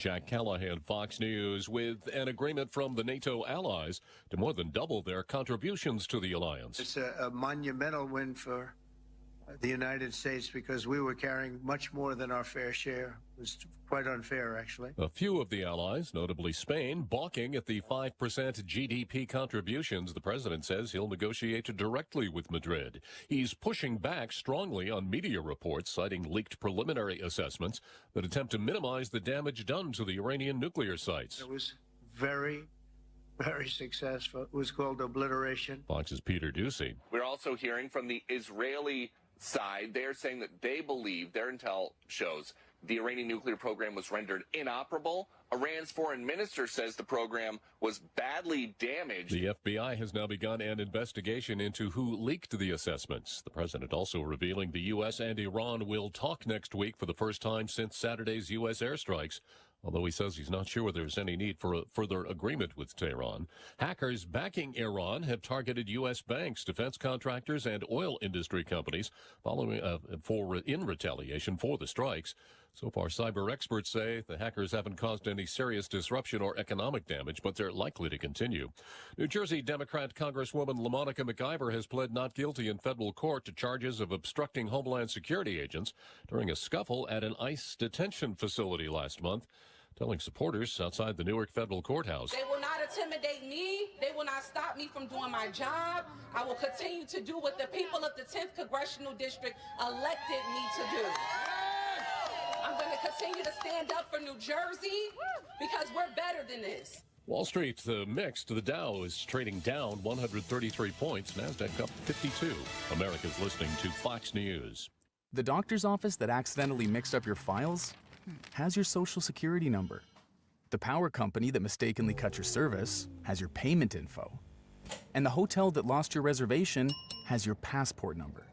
Jack Callahan, Fox News, with an agreement from the NATO allies to more than double their contributions to the alliance. It's a monumental win for the United States because we were carrying much more than our fair share. It was quite unfair, actually. A few of the allies, notably Spain, balking at the 5% GDP contributions. The president says he'll negotiate directly with Madrid. He's pushing back strongly on media reports, citing leaked preliminary assessments that attempt to minimize the damage done to the Iranian nuclear sites. It was very successful. It was called obliteration. Fox's Peter Ducey. We're also hearing from the Israeli side. They're saying that they believe, their intel shows, the Iranian nuclear program was rendered inoperable. Iran's foreign minister says the program was badly damaged. The FBI has now begun an investigation into who leaked the assessments. The president also revealing the U.S. and Iran will talk next week for the first time since Saturday's U.S. airstrikes, although he says he's not sure there's any need for a further agreement with Tehran. Hackers backing Iran have targeted U.S. banks, defense contractors, and oil industry companies in retaliation for the strikes. So far, cyber experts say the hackers haven't caused any serious disruption or economic damage, but they're likely to continue. New Jersey Democrat Congresswoman LaMonica McIver has pled not guilty in federal court to charges of obstructing Homeland Security agents during a scuffle at an ICE detention facility last month, telling supporters outside the Newark federal courthouse. They will not intimidate me. They will not stop me from doing my job. I will continue to do what the people of the 10th Congressional District elected me to do. I'm going to continue to stand up for New Jersey because we're better than this. Wall Street mixed. The Dow is trading down 133 points. NASDAQ up 52. America's listening to Fox News. The doctor's office that accidentally mixed up your files has your social security number. The power company that mistakenly cut your service has your payment info. And the hotel that lost your reservation has your passport number.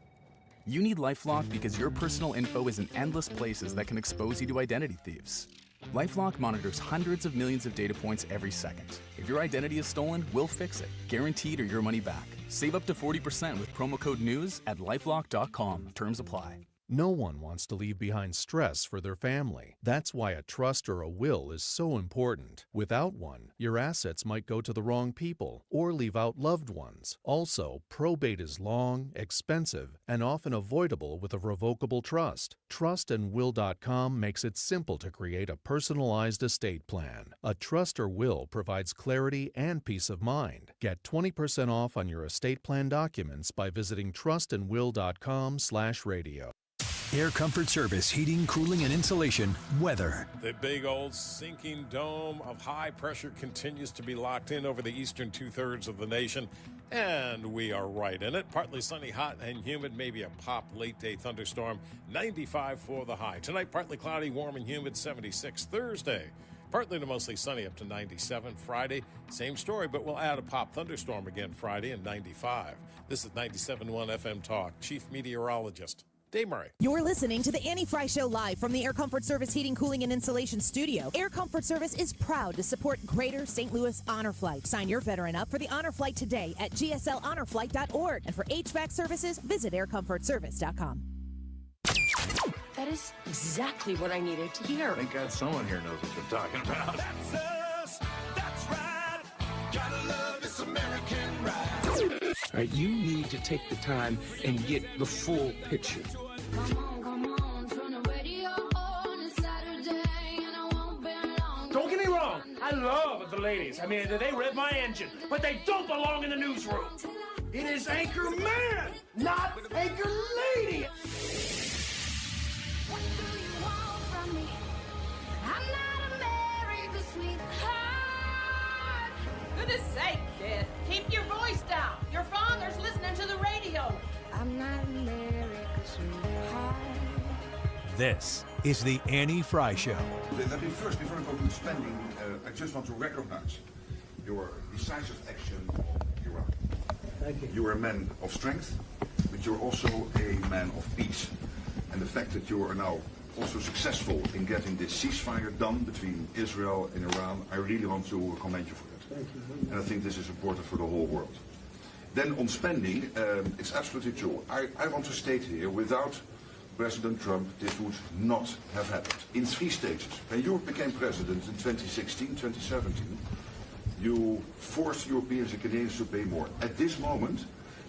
You need LifeLock because your personal info is in endless places that can expose you to identity thieves. LifeLock monitors hundreds of millions of data points every second. If your identity is stolen, we'll fix it, guaranteed or your money back. Save up to 40% with promo code NEWS at LifeLock.com. Terms apply. No one wants to leave behind stress for their family. That's why a trust or a will is so important. Without one, your assets might go to the wrong people or leave out loved ones. Also, probate is long, expensive, and often avoidable with a revocable trust. Trustandwill.com makes it simple to create a personalized estate plan. A trust or will provides clarity and peace of mind. Get 20% off on your estate plan documents by visiting trustandwill.com/radio. Air Comfort Service, heating, cooling, and insulation, weather. The big old sinking dome of high pressure continues to be locked in over the eastern two-thirds of the nation, and we are right in it. Partly sunny, hot, and humid, maybe a pop late-day thunderstorm. 95 for the high. Tonight, partly cloudy, warm and humid, 76. Thursday, partly to mostly sunny, up to 97. Friday, same story, but we'll add a pop thunderstorm again Friday, and 95. This is 97.1 FM Talk. Chief Meteorologist Dave Murray. You're listening to the Annie Fry Show live from the Air Comfort Service Heating, Cooling, and Insulation Studio. Air Comfort Service is proud to support Greater St. Louis Honor Flight. Sign your veteran up for the Honor Flight today at gsLHonorFlight.org. And for HVAC services, visit aircomfortservice.com. That is exactly what I needed to hear. Thank God someone here knows what they're talking about. That's us. That's right. Gotta love this American ride. All right, you need to take the time and get the full picture. Don't get me wrong, I love the ladies. I mean, they rev my engine, but they don't belong in the newsroom. It is Anchor Man, not Anchor Lady. What do you want from me? I'm not America's sweetheart. Goodness sake, kid. Keep your voice down. Your father's listening to the radio. I'm not America's sweetheart. This is the Annie Fry Show. Let me first, before I go to spending, I just want to recognize your decisive action on Iran. Thank you. You are a man of strength, but you're also a man of peace. And the fact that you are now also successful in getting this ceasefire done between Israel and Iran, I really want to commend you for that. Thank you. And I think this is important for the whole world. Then on spending, it's absolutely true. I want to state here, without President Trump, this would not have happened in 3 stages. When you became president in 2016, 2017, you forced Europeans and Canadians to pay more. At this moment,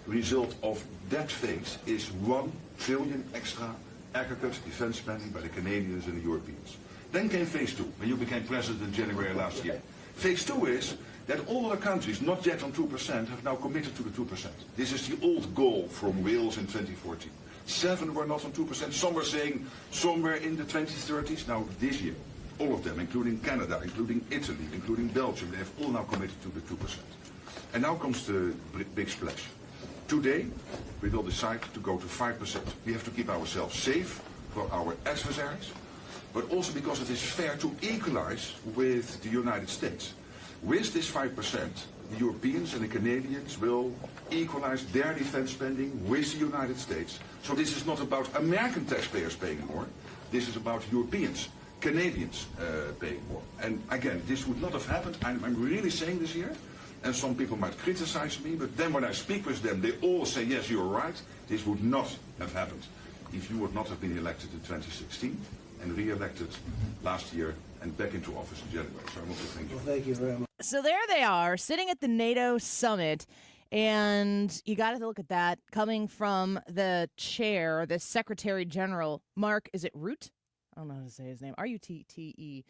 the result of that phase is $1 trillion extra aggregate defense spending by the Canadians and the Europeans. Then came phase 2, when you became president in January last year. Phase 2 is that all other countries not yet on 2% have now committed to the 2%. This is the old goal from Wales in 2014. 7 were not on 2%. Some were saying somewhere in the 2030s. Now this year, all of them, including Canada, including Italy, including Belgium, they have all now committed to the 2%. And now comes the big splash. Today, we will decide to go to 5%. We have to keep ourselves safe for our adversaries, but also because it is fair to equalize with the United States. With this 5%, the Europeans and the Canadians will equalize their defense spending with the United States. So this is not about American taxpayers paying more. This is about Europeans, Canadians paying more. And again, this would not have happened. I'm really saying this here. And some people might criticize me, but then when I speak with them, they all say, yes, you're right. This would not have happened if you would not have been elected in 2016 and re-elected last year and back into office in January. So I want to thank you. Well, thank you very much. So there they are, sitting at the NATO summit, and you got to look at that coming from the chair, the Secretary General, Mark, is it Rutte? I don't know how to say his name, R-U-T-T-E.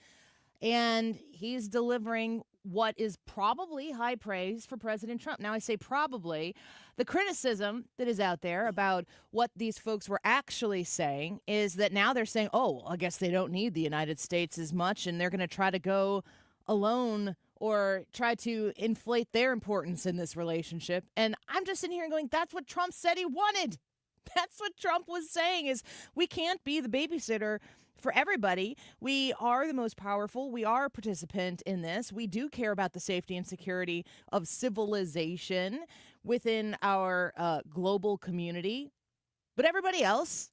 And he's delivering what is probably high praise for President Trump. Now, I say probably. The criticism that is out there about what these folks were actually saying is that now they're saying, oh, I guess they don't need the United States as much, and they're going to try to go alone or try to inflate their importance in this relationship. And I'm just sitting here and going, that's what Trump said he wanted. That's what Trump was saying, is we can't be the babysitter for everybody. We are the most powerful. We are a participant in this. We do care about the safety and security of civilization within our global community. But everybody else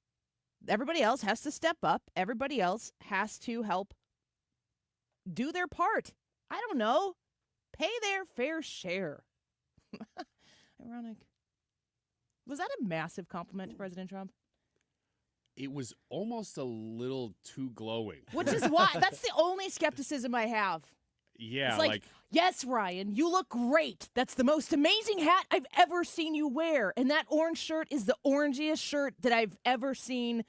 has to step up. Everybody else has to help do their part. I don't know. Pay their fair share. Ironic. Was that a massive compliment to President Trump? It was almost a little too glowing. Which is why, that's the only skepticism I have. Yeah, it's like, yes, Ryan, you look great. That's the most amazing hat I've ever seen you wear. And that orange shirt is the orangiest shirt that I've ever seen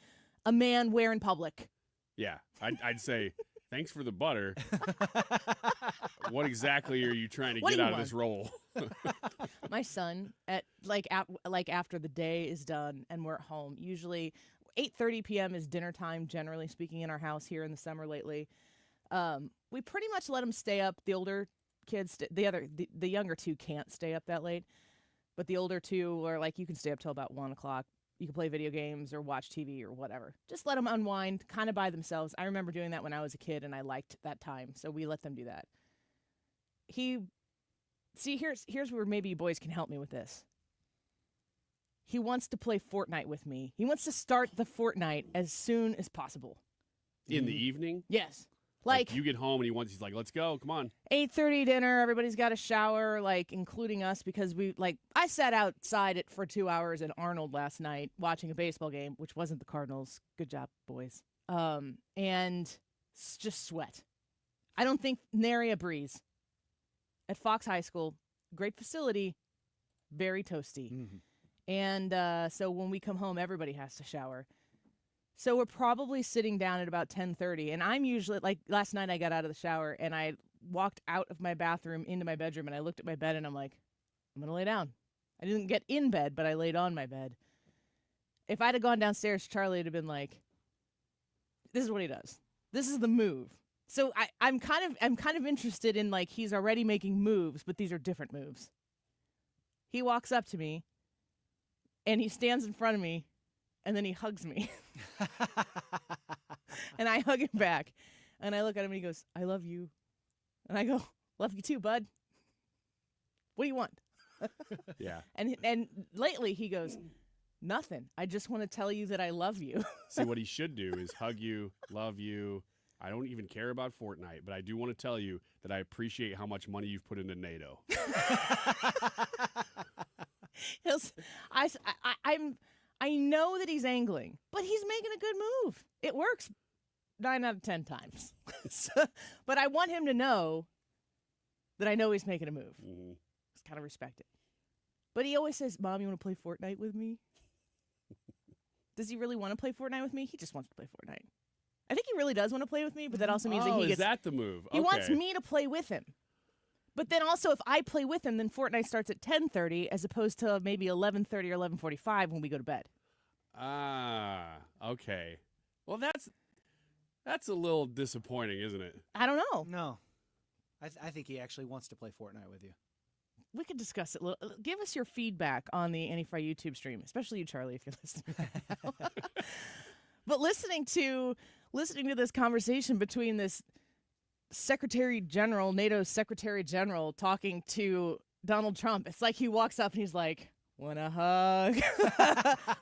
a man wear in public. Yeah, I'd say, thanks for the butter. What exactly are you trying to get out of this role? My son, at after the day is done and we're at home, usually 8:30 p.m. is dinner time, generally speaking, in our house here in the summer lately. We pretty much let him stay up. The older kids, the younger two can't stay up that late, but the older two are like, you can stay up till about 1 o'clock. You can play video games or watch TV or whatever. Just let them unwind kind of by themselves. I remember doing that when I was a kid, and I liked that time, so we let them do that. Here's where maybe you boys can help me with this. He wants to play Fortnite with me. He wants to start the Fortnite as soon as possible. In the evening? Yes. Like you get home and he's like, let's go, come on. 8:30 dinner, everybody's got a shower, including us, because I sat outside for 2 hours in Arnold last night watching a baseball game, which wasn't the Cardinals. Good job, boys. And just sweat. I don't think nary a breeze. At Fox High School, great facility, very toasty. Mm-hmm. And so when we come home, everybody has to shower. So we're probably sitting down at about 10:30. And I'm usually, last night I got out of the shower and I walked out of my bathroom into my bedroom and I looked at my bed and I'm like, I'm going to lay down. I didn't get in bed, but I laid on my bed. If I'd have gone downstairs, Charlie would have been like, this is what he does. This is the move. So I'm kind of interested in, he's already making moves, but these are different moves. He walks up to me and he stands in front of me. And then he hugs me. And I hug him back. And I look at him and he goes, I love you. And I go, love you too, bud. What do you want? Yeah. And lately he goes, nothing. I just want to tell you that I love you. See, what he should do is hug you, love you. I don't even care about Fortnite, but I do want to tell you that I appreciate how much money you've put into NATO. I know that he's angling, but he's making a good move. It works 9 out of 10 times. But I want him to know that I know he's making a move. Mm-hmm. Just kind of respect it. But he always says, Mom, you want to play Fortnite with me? Does he really want to play Fortnite with me? He just wants to play Fortnite. I think he really does want to play with me, but that also means that he gets... is that the move? He wants me to play with him. But then also, if I play with him, then Fortnite starts at 10:30 as opposed to maybe 11:30 or 11:45 when we go to bed. Ah, okay. Well, that's a little disappointing, isn't it? I don't know. No. I think he actually wants to play Fortnite with you. We could discuss it a little. Give us your feedback on the Anti-Fry YouTube stream, especially you, Charlie, if you're listening right now. But listening to this conversation between this Secretary General, NATO's Secretary General, talking to Donald Trump, it's like he walks up and he's like, want a hug?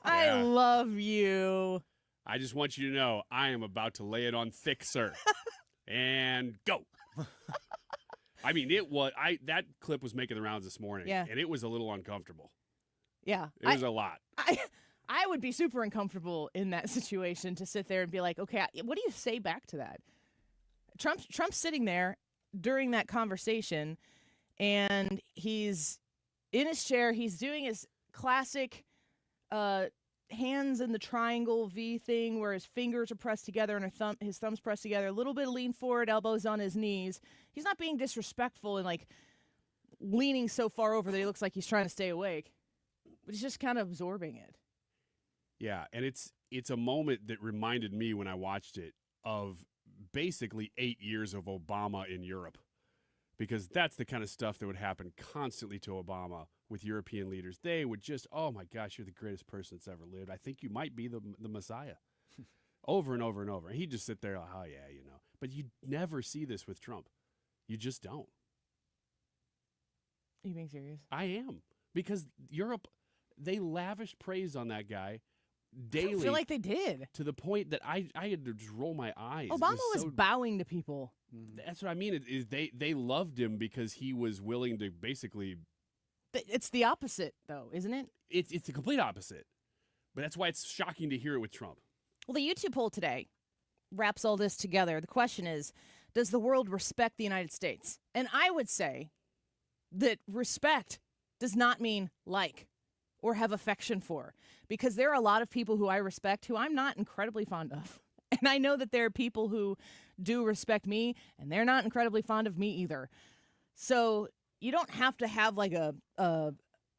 I love you. I just want you to know I am about to lay it on thick, sir. And go. I mean, that clip was making the rounds this morning, and it was a little uncomfortable. Yeah. It was a lot. I would be super uncomfortable in that situation to sit there and be like, okay, what do you say back to that? Trump's sitting there during that conversation, and he's in his chair. He's doing his classic hands in the triangle V thing where his fingers are pressed together and his thumbs pressed together. A little bit of lean forward, elbows on his knees. He's not being disrespectful and like leaning so far over that he looks like he's trying to stay awake, but he's just kind of absorbing it. Yeah, and it's a moment that reminded me when I watched it of basically 8 years of Obama in Europe, because that's the kind of stuff that would happen constantly to Obama with European leaders. They would just, oh my gosh, you're the greatest person that's ever lived. I think you might be the Messiah. Over and over and over. And he'd just sit there like, oh yeah, you know. But you never see this with Trump. You just don't. Are you being serious? I am. Because Europe, they lavished praise on that guy daily. I feel like they did. To the point that I had to just roll my eyes. Obama was bowing to people. That's what I mean. They loved him because he was willing to basically... It's the opposite, though, isn't it? It's the complete opposite. But that's why it's shocking to hear it with Trump. Well, the YouTube poll today wraps all this together. The question is, does the world respect the United States? And I would say that respect does not mean like or have affection for, because there are a lot of people who I respect who I'm not incredibly fond of. And I know that there are people who do respect me, and they're not incredibly fond of me either. So you don't have to have like a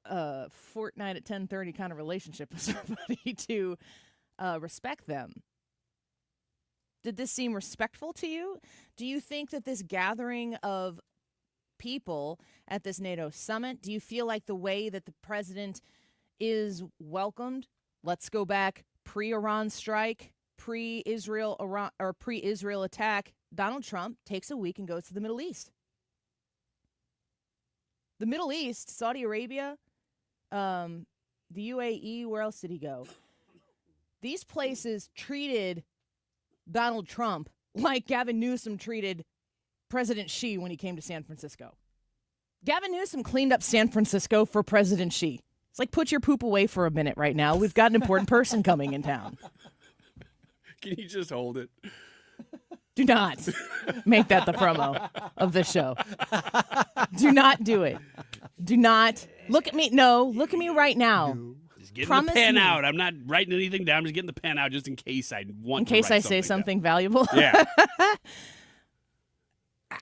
Fortnite at 10:30 kind of relationship with somebody to respect them. Did this seem respectful to you? Do you think that this gathering of people at this NATO summit, do you feel like the way that the president is welcomed? Let's go back pre-Iran strike, pre-Israel attack. Donald Trump takes a week and goes to the Middle East. The Middle East, Saudi Arabia, the UAE, where else did he go? These places treated Donald Trump like Gavin Newsom treated President Xi when he came to San Francisco. Gavin Newsom cleaned up San Francisco for President Xi. It's like, put your poop away for a minute right now. We've got an important person coming in town. Can you just hold it? Do not make that the promo of the show. Do not do it. Do not. Look at me. No, look at me right now. Just getting the pen out. I'm not writing anything down. I'm just getting the pen out just in case I want to write I say something valuable. Yeah.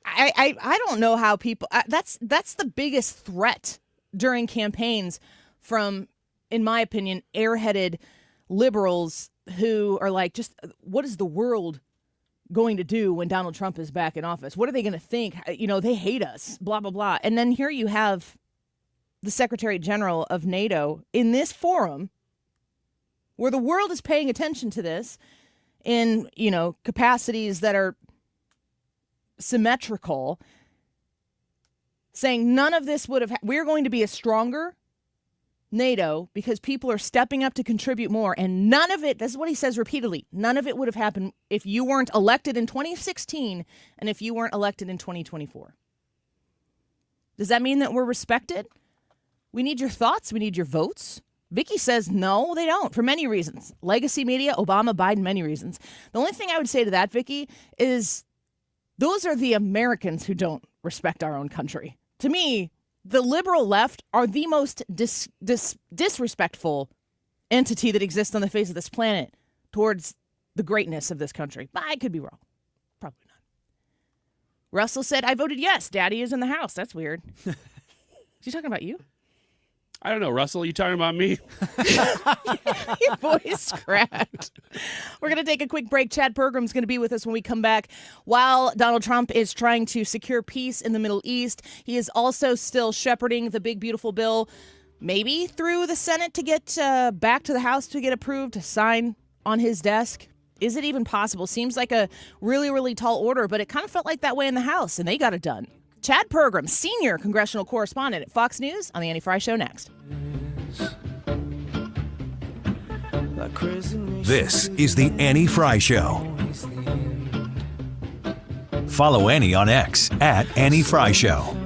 I don't know how people... That's the biggest threat during campaigns from, in my opinion, airheaded liberals who are like, just what is the world going to do when Donald Trump is back in office? What are they going to think? You know, they hate us, blah, blah, blah. And then here you have the Secretary General of NATO in this forum where the world is paying attention to this in, you know, capacities that are symmetrical, saying none of this would have... We're going to be a stronger NATO because people are stepping up to contribute more, and none of it, this is what he says repeatedly, none of it would have happened if you weren't elected in 2016 and if you weren't elected in 2024. Does that mean that we're respected? We need your thoughts. We need your votes. Vicky says no, they don't, for many reasons. Legacy media, Obama, Biden, many reasons. The only thing I would say to that, Vicky, is those are the Americans who don't respect our own country. To me, the liberal left are the most disrespectful entity that exists on the face of this planet towards the greatness of this country. But I could be wrong. Probably not. Russell said, I voted yes. Daddy is in the house. That's weird. Is he talking about you? I don't know, Russell. You talking about me? Your voice cracked. We're going to take a quick break. Chad Pergram's going to be with us when we come back. While Donald Trump is trying to secure peace in the Middle East, he is also still shepherding the big, beautiful bill, maybe through the Senate to get back to the House to get approved, to sign on his desk. Is it even possible? Seems like a really, really tall order, but it kind of felt like that way in the House, and they got it done. Chad Pergram, senior congressional correspondent at Fox News, on The Annie Frey Show next. This is The Annie Frey Show. Follow Annie on X at Annie Frey Show.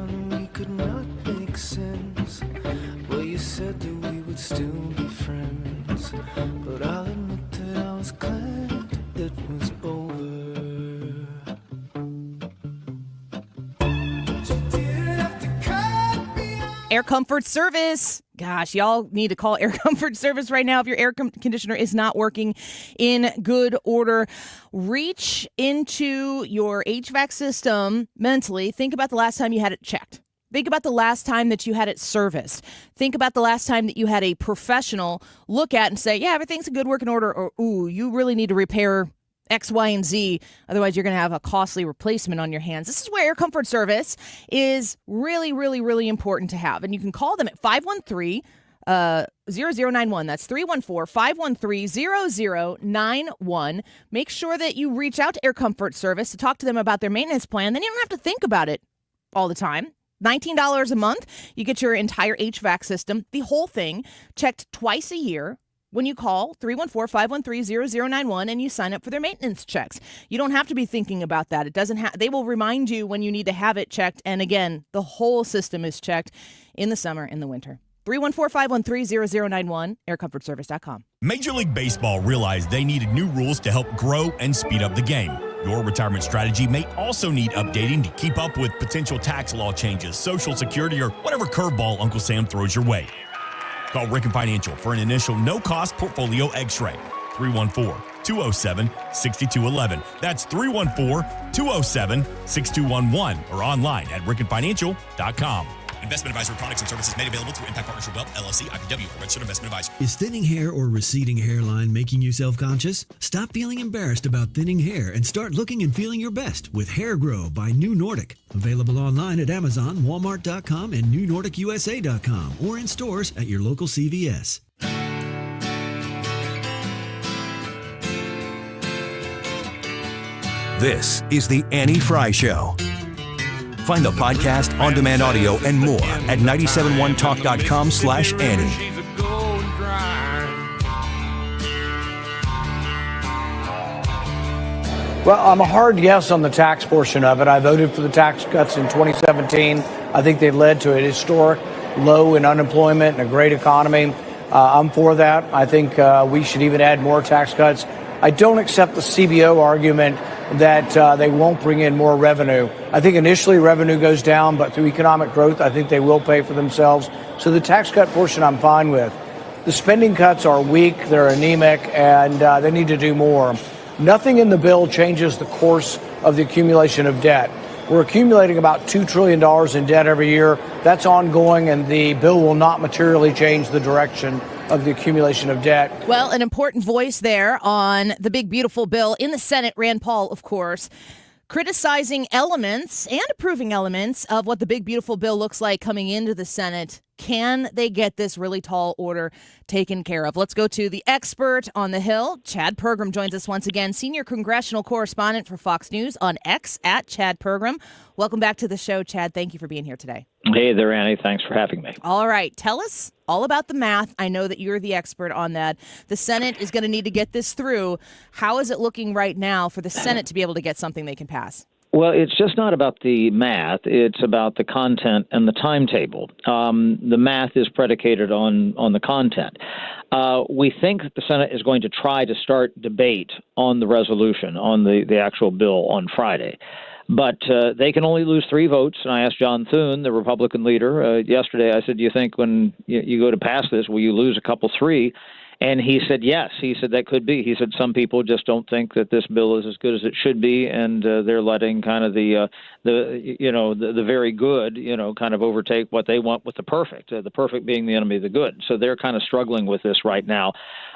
Air Comfort Service. Gosh, y'all need to call Air Comfort Service right now if your air conditioner is not working in good order. Reach into your HVAC system mentally. Think about the last time you had it checked. Think about the last time that you had it serviced. Think about the last time that you had a professional look at and say, yeah, everything's in good working order, or, ooh, you really need to repair X, Y, and Z. Otherwise, you're going to have a costly replacement on your hands. This is where Air Comfort Service is really, really, really important to have. And you can call them at 513-0091. That's 314-513-0091. Make sure that you reach out to Air Comfort Service to talk to them about their maintenance plan. Then you don't have to think about it all the time. $19 a month. You get your entire HVAC system, the whole thing, checked twice a year. When you call 314-513-0091 and you sign up for their maintenance checks. You don't have to be thinking about that. It doesn't they will remind you when you need to have it checked. And again, the whole system is checked in the summer and the winter. 314-513-0091, aircomfortservice.com. Major League Baseball realized they needed new rules to help grow and speed up the game. Your retirement strategy may also need updating to keep up with potential tax law changes, Social Security, or whatever curveball Uncle Sam throws your way. Call Ricken Financial for an initial no-cost portfolio x-ray. 314-207-6211. That's 314-207-6211 or online at rickenfinancial.com. Investment advisory products and services made available through Impact Partnership Wealth, LLC, IPW, or registered investment advisor. Is thinning hair or receding hairline making you self-conscious? Stop feeling embarrassed about thinning hair and start looking and feeling your best with Hair Grow by New Nordic. Available online at Amazon, Walmart.com, and NewNordicUSA.com, or in stores at your local CVS. This is The Annie Frey Show. Find the podcast, on-demand audio, and more at 971talk.com/Annie. Well, I'm a hard yes on the tax portion of it. I voted for the tax cuts in 2017. I think they've led to a historic low in unemployment and a great economy. I'm for that. I think we should even add more tax cuts. I don't accept the CBO argument that they won't bring in more revenue. I think initially revenue goes down, but through economic growth, I think they will pay for themselves. So the tax cut portion I'm fine with. The spending cuts are weak, they're anemic, and they need to do more. Nothing in the bill changes the course of the accumulation of debt. We're accumulating about $2 trillion in debt every year. That's ongoing, and the bill will not materially change the direction of the accumulation of debt. Well, an important voice there on the big, beautiful bill in the Senate, Rand Paul, of course, criticizing elements and approving elements of what the big, beautiful bill looks like coming into the Senate. Can they get this really tall order taken care of? Let's go to the expert on the Hill. Chad Pergram joins us once again, senior congressional correspondent for Fox News on X at Chad Pergram. Welcome back to the show, Chad. Thank you for being here today. Hey there, Annie. Thanks for having me. All right. Tell us all about the math. I know that you're the expert on that. The Senate is going to need to get this through. How is it looking right now for the Senate to be able to get something they can pass? Well, it's just not about the math. It's about the content and the timetable. The math is predicated on the content. We think that the Senate is going to try to start debate on the resolution, on the actual bill on Friday. But they can only lose 3 votes. And I asked John Thune, the Republican leader, yesterday, I said, do you think when you go to pass this, will you lose a couple 3? And he said, yes. He said that could be. He said some people just don't think that this bill is as good as it should be, and they're letting kind of the very good, kind of overtake what they want with the perfect. The perfect being the enemy of the good. So they're kind of struggling with this right now.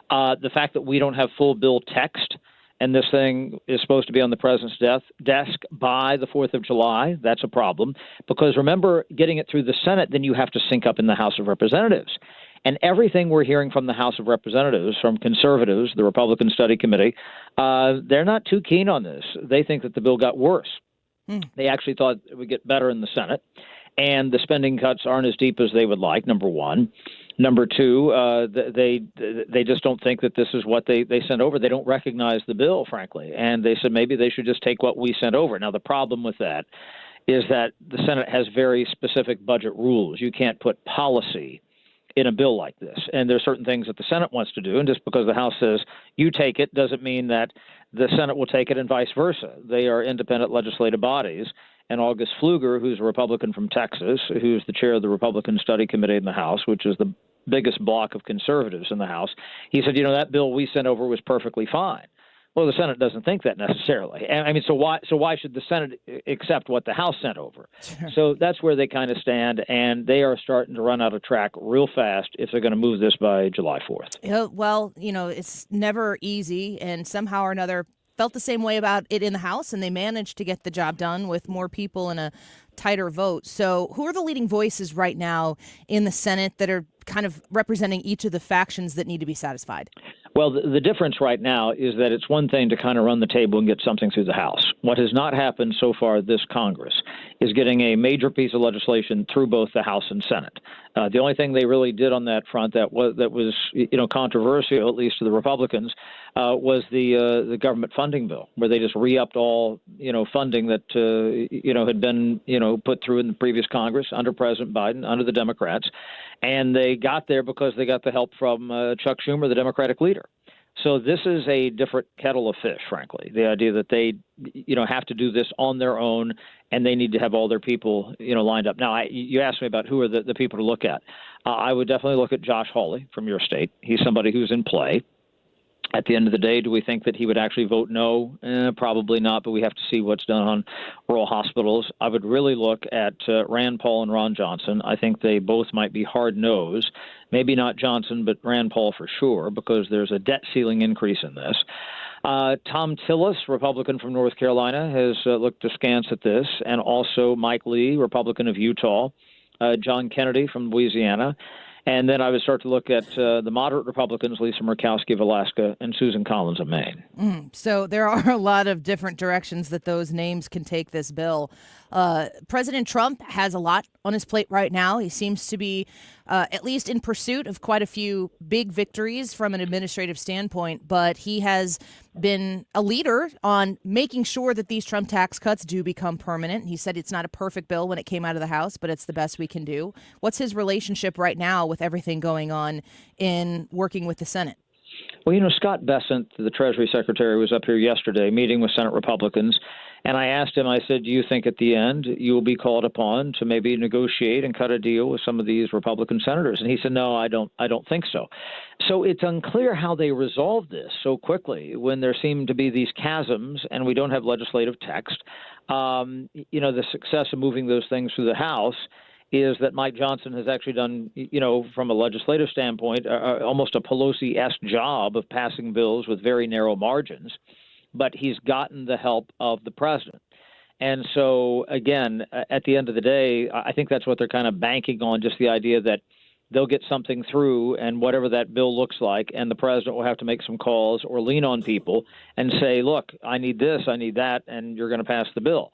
The fact that we don't have full bill text, and this thing is supposed to be on the president's desk by the 4th of July, that's a problem. Because remember, getting it through the Senate, then you have to sync up in the House of Representatives. And everything we're hearing from the House of Representatives, from conservatives, the Republican Study Committee, they're not too keen on this. They think that the bill got worse. They actually thought it would get better in the Senate. And the spending cuts aren't as deep as they would like, number one. Number two, they just don't think that this is what they sent over. They don't recognize the bill, frankly. And they said maybe they should just take what we sent over. Now, the problem with that is that the Senate has very specific budget rules. You can't put policy in a bill like this. And there are certain things that the Senate wants to do. And just because the House says you take it doesn't mean that the Senate will take it and vice versa. They are independent legislative bodies. And August Pfluger, who's a Republican from Texas, who's the chair of the Republican Study Committee in the House, which is the biggest block of conservatives in the House, he said, that bill we sent over was perfectly fine. Well, the Senate doesn't think that necessarily. And I mean, so why should the Senate accept what the House sent over? Sure. So that's where they kind of stand, and they are starting to run out of track real fast if they're going to move this by July 4th. Yeah, well, it's never easy, and somehow or another felt the same way about it in the House, and they managed to get the job done with more people and a tighter vote. So who are the leading voices right now in the Senate that are kind of representing each of the factions that need to be satisfied? Well, the difference right now is that it's one thing to kind of run the table and get something through the House. What has not happened so far this Congress is getting a major piece of legislation through both the House and Senate. The only thing they really did on that front that was controversial, at least to the Republicans, was the government funding bill, where they just re-upped all funding that had been put through in the previous Congress under President Biden, under the Democrats, and they got there because they got the help from Chuck Schumer, the Democratic leader. So this is a different kettle of fish, frankly. The idea that they, have to do this on their own, and they need to have all their people, lined up. Now, you asked me about who are the people to look at. I would definitely look at Josh Hawley from your state. He's somebody who's in play. At the end of the day, do we think that he would actually vote no? Probably not, but we have to see what's done on rural hospitals. I would really look at Rand Paul and Ron Johnson. I think they both might be hard-nosed. Maybe not Johnson, but Rand Paul for sure, because there's a debt ceiling increase in this. Tom Tillis, Republican from North Carolina, has looked askance at this, and also Mike Lee, Republican of Utah, John Kennedy from Louisiana. And then I would start to look at the moderate Republicans, Lisa Murkowski of Alaska and Susan Collins of Maine. So there are a lot of different directions that those names can take this bill. President Trump has a lot on his plate right now. He seems to be at least in pursuit of quite a few big victories from an administrative standpoint, but he has been a leader on making sure that these Trump tax cuts do become permanent. He said it's not a perfect bill when it came out of the House, but it's the best we can do. What's his relationship right now with everything going on in working with the Senate? Well, Scott Bessent, the Treasury Secretary, was up here yesterday meeting with Senate Republicans. And I asked him, I said, do you think at the end you will be called upon to maybe negotiate and cut a deal with some of these Republican senators? And he said, no, I don't think so. So it's unclear how they resolve this so quickly when there seem to be these chasms and we don't have legislative text. The success of moving those things through the House is that Mike Johnson has actually done, from a legislative standpoint, almost a Pelosi-esque job of passing bills with very narrow margins. But he's gotten the help of the president. And so, again, at the end of the day, I think that's what they're kind of banking on, just the idea that they'll get something through and whatever that bill looks like, and the president will have to make some calls or lean on people and say, look, I need this, I need that, and you're going to pass the bill.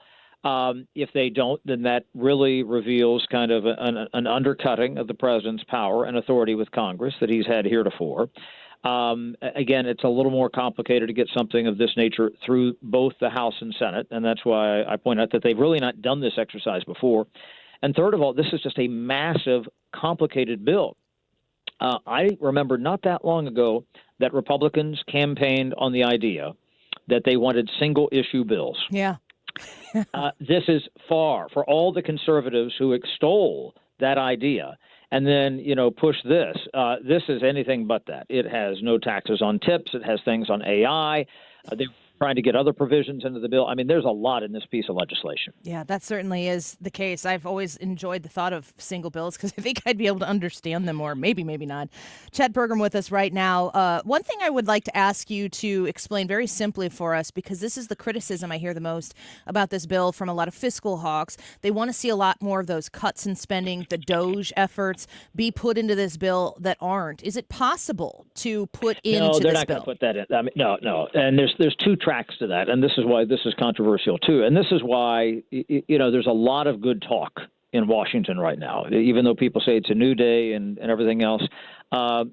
If they don't, then that really reveals kind of an undercutting of the president's power and authority with Congress that he's had heretofore. Again, it's a little more complicated to get something of this nature through both the House and Senate, and that's why I point out that they've really not done this exercise before. And third of all, this is just a massive, complicated bill. I remember not that long ago that Republicans campaigned on the idea that they wanted single-issue bills. Yeah. This is far, for all the conservatives who extol that idea and then, push this. This is anything but that. It has no taxes on tips. It has things on AI. They're trying to get other provisions into the bill. I mean, there's a lot in this piece of legislation. Yeah, that certainly is the case. I've always enjoyed the thought of single bills because I think I'd be able to understand them more. Maybe not. Chad Pergram with us right now. One thing I would like to ask you to explain very simply for us, because this is the criticism I hear the most about this bill from a lot of fiscal hawks. They want to see a lot more of those cuts in spending, the DOGE efforts be put into this bill that aren't. Is it possible to put into this bill? No, they're not going to put that in. I mean, no. And there's two tracks to that, and this is why this is controversial too. And this is why there's a lot of good talk in Washington right now, even though people say it's a new day and everything else.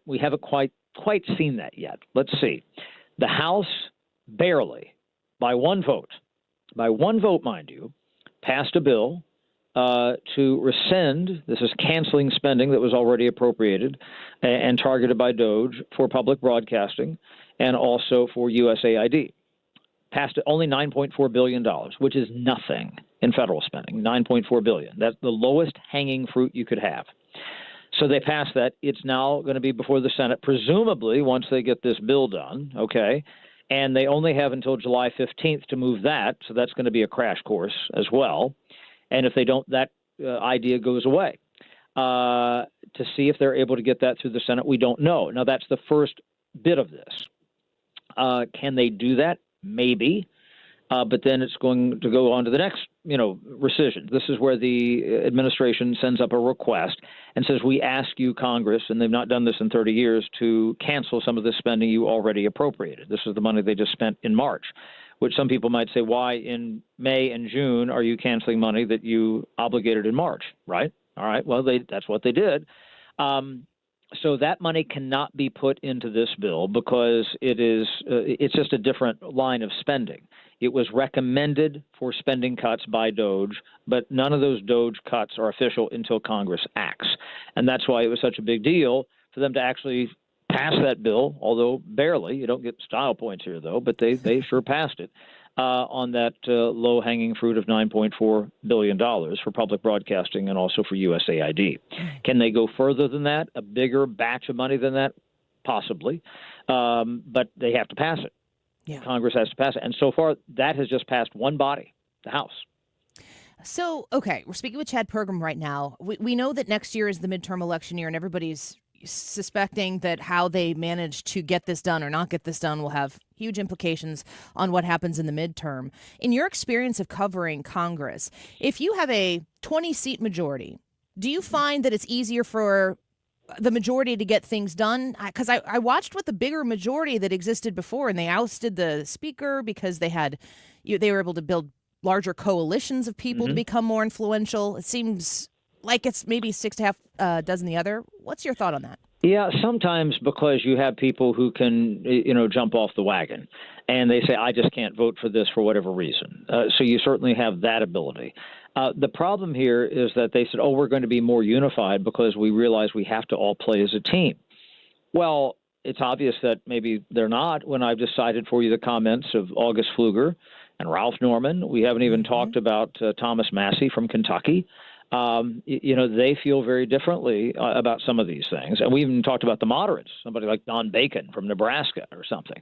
We haven't quite seen that yet. Let's see. The House barely, by one vote, mind you, passed a bill to rescind, this is canceling spending that was already appropriated and targeted by DOGE for public broadcasting and also for USAID. Passed only $9.4 billion, which is nothing in federal spending, $9.4 billion. That's the lowest hanging fruit you could have. So they passed that. It's now going to be before the Senate, presumably once they get this bill done, okay? And they only have until July 15th to move that, so that's going to be a crash course as well. And if they don't, that idea goes away. To see if they're able to get that through the Senate, we don't know. Now, that's the first bit of this. Can they do that? Maybe, but then it's going to go on to the next, rescission. This is where the administration sends up a request and says, we ask you, Congress, and they've not done this in 30 years, to cancel some of the spending you already appropriated. This is the money they just spent in March, which some people might say, why in May and June are you canceling money that you obligated in March, right? All right, well, that's what they did. So that money cannot be put into this bill because it's just a different line of spending. It was recommended for spending cuts by DOGE, but none of those DOGE cuts are official until Congress acts. And that's why it was such a big deal for them to actually pass that bill, although barely. You don't get style points here, though, but they sure passed it. On that low-hanging fruit of $9.4 billion for public broadcasting and also for USAID. Can they go further than that, a bigger batch of money than that? Possibly. But they have to pass it. Yeah. Congress has to pass it. And so far, that has just passed one body, the House. So, okay, we're speaking with Chad Pergram right now. We know that next year is the midterm election year, and everybody's suspecting that how they manage to get this done or not get this done will have huge implications on what happens in the midterm. In your experience of covering Congress, if you have a 20-seat majority, do you find that it's easier for the majority to get things done? Because I watched with the bigger majority that existed before, and they ousted the speaker because they were able to build larger coalitions of people to become more influential. It seems like it's maybe 6 to half dozen the other. What's your thought on that? Yeah, sometimes because you have people who can, jump off the wagon and they say, I just can't vote for this for whatever reason. So you certainly have that ability. The problem here is that they said, we're going to be more unified because we realize we have to all play as a team. Well, it's obvious that maybe they're not when I've decided for you the comments of August Pfluger and Ralph Norman. We haven't even talked about Thomas Massey from Kentucky. They feel very differently about some of these things. And we even talked about the moderates, somebody like Don Bacon from Nebraska or something.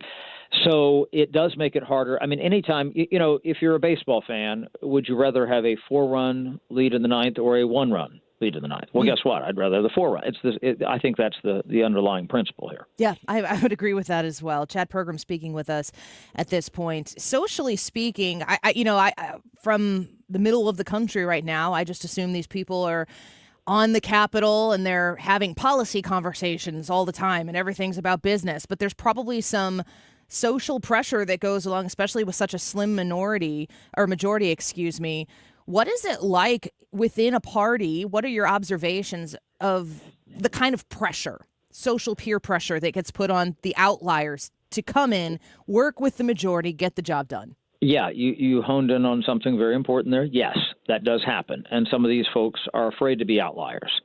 So it does make it harder. I mean, anytime, if you're a baseball fan, would you rather have a 4-run lead in the ninth or a 1-run lead in the ninth? Well, guess what? I'd rather have the 4-run. I think that's the underlying principle here. Yeah, I would agree with that as well. Chad Pergram speaking with us at this point. Socially speaking, I from the middle of the country right now, I just assume these people are on the Capitol and they're having policy conversations all the time and everything's about business. But there's probably some social pressure that goes along, especially with such a slim majority. What is it like within a party? What are your observations of the kind of pressure social peer pressure that gets put on the outliers to come in, work with the majority, get the job done. Yeah, you honed in on something very important there. Yes, that does happen. And some of these folks are afraid to be outliers.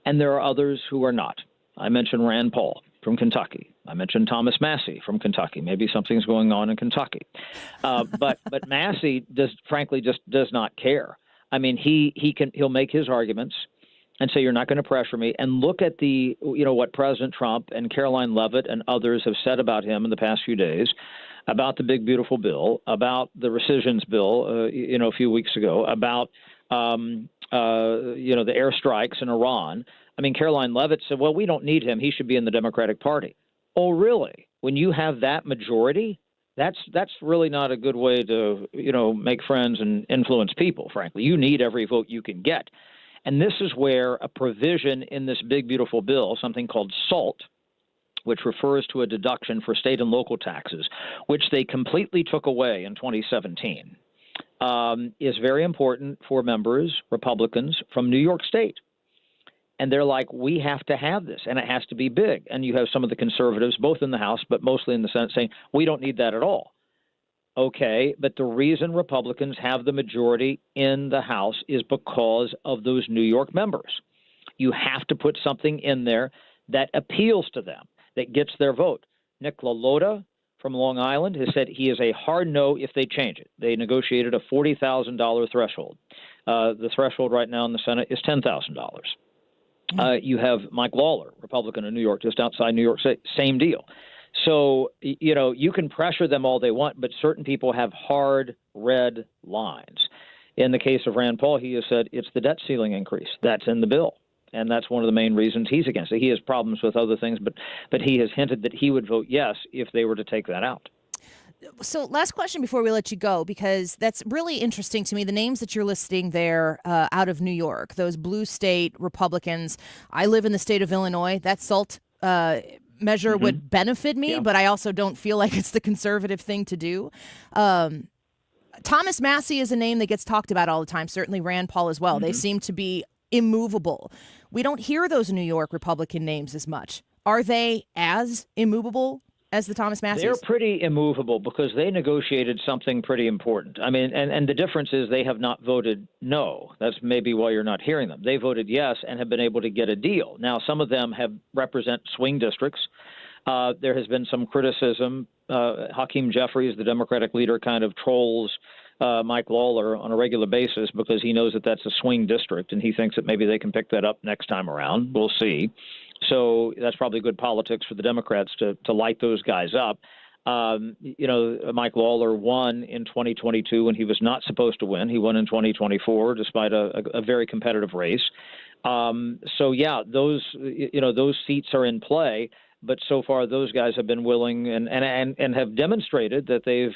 And there are others who are not. I mentioned Rand Paul from Kentucky. I mentioned Thomas Massey from Kentucky. Maybe something's going on in Kentucky. But Massey frankly just does not care. I mean, he'll make his arguments and say, you're not going to pressure me. And look at what President Trump and Caroline Leavitt and others have said about him in the past few days, about the big, beautiful bill, about the rescissions bill, a few weeks ago, about, the airstrikes in Iran. I mean, Caroline Leavitt said, well, we don't need him. He should be in the Democratic Party. Oh, really? When you have that majority, that's really not a good way to, make friends and influence people, frankly. You need every vote you can get. And this is where a provision in this big, beautiful bill, something called SALT, which refers to a deduction for state and local taxes, which they completely took away in 2017, is very important for members, Republicans, from New York State. And they're like, we have to have this, and it has to be big. And you have some of the conservatives, both in the House, but mostly in the Senate, saying, we don't need that at all. Okay, but the reason Republicans have the majority in the House is because of those New York members. You have to put something in there that appeals to them, that gets their vote. Nick LaLota from Long Island has said he is a hard no if they change it. They negotiated a $40,000 threshold. The threshold right now in the Senate is $10,000. You have Mike Lawler, Republican of New York, just outside New York State, same deal. So, you can pressure them all they want, but certain people have hard red lines. In the case of Rand Paul, he has said it's the debt ceiling increase. That's in the bill. And that's one of the main reasons he's against it. He has problems with other things, but he has hinted that he would vote yes if they were to take that out. So last question before we let you go, because that's really interesting to me. The names that you're listing there out of New York, those blue state Republicans. I live in the state of Illinois. That SALT measure would benefit me, but I also don't feel like it's the conservative thing to do. Thomas Massey is a name that gets talked about all the time, certainly Rand Paul as well. They seem to be immovable. We don't hear those New York Republican names as much. Are they as immovable as the Thomas Masseys? They're pretty immovable because they negotiated something pretty important. I mean, and the difference is they have not voted no. That's maybe why you're not hearing them. They voted yes and have been able to get a deal. Now, some of them represent swing districts. There has been some criticism. Hakeem Jeffries, the Democratic leader, kind of trolls Mike Lawler on a regular basis because he knows that that's a swing district, and he thinks that maybe they can pick that up next time around. We'll see. So that's probably good politics for the Democrats to light those guys up. Mike Lawler won in 2022 when he was not supposed to win. He won in 2024 despite a very competitive race. Those seats are in play. But so far, those guys have been willing and have demonstrated that they've,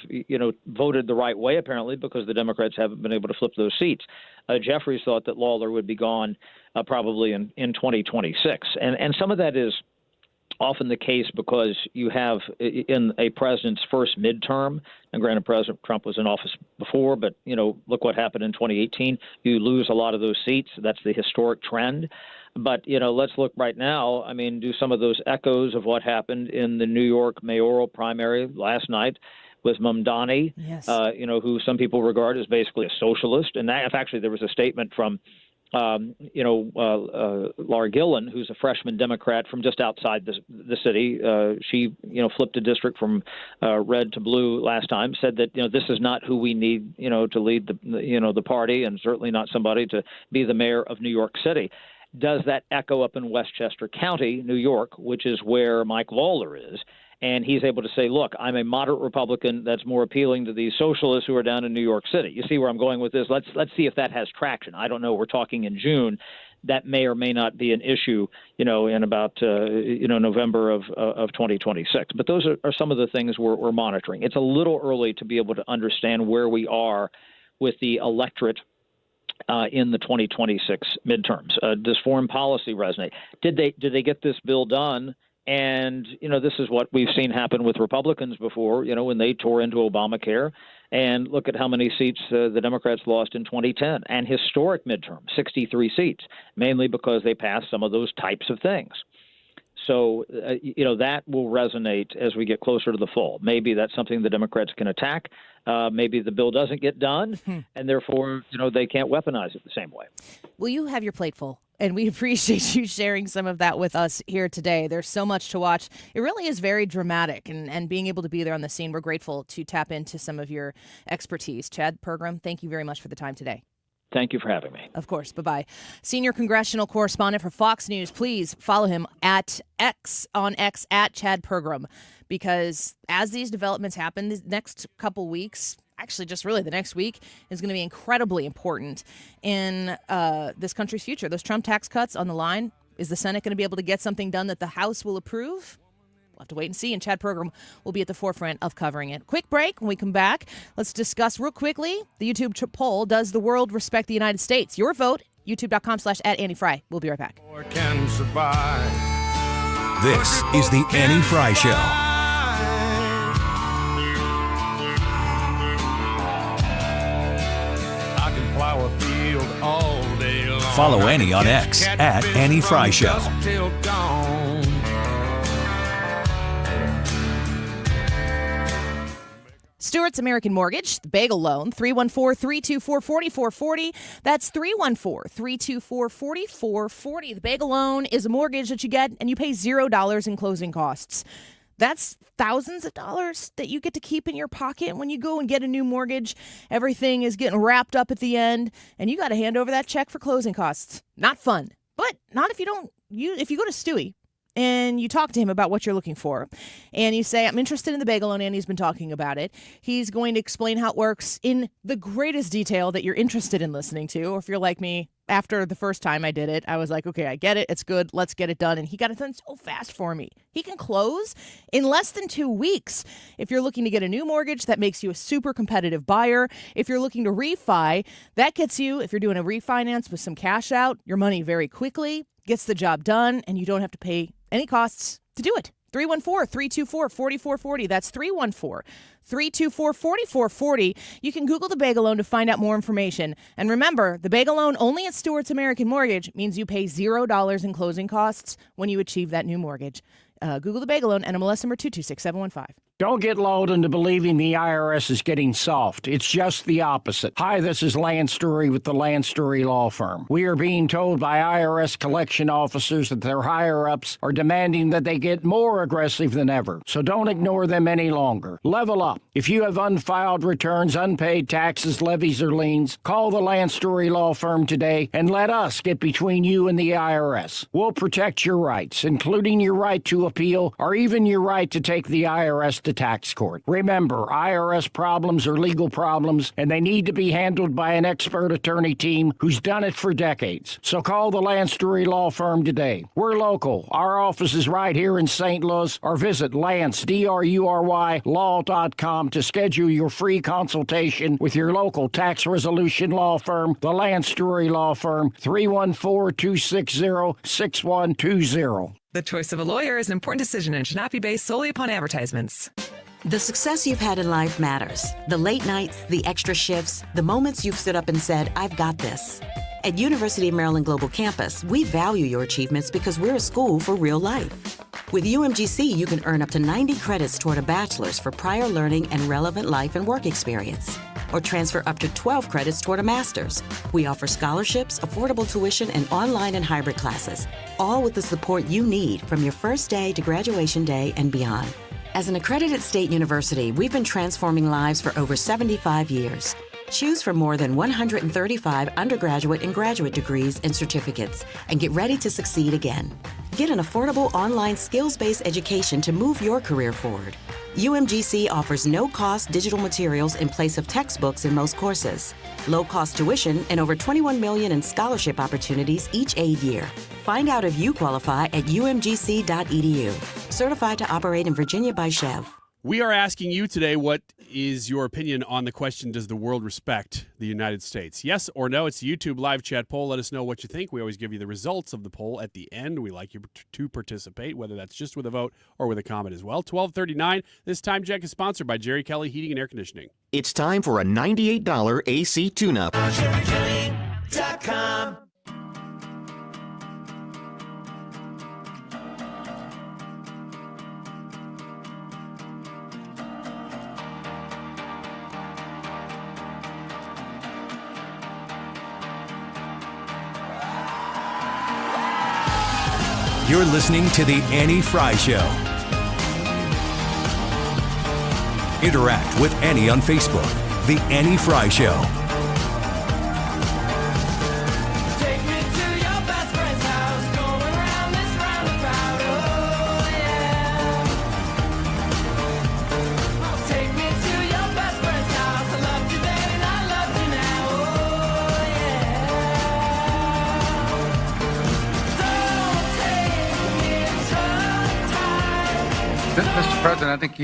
voted the right way, apparently, because the Democrats haven't been able to flip those seats. Jeffries thought that Lawler would be gone probably in 2026. And some of that is often the case because you have in a president's first midterm, and granted President Trump was in office before, but, look what happened in 2018. You lose a lot of those seats. That's the historic trend. But, let's look right now. I mean, do some of those echoes of what happened in the New York mayoral primary last night with Mamdani, yes. Who some people regard as basically a socialist. And that, actually, there was a statement from, Laura Gillen, who's a freshman Democrat from just outside the city. She, flipped a district from red to blue last time, said that, this is not who we need, to lead the party, and certainly not somebody to be the mayor of New York City. Does that echo up in Westchester County, New York, which is where Mike Lawler is? And he's able to say, look, I'm a moderate Republican that's more appealing to these socialists who are down in New York City. You see where I'm going with this? Let's see if that has traction. I don't know. We're talking in June. That may or may not be an issue, in about, November of 2026. But those are some of the things we're monitoring. It's a little early to be able to understand where we are with the electorate in the 2026 midterms. Does foreign policy resonate? Did they get this bill done? And, this is what we've seen happen with Republicans before, when they tore into Obamacare. And look at how many seats the Democrats lost in 2010. And historic midterm, 63 seats, mainly because they passed some of those types of things. So, that will resonate as we get closer to the fall. Maybe that's something the Democrats can attack. Maybe the bill doesn't get done, and therefore, they can't weaponize it the same way. Well, you have your plate full, and we appreciate you sharing some of that with us here today. There's so much to watch. It really is very dramatic, and being able to be there on the scene, we're grateful to tap into some of your expertise. Chad Pergram, thank you very much for the time today. Thank you for having me. Of course. Bye-bye. Senior congressional correspondent for Fox News. Please follow him at X at Chad Pergram, because as these developments happen, the next couple weeks, actually just really the next week, is going to be incredibly important in this country's future. Those Trump tax cuts on the line. Is the Senate going to be able to get something done that the House will approve? We'll have to wait and see, and Chad Pergram will be at the forefront of covering it. Quick break. When we come back, let's discuss real quickly the YouTube poll. Does the world respect the United States? Your vote, youtube.com/@AnnieFry. We'll be right back. Can survive. This is the Annie Fry Show. I can plow a field all day long. Follow Annie on X at Annie Fry Show. Till dawn. Stewart's American Mortgage, the Bagel Loan, 314-324-4440. That's 314-324-4440. The Bagel Loan is a mortgage that you get, and you pay $0 in closing costs. That's thousands of dollars that you get to keep in your pocket when you go and get a new mortgage. Everything is getting wrapped up at the end, and you got to hand over that check for closing costs. Not fun, but not if you don't. If you go to Stewie and you talk to him about what you're looking for, and you say, I'm interested in the bagel loan, and he's been talking about it. He's going to explain how it works in the greatest detail that you're interested in listening to. Or if you're like me, after the first time I did it, I was like, okay, I get it. It's good. Let's get it done. And he got it done so fast for me. He can close in less than 2 weeks. If you're looking to get a new mortgage, that makes you a super competitive buyer. If you're looking to refi, that gets you, if you're doing a refinance with some cash out, your money very quickly, gets the job done, and you don't have to pay any costs to do it. 314-324-4440. That's 314-324-4440. You can Google the Bagel Loan to find out more information. And remember, the Bagel Loan only at Stewart's American Mortgage means you pay $0 in closing costs when you achieve that new mortgage. Google the Bagel Loan, NMLS number 226715. Don't get lulled into believing the IRS is getting soft. It's just the opposite. Hi, this is Lance Story with the Lance Story Law Firm. We are being told by IRS collection officers that their higher-ups are demanding that they get more aggressive than ever. So don't ignore them any longer. Level up. If you have unfiled returns, unpaid taxes, levies, or liens, call the Lance Story Law Firm today and let us get between you and the IRS. We'll protect your rights, including your right to appeal or even your right to take the IRS to tax court. Remember, IRS problems are legal problems, and they need to be handled by an expert attorney team who's done it for decades. So call the Lance Story Law Firm today. We're local. Our office is right here in St. Louis, or visit Lance, DRURY, law.com to schedule your free consultation with your local tax resolution law firm, the Lance Story Law Firm, 314-260-6120. The choice of a lawyer is an important decision and should not be based solely upon advertisements. The success you've had in life matters. The late nights, the extra shifts, the moments you've stood up and said, I've got this. At University of Maryland Global Campus, we value your achievements because we're a school for real life. With UMGC, you can earn up to 90 credits toward a bachelor's for prior learning and relevant life and work experience, or transfer up to 12 credits toward a master's. We offer scholarships, affordable tuition, and online and hybrid classes, all with the support you need from your first day to graduation day and beyond. As an accredited state university, we've been transforming lives for over 75 years. Choose from more than 135 undergraduate and graduate degrees and certificates, and get ready to succeed again. Get an affordable online skills-based education to move your career forward. UMGC offers no-cost digital materials in place of textbooks in most courses, low-cost tuition, and over $21 million in scholarship opportunities each aid year. Find out if you qualify at umgc.edu. Certified to operate in Virginia by Chev. We are asking you today, what is your opinion on the question, does the world respect the United States? Yes or no? It's a YouTube live chat poll. Let us know what you think. We always give you the results of the poll at the end. We like you to participate, whether that's just with a vote or with a comment as well. 12:39. This time check is sponsored by Jerry Kelly Heating and Air Conditioning. It's time for a $98 AC tune-up. JerryKelly.com. You're listening to The Annie Fry Show. Interact with Annie on Facebook. The Annie Fry Show. Take me to your best friend's house, going round this roundabout, oh yeah. Oh, take me to your best friend's house. I loved you then and I love you now, oh yeah. Don't take me to Mr. President, I think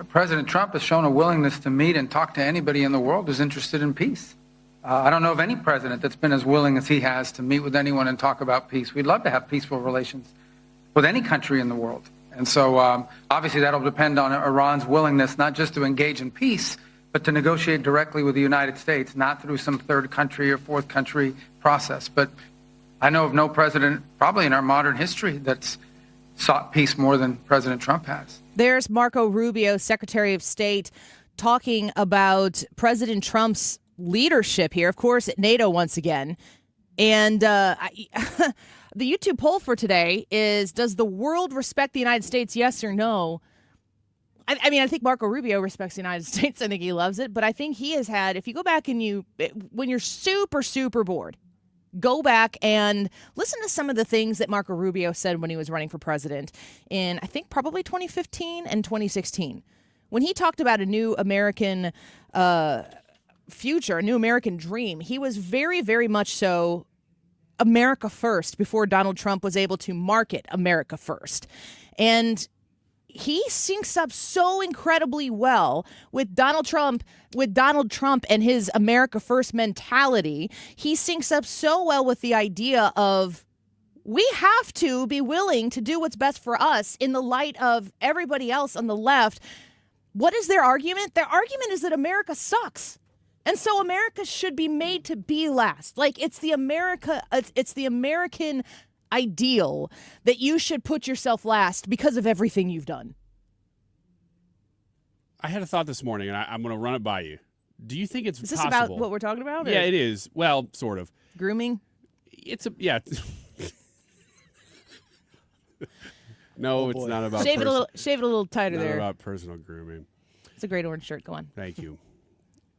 President Trump has shown a willingness to meet and talk to anybody in the world who's interested in peace. I don't know of any president that's been as willing as he has to meet with anyone and talk about peace. We'd love to have peaceful relations with any country in the world. And so obviously that'll depend on Iran's willingness not just to engage in peace, but to negotiate directly with the United States, not through some third country or fourth country process. But I know of no president, probably in our modern history, that's sought peace more than President Trump has. There's Marco Rubio, Secretary of State, talking about President Trump's leadership here, of course, at NATO once again. And the YouTube poll for today is, does the world respect the United States, yes or no? I mean, I think Marco Rubio respects the United States. I think he loves it. But I think he has had, if you go back and when you're super, super bored, go back and listen to some of the things that Marco Rubio said when he was running for president in, I think, probably 2015 and 2016. When he talked about a new American future, a new American dream, he was very, very much so America first before Donald Trump was able to market America first. And he syncs up so incredibly well with Donald Trump and his America First mentality. He syncs up so well with the idea of we have to be willing to do what's best for us in the light of everybody else on the left. What is their argument? Their argument is that America sucks. And so America should be made to be last. Like it's the American ideal that you should put yourself last because of everything you've done. I had a thought this morning, and I'm going to run it by you. Do you think it's possible? Is this possible? about what we're talking about? Yeah, it is. Well, sort of. Grooming? Yeah. No, it's not about shave it a little tighter not there. About personal grooming. It's a great orange shirt. Go on. Thank you.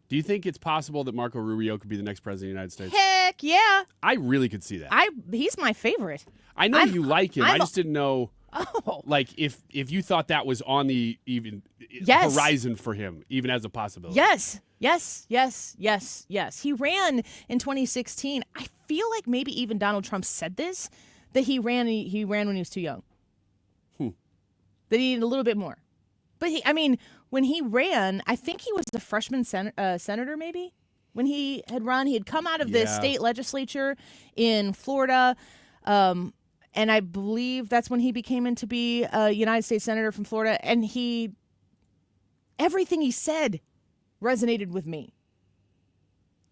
Do you think it's possible that Marco Rubio could be the next president of the United States? Heck yeah. I really could see that. He's my favorite. I know you like him. I just didn't know, Oh. like, if you thought that was on the horizon for him, even as a possibility. Yes. He ran in 2016. I feel like maybe even Donald Trump said this, that he ran when he was too young. That he needed a little bit more. But when he ran, I think he was a freshman senator, maybe. When he had run, he had come out of the state legislature in Florida, and I believe that's when he became to be a United States senator from Florida. And everything he said resonated with me.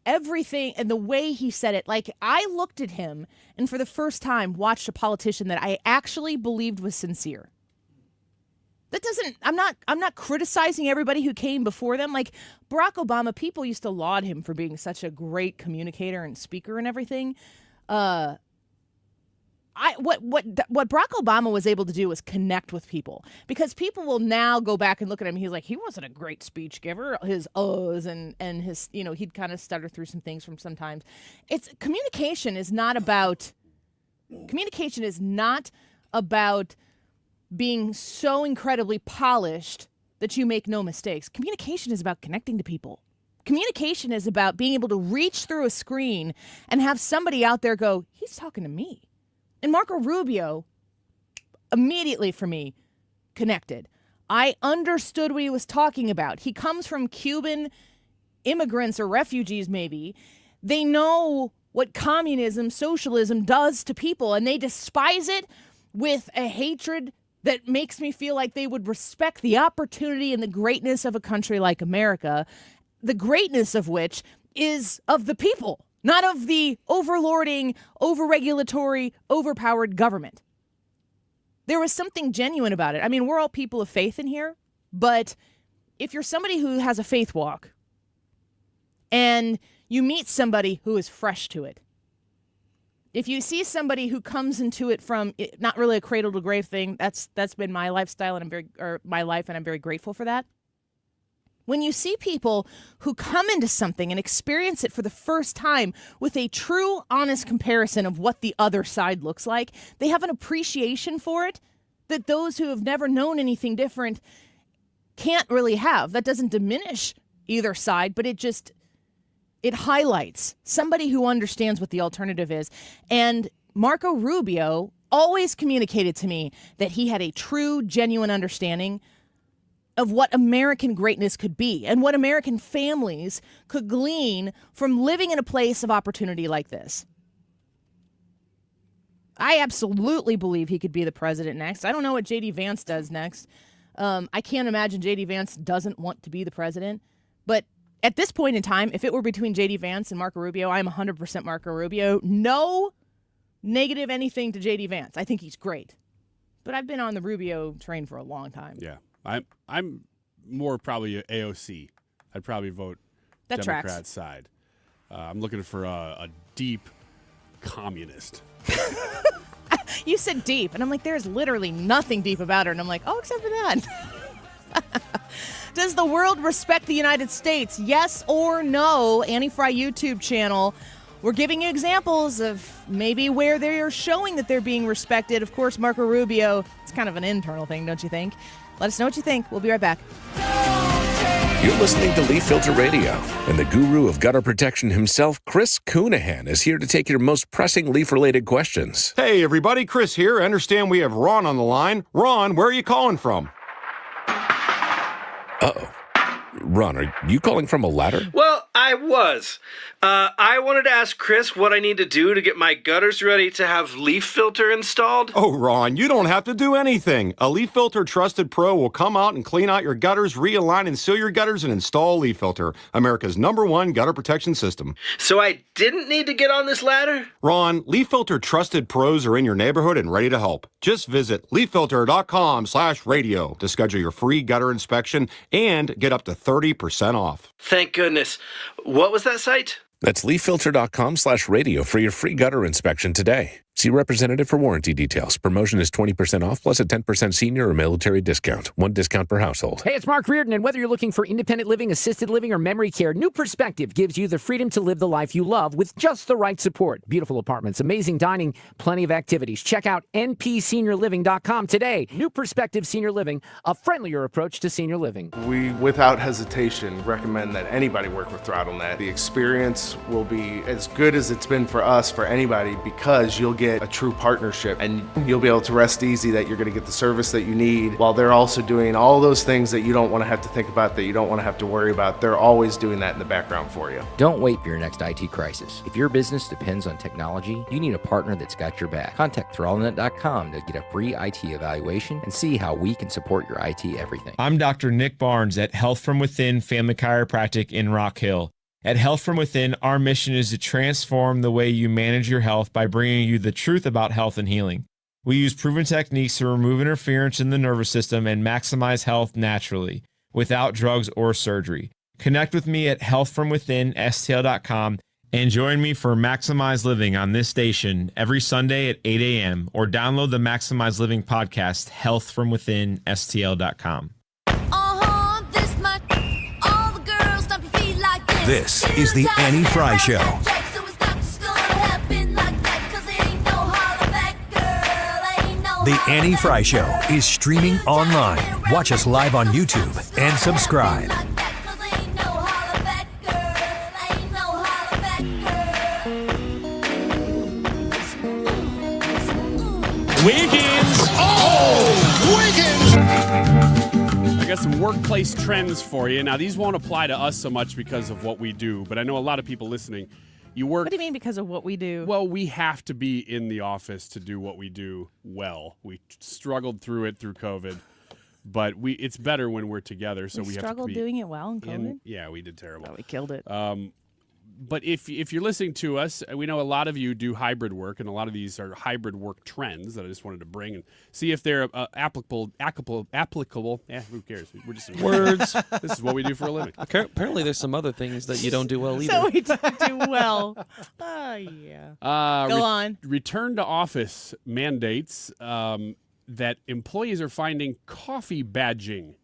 Everything and the way he said it, like I looked at him and for the first time watched a politician that I actually believed was sincere. I'm not criticizing everybody who came before them. Like Barack Obama, people used to laud him for being such a great communicator and speaker and everything. What Barack Obama was able to do was connect with people, because people will now go back and look at him. He's like, he wasn't a great speech giver. His ohs and his, he'd kind of stutter through some things from sometimes. Communication is not about being so incredibly polished that you make no mistakes. Communication is about connecting to people. Communication is about being able to reach through a screen and have somebody out there go, he's talking to me. And Marco Rubio, immediately for me, connected. I understood what he was talking about. He comes from Cuban immigrants or refugees, maybe. They know what communism, socialism does to people, and they despise it with a hatred that makes me feel like they would respect the opportunity and the greatness of a country like America, the greatness of which is of the people, not of the overlording, overregulatory, overpowered government. There was something genuine about it. I mean, we're all people of faith in here, but if you're somebody who has a faith walk and you meet somebody who is fresh to it, if you see somebody who comes into it from not really a cradle to grave thing, that's been my lifestyle and my life, and I'm very grateful for that. When you see people who come into something and experience it for the first time with a true, honest comparison of what the other side looks like, they have an appreciation for it that those who have never known anything different can't really have. That doesn't diminish either side, but it highlights somebody who understands what the alternative is. And Marco Rubio always communicated to me that he had a true, genuine understanding of what American greatness could be and what American families could glean from living in a place of opportunity like this. I absolutely believe he could be the president next. I don't know what J.D. Vance does next. I can't imagine J.D. Vance doesn't want to be the president. But at this point in time, if it were between J.D. Vance and Marco Rubio, I'm 100% Marco Rubio. No negative anything to J.D. Vance. I think he's great. But I've been on the Rubio train for a long time. Yeah. I'm more probably a AOC. I'd probably vote that Democrat tracks. side. I'm looking for a deep communist. You said deep, and I'm like, there's literally nothing deep about her. And I'm like, oh, except for that. Does the world respect the United States? Yes or no? Annie Fry YouTube channel. We're giving you examples of maybe where they are showing that they're being respected. Of course, Marco Rubio, it's kind of an internal thing, don't you think? Let us know what you think. We'll be right back. You're listening to Leaf Filter Radio, and the guru of gutter protection himself, Chris Coonahan, is here to take your most pressing leaf-related questions. Hey, everybody. Chris here. I understand we have Ron on the line. Ron, where are you calling from? Uh-oh. Ron, are you calling from a ladder? Well, I was. I wanted to ask Chris what I need to do to get my gutters ready to have Leaf Filter installed. Oh, Ron, you don't have to do anything. A Leaf Filter Trusted Pro will come out and clean out your gutters, realign and seal your gutters, and install Leaf Filter, America's #1 gutter protection system. So I didn't need to get on this ladder? Ron, Leaf Filter Trusted Pros are in your neighborhood and ready to help. Just visit leaffilter.com/radio to schedule your free gutter inspection and get up to 30% off. Thank goodness. What was that site? That's leaffilter.com/radio for your free gutter inspection today. See representative for warranty details. Promotion is 20% off plus a 10% senior or military discount. One discount per household. Hey, it's Mark Reardon, and whether you're looking for independent living, assisted living, or memory care, New Perspective gives you the freedom to live the life you love with just the right support. Beautiful apartments, amazing dining, plenty of activities. Check out npseniorliving.com today. New Perspective Senior Living, a friendlier approach to senior living. We, without hesitation, recommend that anybody work with ThrottleNet. The experience will be as good as it's been for us, for anybody, because you'll get a true partnership and you'll be able to rest easy that you're going to get the service that you need while they're also doing all those things that you don't want to have to think about, that you don't want to have to worry about. They're always doing that in the background for you. Don't wait for your next IT crisis. If your business depends on technology, you need a partner that's got your back. Contact ThrottleNet.com to get a free IT evaluation and see how we can support your IT everything. I'm Dr. Nick Barnes at Health From Within Family Chiropractic in Rock Hill. At Health From Within, our mission is to transform the way you manage your health by bringing you the truth about health and healing. We use proven techniques to remove interference in the nervous system and maximize health naturally, without drugs or surgery. Connect with me at healthfromwithinstl.com and join me for Maximize Living on this station every Sunday at 8 a.m. or download the Maximize Living podcast, healthfromwithinstl.com. This is the Annie Fry Show. The Annie Fry Show is streaming online. Watch us live on YouTube and subscribe. Wiggins! Oh! Wiggins! I got some workplace trends for you. Now, these won't apply to us so much because of what we do, but I know a lot of people listening. You work. What do you mean because of what we do? Well, we have to be in the office to do what we do well. We struggled through it through COVID, but it's better when we're together. So we have to be struggled doing it well in COVID. Yeah, we did terrible. Oh, we killed it. But if you're listening to us, we know a lot of you do hybrid work, and a lot of these are hybrid work trends that I just wanted to bring and see if they're applicable. Yeah, who cares? We're just Words. This is what we do for a living. Apparently, there's some other things that you don't do well either. So we don't do well. Oh, yeah. Go on. Return to office mandates that employees are finding coffee badging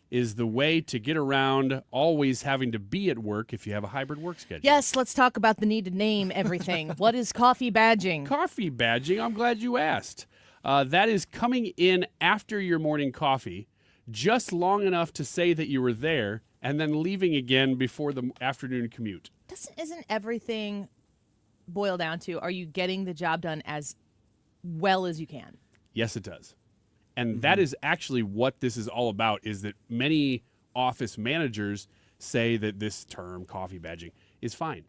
is the way to get around always having to be at work if you have a hybrid work schedule. Yes, let's talk about the need to name everything. What is coffee badging? Coffee badging, I'm glad you asked. That is coming in after your morning coffee, just long enough to say that you were there, and then leaving again before the afternoon commute. Isn't everything boil down to, are you getting the job done as well as you can? Yes, it does. And that is actually what this is all about, is that many office managers say that this term, coffee badging, is fine.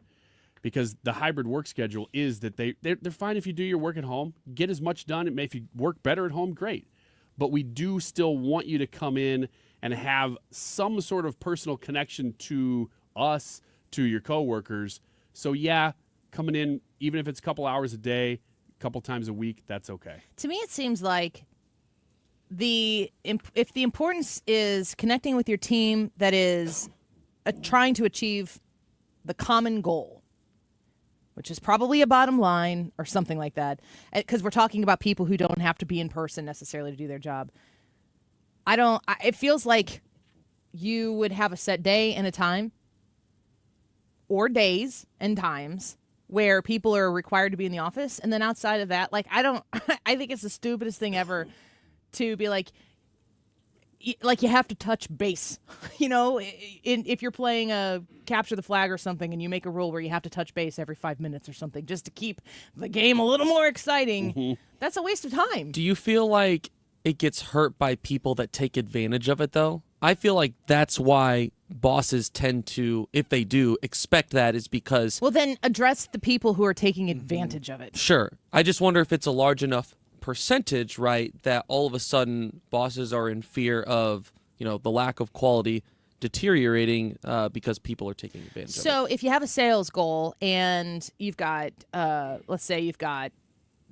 Because the hybrid work schedule is that they're fine if you do your work at home, get as much done. If you work better at home, great. But we do still want you to come in and have some sort of personal connection to us, to your coworkers. So yeah, coming in, even if it's a couple hours a day, a couple times a week, that's okay. To me, it seems like if the importance is connecting with your team that is trying to achieve the common goal, which is probably a bottom line or something like that, because we're talking about people who don't have to be in person necessarily to do their job. It feels like you would have a set day and a time, or days and times, where people are required to be in the office, and then outside of that, I think it's the stupidest thing ever to be like you have to touch base, if you're playing a capture the flag or something, and you make a rule where you have to touch base every 5 minutes or something just to keep the game a little more exciting. That's a waste of time. Do you feel like it gets hurt by people that take advantage of it, though? I feel like that's why bosses tend to, if they do, expect that is because... Well, then address the people who are taking advantage of it. Sure. I just wonder if it's a large enough percentage, right, that all of a sudden bosses are in fear of, the lack of quality deteriorating because people are taking advantage of it. So if you have a sales goal and you've got, let's say you've got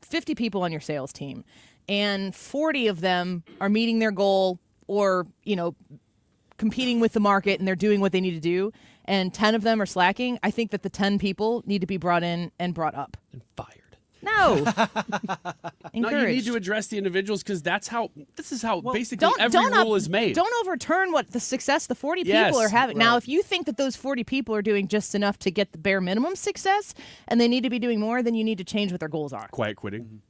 50 people on your sales team, and 40 of them are meeting their goal or, competing with the market, and they're doing what they need to do, and 10 of them are slacking, I think that the 10 people need to be brought in and brought up. And fired. No. No, you need to address the individuals, because this is how basically every rule is made. Don't overturn what the success the 40 people are having. Right. Now, if you think that those 40 people are doing just enough to get the bare minimum success and they need to be doing more, then you need to change what their goals are. Quiet quitting.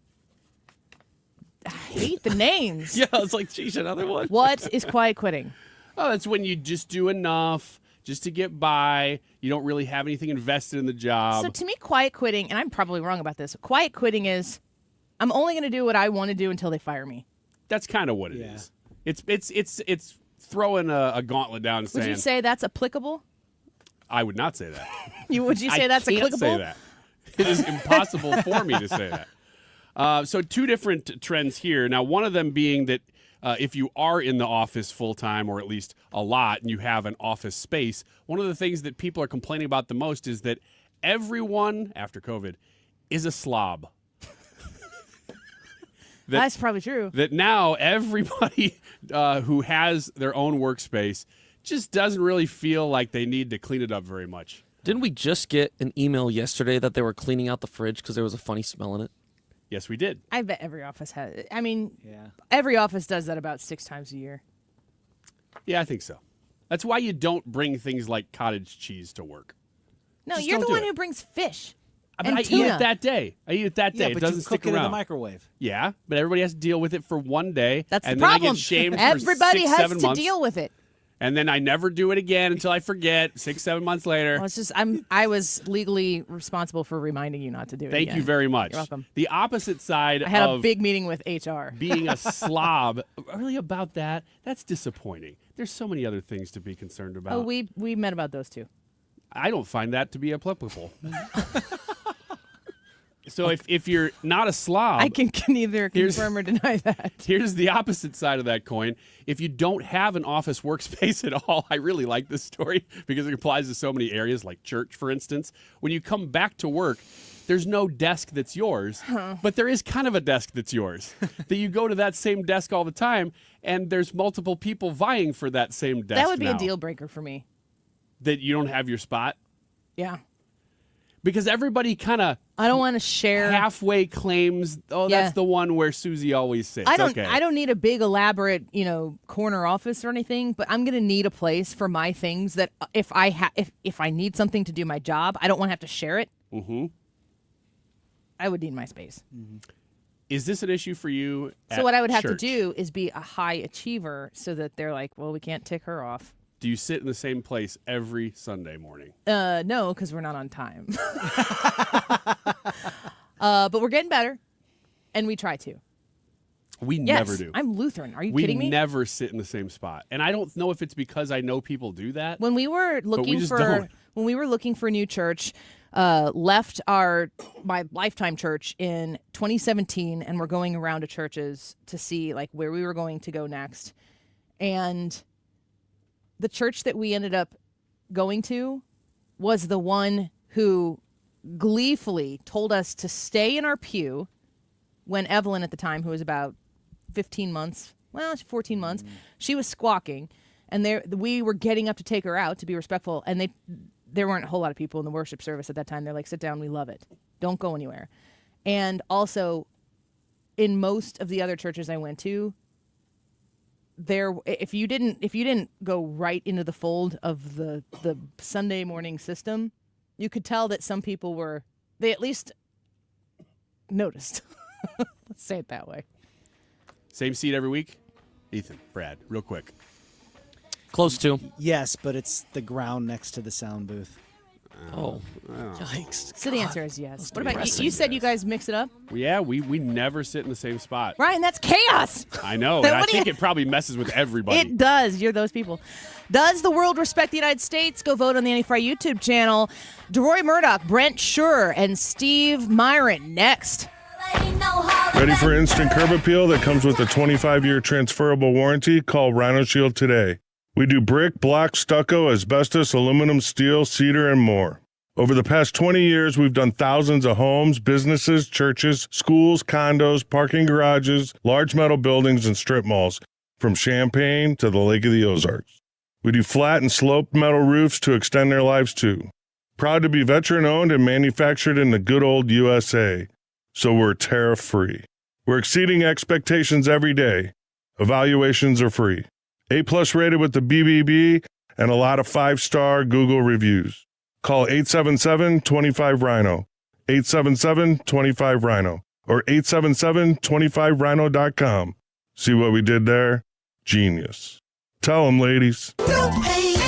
I hate the names. Yeah, it's like, geez, another one. What is quiet quitting? Oh, that's when you just do enough just to get by. You don't really have anything invested in the job. So to me, quiet quitting, and I'm probably wrong about this, quiet quitting is I'm only going to do what I want to do until they fire me. That's kind of what it is. It's throwing a gauntlet down and saying... Would you say that's applicable? I would not say that. Would you say that's applicable? I can't say that. It is impossible for me to say that. So two different trends here. Now, one of them being that if you are in the office full-time, or at least a lot, and you have an office space, one of the things that people are complaining about the most is that everyone, after COVID, is a slob. That's probably true. That now everybody who has their own workspace just doesn't really feel like they need to clean it up very much. Didn't we just get an email yesterday that they were cleaning out the fridge because there was a funny smell in it? Yes, we did. I bet every office has it. I mean, every office does that about 6 times a year. Yeah, I think so. That's why you don't bring things like cottage cheese to work. No, Just you're don't the do one it. who brings fish. But and I tuna. eat it that day. It Yeah, doesn't but you stick cook it around. in the microwave. Yeah, but everybody has to deal with it for one day. That's and the then problem. I get shamed Everybody for 6, has 7 to months. deal with it. And then I never do it again until I forget 6, 7 months later. Well, it's just I was legally responsible for reminding you not to do it. Thank again. you very much. You're welcome. The opposite side I had of a big meeting with HR. being a slob, really about that's disappointing. There's so many other things to be concerned about. Oh, we met about those too. I don't find that to be applicable. So if you're not a slob, I can neither confirm or deny that. Here's the opposite side of that coin. If you don't have an office workspace at all, I really like this story because it applies to so many areas, like church, for instance. When you come back to work, there's no desk that's yours, but there is kind of a desk that's yours. That you go to that same desk all the time, and there's multiple people vying for that same desk. That would be now. a deal breaker for me. That you don't have your spot? Yeah. Because everybody kind of I don't want to share halfway claims, that's the one where Susie always sits. I don't Okay. I don't need a big elaborate, corner office or anything, but I'm going to need a place for my things that if I need something to do my job, I don't want to have to share it. Mm-hmm. I would need my space. Is this an issue for you So what I would have to church? do is be a high achiever so that they're like, well, we can't tick her off. Do you sit in the same place every Sunday morning? No, because we're not on time. But we're getting better, and we try to. We Yes, never do. I'm Lutheran. Are you we kidding me? never sit in the same spot. And I don't know if it's because I know people do that. When we were but we looking just for don't. when we were looking for a new church, left my lifetime church in 2017, and we're going around to churches to see like where we were going to go next. And the church that we ended up going to was the one who gleefully told us to stay in our pew when Evelyn at the time, who was about 14 months, she was squawking, and we were getting up to take her out to be respectful, and there weren't a whole lot of people in the worship service at that time. They're like, sit down, we love it. Don't go anywhere. And also, in most of the other churches I went to, if you didn't go right into the fold of the Sunday morning system, you could tell that some people they at least noticed. Let's say it that way. Same seat every week? Ethan, Brad, real quick. Close to. Yes, but it's the ground next to the sound booth. Yikes. So the answer is yes. What about you? You said you guys mix it up? Yeah, we never sit in the same spot. Ryan, that's chaos. I know, Then and I what do think you- it probably messes with everybody. It does. You're those people. Does the world respect the United States? Go vote on the Anti-Fry YouTube channel. Deroy Murdock, Brent, Scher, and Steve Miran next. Ready for instant curb appeal that comes with a 25-year transferable warranty? Call Rhino Shield today. We do brick, block, stucco, asbestos, aluminum, steel, cedar, and more. Over the past 20 years, we've done thousands of homes, businesses, churches, schools, condos, parking garages, large metal buildings, and strip malls, from Champaign to the Lake of the Ozarks. We do flat and sloped metal roofs to extend their lives too. Proud to be veteran-owned and manufactured in the good old USA. So we're tariff-free. We're exceeding expectations every day. Evaluations are free. A+ rated with the BBB and a lot of 5-star Google reviews. Call 877-25-RHINO, 877-25-RHINO, or 877-25rhino.com. See what we did there? Genius. Tell them, ladies. Don't paint,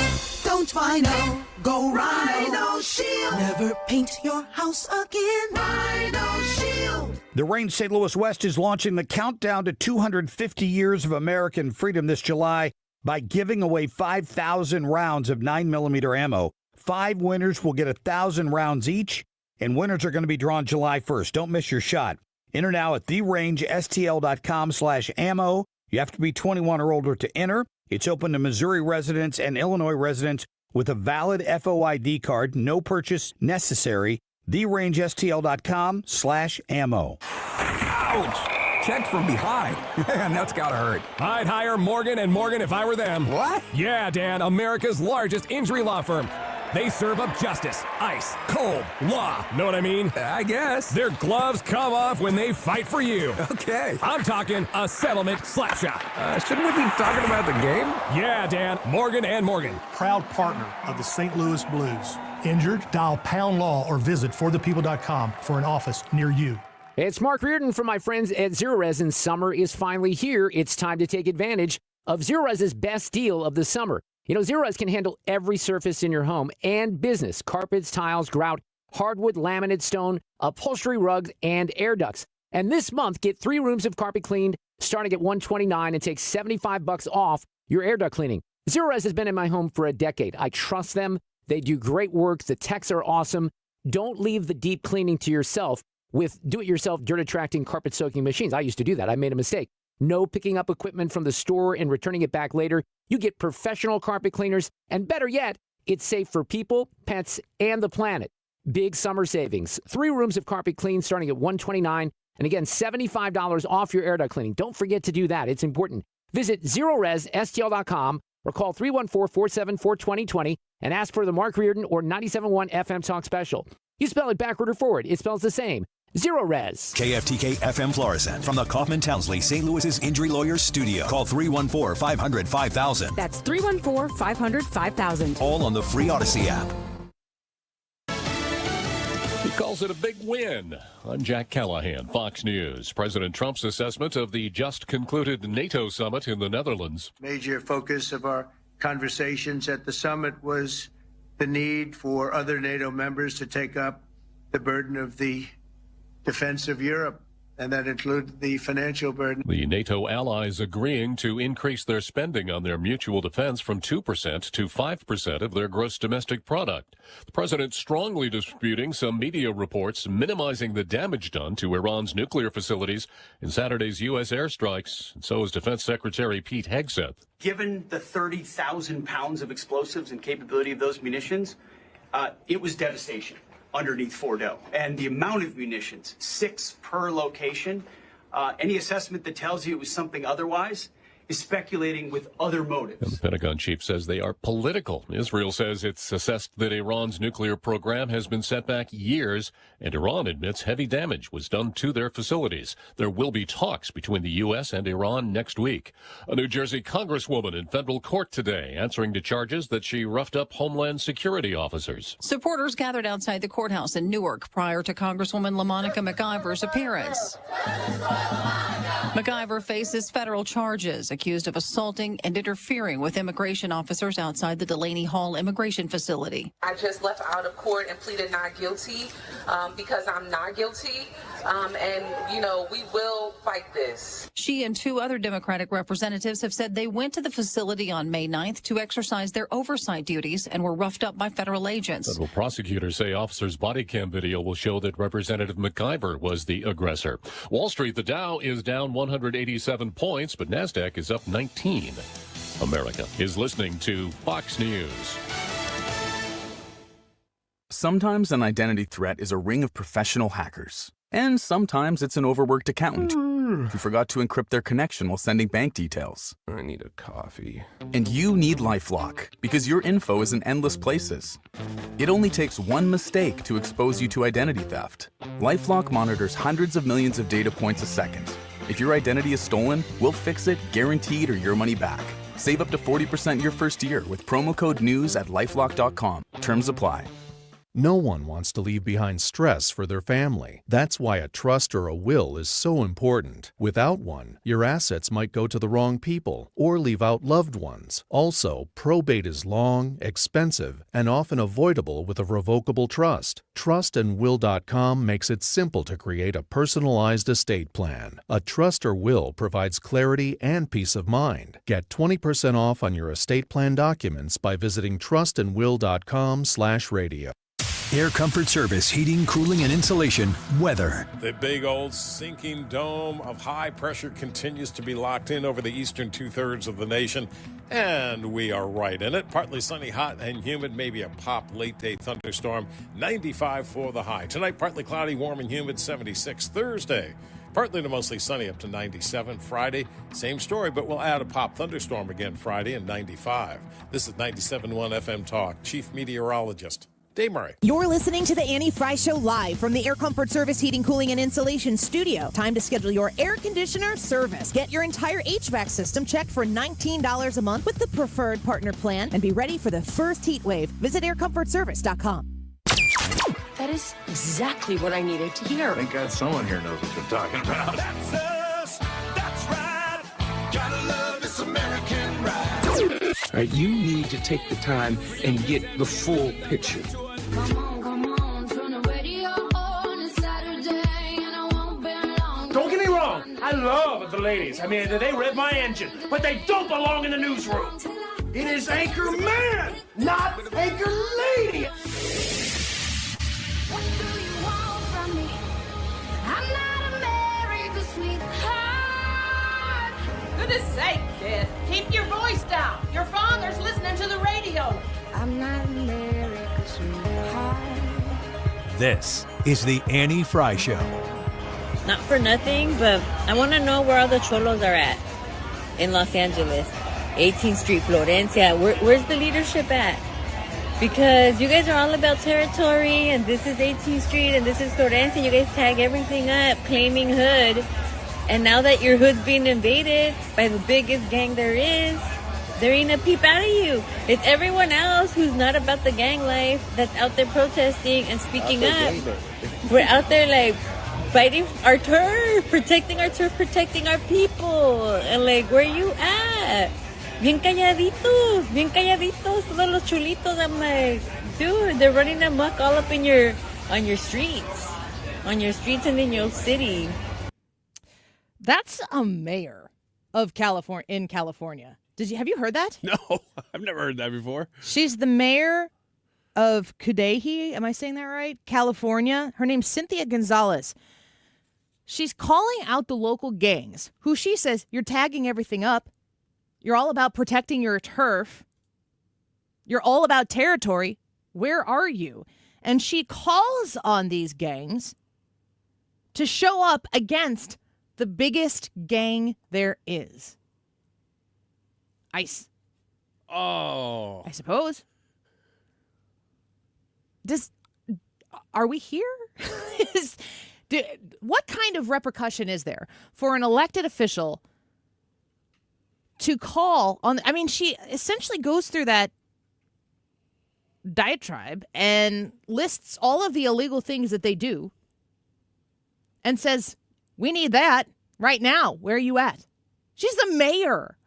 don't Rhino, go Rhino Shield. Never paint your house again. Rhino Shield. The Range St. Louis West is launching the countdown to 250 years of American freedom this July by giving away 5,000 rounds of 9mm ammo. 5 winners will get 1,000 rounds each, and winners are going to be drawn July 1st. Don't miss your shot. Enter now at therangestl.com/ammo. You have to be 21 or older to enter. It's open to Missouri residents and Illinois residents with a valid FOID card. No purchase necessary. therangestl.com/ammo. Ouch! Checked from behind. Man, that's gotta hurt. I'd hire Morgan & Morgan if I were them. What? Yeah, Dan, America's largest injury law firm. They serve up justice, ice, cold, law. Know what I mean? I guess. Their gloves come off when they fight for you. Okay. I'm talking a settlement slapshot. Shouldn't we be talking about the game? Yeah, Dan, Morgan & Morgan. Proud partner of the St. Louis Blues. Injured? Dial Pound Law or visit forthepeople.com for an office near you. It's Mark Reardon from my friends at Zero Resin. Summer is finally here. It's time to take advantage of Zero Resin's best deal of the summer. You know, Zero Res can handle every surface in your home and business. Carpets, tiles, grout, hardwood, laminate stone, upholstery, rugs, and air ducts. And this month, get 3 rooms of carpet cleaned starting at $129 and take $75 off your air duct cleaning. Zero Res has been in my home for a decade. I trust them. They do great work. The techs are awesome. Don't leave the deep cleaning to yourself. with do-it-yourself dirt-attracting carpet-soaking machines. I used to do that. I made a mistake. No picking up equipment from the store and returning it back later. You get professional carpet cleaners, and better yet, it's safe for people, pets, and the planet. Big summer savings. 3 rooms of carpet clean starting at $129, and again, $75 off your air duct cleaning. Don't forget to do that. It's important. Visit ZeroResSTL.com or call 314-474-2020 and ask for the Mark Reardon or 97.1 FM Talk Special. You spell it backward or forward, it spells the same. Zero Res. KFTK FM Florissant from the Kaufman Townsley St. Louis's Injury Lawyers Studio. Call 314-500-5000. That's 314-500-5000. All on the free Odyssey app. He calls it a big win. I'm Jack Callahan, Fox News. President Trump's assessment of the just concluded NATO summit in the Netherlands. Major focus of our conversations at the summit was the need for other NATO members to take up the burden of the defense of Europe, and that included the financial burden. The NATO allies agreeing to increase their spending on their mutual defense from 2% to 5% of their gross domestic product. The president strongly disputing some media reports minimizing the damage done to Iran's nuclear facilities in Saturday's U.S. airstrikes, and so is Defense Secretary Pete Hegseth. Given the 30,000 pounds of explosives and capability of those munitions, it was devastation underneath Fordo. And the amount of munitions, 6 per location, any assessment that tells you it was something otherwise is speculating with other motives. And the Pentagon chief says they are political. Israel says it's assessed that Iran's nuclear program has been set back years, and Iran admits heavy damage was done to their facilities. There will be talks between the U.S. and Iran next week. A New Jersey congresswoman in federal court today answering to charges that she roughed up Homeland Security officers. Supporters gathered outside the courthouse in Newark prior to Congresswoman LaMonica McIver's appearance. McIver faces federal charges, accused of assaulting and interfering with immigration officers outside the Delaney Hall immigration facility. I just left out of court and pleaded not guilty because I'm not guilty. And, you know, we will fight this. She and 2 other Democratic representatives have said they went to the facility on May 9th to exercise their oversight duties and were roughed up by federal agents. Federal prosecutors say officers' body cam video will show that Representative McIver was the aggressor. Wall Street, the Dow is down 187 points, but NASDAQ is up 19. America is listening to Fox News. Sometimes an identity threat is a ring of professional hackers. And sometimes it's an overworked accountant who forgot to encrypt their connection while sending bank details. I need a coffee. And you need LifeLock because your info is in endless places. It only takes one mistake to expose you to identity theft. LifeLock monitors hundreds of millions of data points a second. If your identity is stolen, we'll fix it, guaranteed, or your money back. Save up to 40% your first year with promo code NEWS at LifeLock.com. Terms apply. No one wants to leave behind stress for their family. That's why a trust or a will is so important. Without one, your assets might go to the wrong people or leave out loved ones. Also, probate is long, expensive, and often avoidable with a revocable trust. Trustandwill.com makes it simple to create a personalized estate plan. A trust or will provides clarity and peace of mind. Get 20% off on your estate plan documents by visiting trustandwill.com/radio. Air Comfort Service, heating, cooling, and insulation, weather. The big old sinking dome of high pressure continues to be locked in over the eastern 2/3 of the nation, and we are right in it. Partly sunny, hot, and humid, maybe a pop late-day thunderstorm. 95 for the high. Tonight, partly cloudy, warm and humid, 76. Thursday, partly to mostly sunny, up to 97. Friday, same story, but we'll add a pop thunderstorm again Friday, and 95. This is 97.1 FM Talk. Chief Meteorologist Dave Murray. You're listening to the Annie Fry Show live from the Air Comfort Service Heating, Cooling, and Insulation Studio. Time to schedule your air conditioner service. Get your entire HVAC system checked for $19 a month with the preferred partner plan and be ready for the first heat wave. Visit aircomfortservice.com. That is exactly what I needed to hear. Thank God someone here knows what you're talking about. That's us. That's right. Gotta love this American ride. All right, you need to take the time and get the full picture. Don't get me wrong, I love the ladies. I mean, they rev my engine, but they don't belong in the newsroom. It is Anchor Man, not Anchor Lady. goodness sake, Beth, keep your voice down. Your father's listening to the radio. I'm not America's sweetheart. This is the Annie Fry Show. Not for nothing, but I want to know where all the cholos are at in Los Angeles. 18th Street, Florencia. Where's the leadership at? Because you guys are all about territory, and this is 18th Street, and this is Florencia. You guys tag everything up, claiming hood. And now that your hood's being invaded by the biggest gang there is, there ain't a peep out of you. It's everyone else who's not about the gang life that's out there protesting and speaking up. We're out there like fighting our turf, protecting our people. And like, where you at? Bien calladitos, todos los chulitos. I'm like, dude, they're running amok all up on your streets and in your city. That's a mayor of California. Have you heard that? No, I've never heard that before. She's the mayor of Cudahy. Am I saying that right? California. Her name's Cynthia Gonzalez. She's calling out the local gangs who she says, you're tagging everything up. You're all about protecting your turf. You're all about territory. Where are you? And she calls on these gangs to show up against the biggest gang there is. ICE. Oh. I suppose. Are we here? What kind of repercussion is there for an elected official to call on? I mean, she essentially goes through that diatribe and lists all of the illegal things that they do and says, we need that right now. Where are you at? She's the mayor.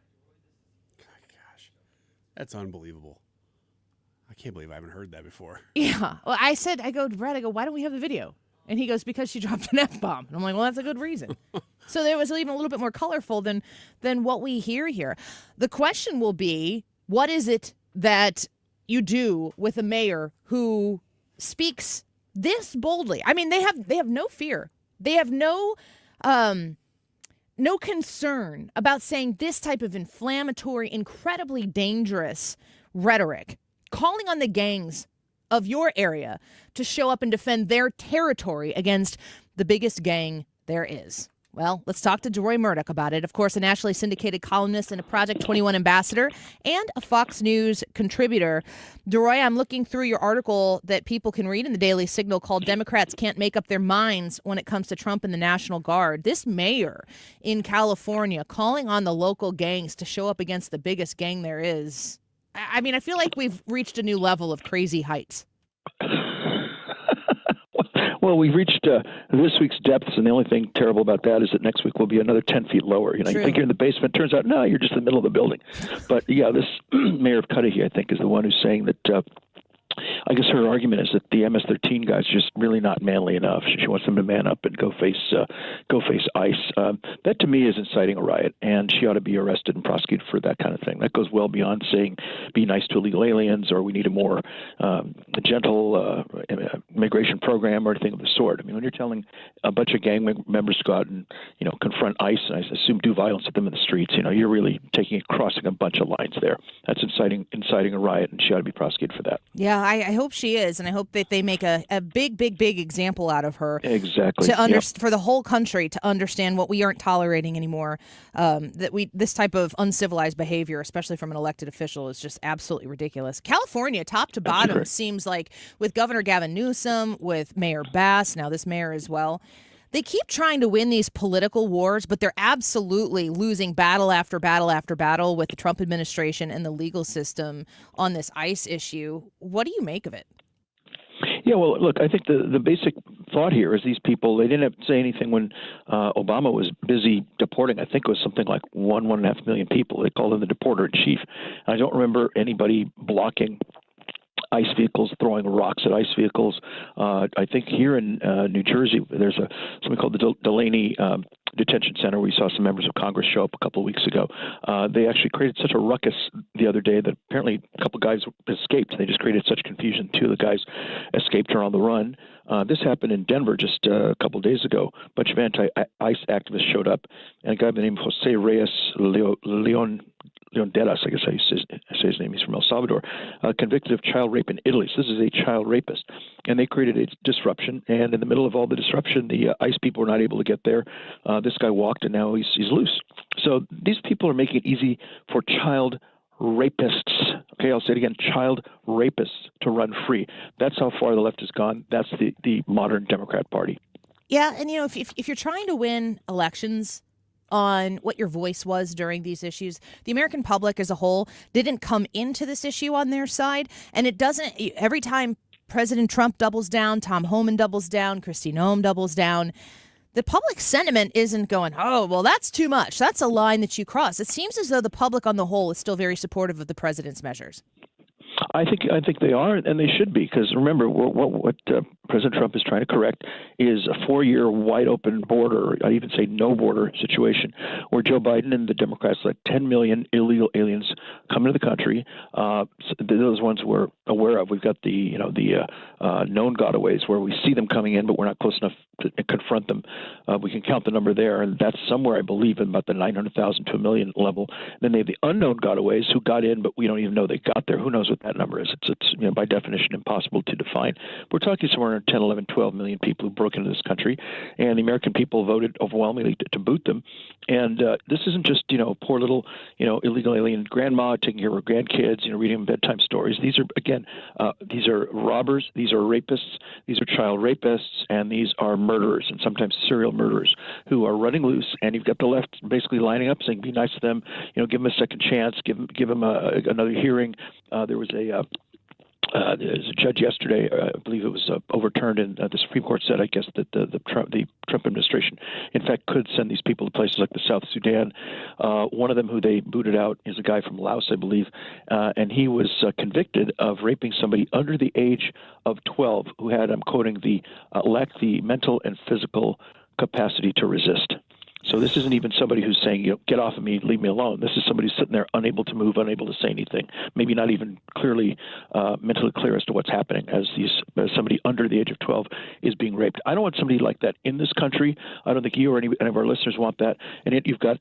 That's unbelievable. I can't believe I haven't heard that before. Yeah. Well, I go to Brad, why don't we have the video? And he goes, because she dropped an F-bomb. And I'm like, well, that's a good reason. So there was even a little bit more colorful than what we hear here. The question will be, what is it that you do with a mayor who speaks this boldly? I mean, they have no fear. They have no concern about saying this type of inflammatory, incredibly dangerous rhetoric, calling on the gangs of your area to show up and defend their territory against the biggest gang there is. Well, let's talk to Deroy Murdock about it. Of course, a nationally syndicated columnist and a Project 21 ambassador and a Fox News contributor. Deroy, I'm looking through your article that people can read in the Daily Signal called Democrats Can't Make Up Their Minds When It Comes to Trump and the National Guard. This mayor in California calling on the local gangs to show up against the biggest gang there is. I mean, I feel like we've reached a new level of crazy heights. Well, we've reached this week's depths, and the only thing terrible about that is that next week will be another 10 feet lower. You think you're in the basement. Turns out, no, you're just in the middle of the building. But, yeah, this mayor of Cudahy, I think, is the one who's saying that I guess her argument is that the MS-13 guys are just really not manly enough. She wants them to man up and go face ICE. That, to me, is inciting a riot, and she ought to be arrested and prosecuted for that kind of thing. That goes well beyond saying be nice to illegal aliens or we need a more gentle immigration program or anything of the sort. I mean, when you're telling a bunch of gang members to go out and confront ICE and I assume do violence at them in the streets, you're really crossing a bunch of lines there. That's inciting a riot, and she ought to be prosecuted for that. Yeah, I hope she is, and I hope that they make a big example out of her. Exactly. For the whole country to understand what we aren't tolerating anymore. This type of uncivilized behavior, especially from an elected official, is just absolutely ridiculous. California, top to bottom, seems like with Governor Gavin Newsom, with Mayor Bass, now this mayor as well. They keep trying to win these political wars, but they're absolutely losing battle after battle after battle with the Trump administration and the legal system on this ICE issue. What do you make of it? Yeah, well, look, I think the basic thought here is these people, they didn't have to say anything when Obama was busy deporting. I think it was something like 1.5 million people. They called him the deporter in chief. I don't remember anybody blocking ICE vehicles, throwing rocks at ICE vehicles. I think here in New Jersey, there's something called the Delaney Detention Center. We saw some members of Congress show up a couple of weeks ago. They actually created such a ruckus the other day that apparently a couple guys escaped. They just created such confusion. Two of the guys escaped or on the run. This happened in Denver just a couple of days ago. A bunch of anti-ICE activists showed up, and a guy by the name of Jose Reyes Leon Deras, I guess I say his name, he's from El Salvador, convicted of child rape in Italy. So this is a child rapist. And they created a disruption, and in the middle of all the disruption, the ICE people were not able to get there. This guy walked, and now he's loose. So these people are making it easy for child rapists, okay, I'll say it again, child rapists to run free. That's how far the left has gone. That's the modern Democrat Party. Yeah, and if you're trying to win elections on what your voice was during these issues, the American public as a whole didn't come into this issue on their side, and it doesn't. Every time President Trump doubles down, Tom Homan doubles down, Kristi Noem doubles down, the public sentiment isn't going, oh, well, that's too much. That's a line that you cross. It seems as though the public on the whole is still very supportive of the president's measures. I think they are, and they should be, because remember, what President Trump is trying to correct is a 4-year wide-open border, I'd even say no-border situation, where Joe Biden and the Democrats let 10 million illegal aliens come into the country. Those ones we're aware of. We've got the known gotaways where we see them coming in, but we're not close enough to confront them. We can count the number there, and that's somewhere, I believe, in about the 900,000 to a million level. Then they have the unknown gotaways who got in, but we don't even know they got there. Who knows what that number is? It's by definition impossible to define. We're talking somewhere around 10, 11, 12 million people who broke into this country, and the American people voted overwhelmingly to boot them. And this isn't just poor little illegal alien grandma taking care of her grandkids, reading them bedtime stories. These are these are robbers, these are rapists, these are child rapists, and these are murderers, and sometimes serial murderers who are running loose. And you've got the left basically lining up saying, "Be nice to them, give them a second chance, give them another hearing." There was a judge yesterday, I believe it was overturned, and the Supreme Court said, I guess, that the Trump administration, in fact, could send these people to places like the South Sudan. One of them who they booted out is a guy from Laos, I believe, and he was convicted of raping somebody under the age of 12 who had, I'm quoting, lacked the mental and physical capacity to resist. So this isn't even somebody who's saying, get off of me, leave me alone. This is somebody sitting there unable to move, unable to say anything, maybe not even clearly, mentally clear as to what's happening as somebody under the age of 12 is being raped. I don't want somebody like that in this country. I don't think you or any of our listeners want that. And yet you've got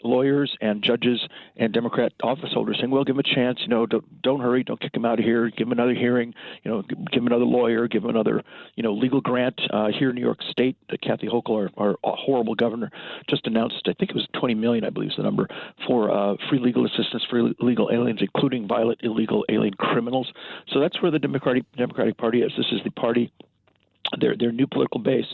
lawyers and judges and Democrat office holders saying, well, give him a chance, don't hurry, don't kick him out of here, give him another hearing, give him another lawyer, give him another, legal grant. Here in New York State, Kathy Hochul, our horrible governor, just announced, I think it was 20 million, I believe is the number, for free legal assistance for illegal aliens, including violent illegal alien criminals. So that's where the Democratic Party is. This is the party. Their new political base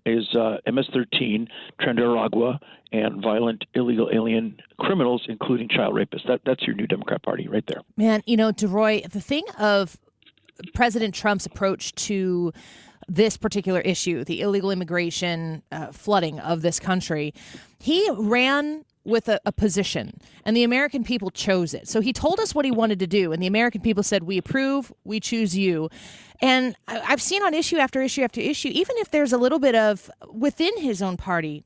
is MS-13, Tren and violent illegal alien criminals, including child rapists. That's your new Democrat Party right there. Man, Deroy, the thing of President Trump's approach to this particular issue, the illegal immigration flooding of this country, he ran with a position, and the American people chose it. So he told us what he wanted to do, and the American people said, we approve, we choose you. And I've seen on issue after issue after issue, even if there's a little bit of, within his own party,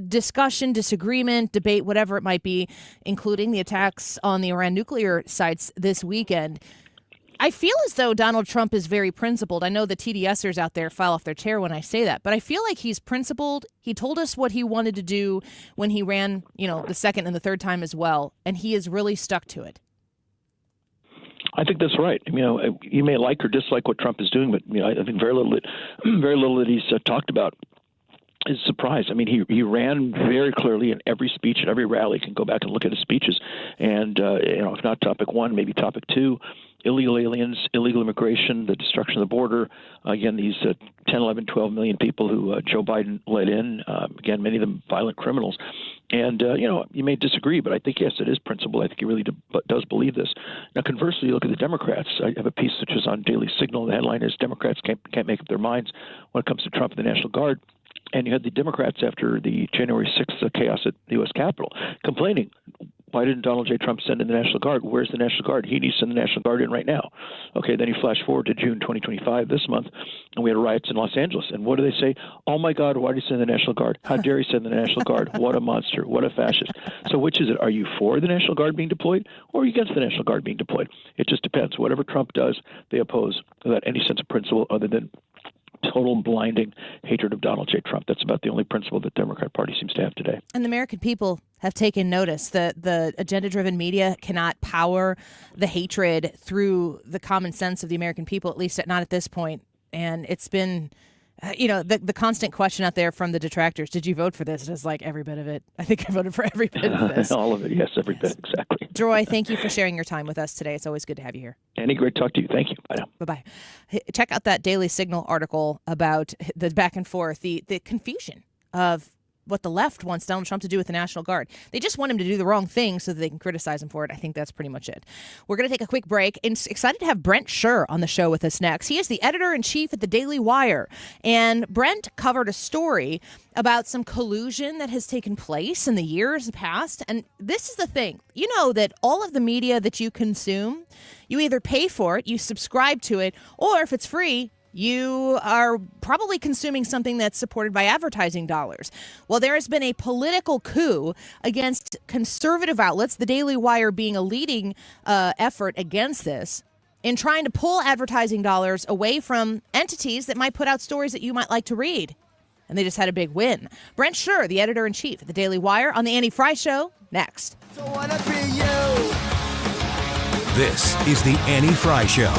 discussion, disagreement, debate, whatever it might be, including the attacks on the Iran nuclear sites this weekend, I feel as though Donald Trump is very principled. I know the TDSers out there file off their chair when I say that, but I feel like he's principled. He told us what he wanted to do when he ran, the second and the third time as well, and he has really stuck to it. I think that's right. You may like or dislike what Trump is doing, but I think very little that he's talked about is a surprise. He ran very clearly in every speech and every rally. You can go back and look at his speeches, and if not topic one, maybe topic two. Illegal aliens, illegal immigration, the destruction of the border. Again, these 10, 11, 12 million people who Joe Biden let in, again, many of them violent criminals. And, you may disagree, but I think, yes, it is principle. I think he really does believe this. Now, conversely, you look at the Democrats. I have a piece which is on Daily Signal. The headline is Democrats can't make up their minds when it comes to Trump and the National Guard. And you had the Democrats after the January 6th chaos at the U.S. Capitol complaining, why didn't Donald J. Trump send in the National Guard? Where's the National Guard? He needs to send the National Guard in right now. Okay, then you flash forward to June 2025, this month, and we had riots in Los Angeles. And what do they say? Oh, my God, why did he send the National Guard? How dare he send the National Guard? What a monster. What a fascist. So which is it? Are you for the National Guard being deployed, or are you against the National Guard being deployed? It just depends. Whatever Trump does, they oppose without any sense of principle other than total blinding hatred of Donald J. Trump. That's about the only principle that the Democrat Party seems to have today. And the American people have taken notice that the agenda-driven media cannot power the hatred through the common sense of the American people, at least not at this point. And it's been, the constant question out there from the detractors, did you vote for this? It's like every bit of it. I think I voted for every bit of this. All of it, yes, every bit, exactly. Deroy, thank you for sharing your time with us today. It's always good to have you here. Annie, great to talk to you. Thank you. Bye now. Bye-bye. Check out that Daily Signal article about the back and forth, the confusion of what the left wants Donald Trump to do with the National Guard. They just want him to do the wrong thing so that they can criticize him for it. I think that's pretty much it. We're going to take a quick break. And excited to have Brent Scher on the show with us next. He is the editor-in-chief at the Daily Wire. And Brent covered a story about some collusion that has taken place in the years past. And this is the thing. You know that all of the media that you consume, you either pay for it, you subscribe to it, or if it's free, you are probably consuming something that's supported by advertising dollars. Well, there has been a political coup against conservative outlets, the Daily Wire being a leading effort against this, in trying to pull advertising dollars away from entities that might put out stories that you might like to read. And they just had a big win. Brent Scher, the editor-in-chief at the Daily Wire, on the Annie Fry Show, next. This is the Annie Fry Show.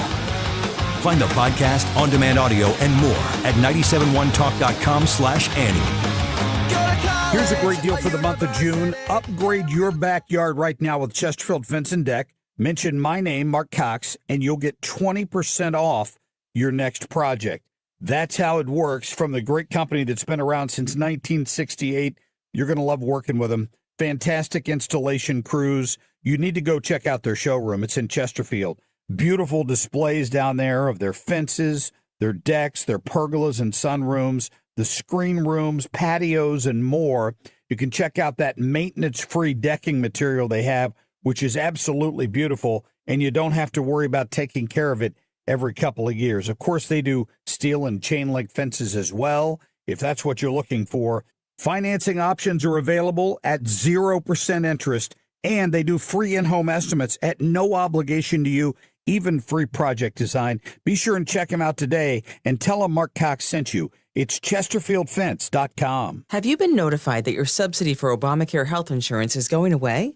Find the podcast, on-demand audio, and more at 971talk.com/Annie. Here's a great deal for the month of June. Upgrade your backyard right now with Chesterfield Fence and Deck. Mention my name, Mark Cox, and you'll get 20% off your next project. That's how it works from the great company that's been around since 1968. You're going to love working with them. Fantastic installation crews. You need to go check out their showroom. It's in Chesterfield. Beautiful displays down there of their fences, their decks, their pergolas and sunrooms, the screen rooms, patios, and more. You can check out that maintenance-free decking material they have, which is absolutely beautiful, and you don't have to worry about taking care of it every couple of years. Of course, they do steel and chain link fences as well, if that's what you're looking for. Financing options are available at 0% interest, and they do free in-home estimates at no obligation to you, even free project design. Be sure and check them out today and tell them Mark Cox sent you. It's ChesterfieldFence.com. Have you been notified that your subsidy for Obamacare health insurance is going away?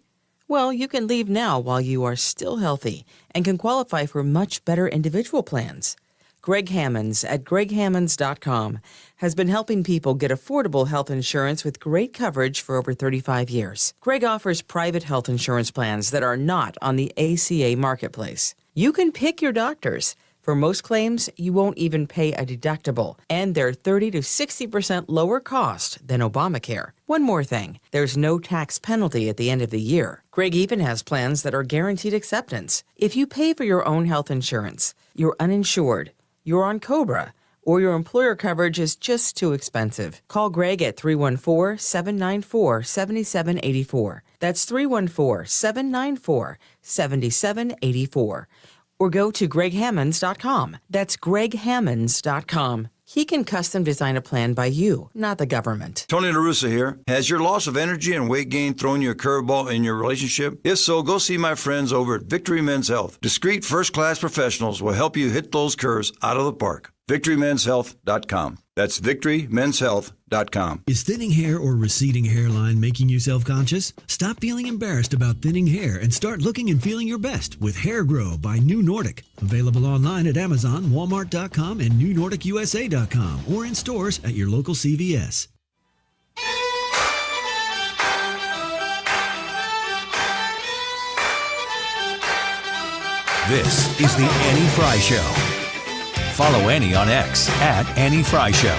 Well, you can leave now while you are still healthy and can qualify for much better individual plans. Greg Hammonds at GregHammonds.com has been helping people get affordable health insurance with great coverage for over 35 years. Greg offers private health insurance plans that are not on the ACA marketplace. You can pick your doctors. For most claims, you won't even pay a deductible, and they're 30 to 60% lower cost than Obamacare. One more thing, there's no tax penalty at the end of the year. Greg even has plans that are guaranteed acceptance. If you pay for your own health insurance, you're uninsured, you're on COBRA, or your employer coverage is just too expensive, call Greg at 314-794-7784. That's 314-794-7784. Or go to GregHammonds.com. That's GregHammonds.com. He can custom design a plan by you, not the government. Tony LaRussa here. Has your loss of energy and weight gain thrown you a curveball in your relationship? If so, go see my friends over at Victory Men's Health. Discreet, first-class professionals will help you hit those curves out of the park. VictoryMen'sHealth.com. That's VictoryMen'sHealth.com. Is thinning hair or receding hairline making you self-conscious? Stop feeling embarrassed about thinning hair and start looking and feeling your best with Hair Grow by New Nordic. Available online at Amazon, Walmart.com, and NewNordicUSA.com, or in stores at your local CVS. This is the Annie Fry Show. Follow Annie on X at Annie Fry Show.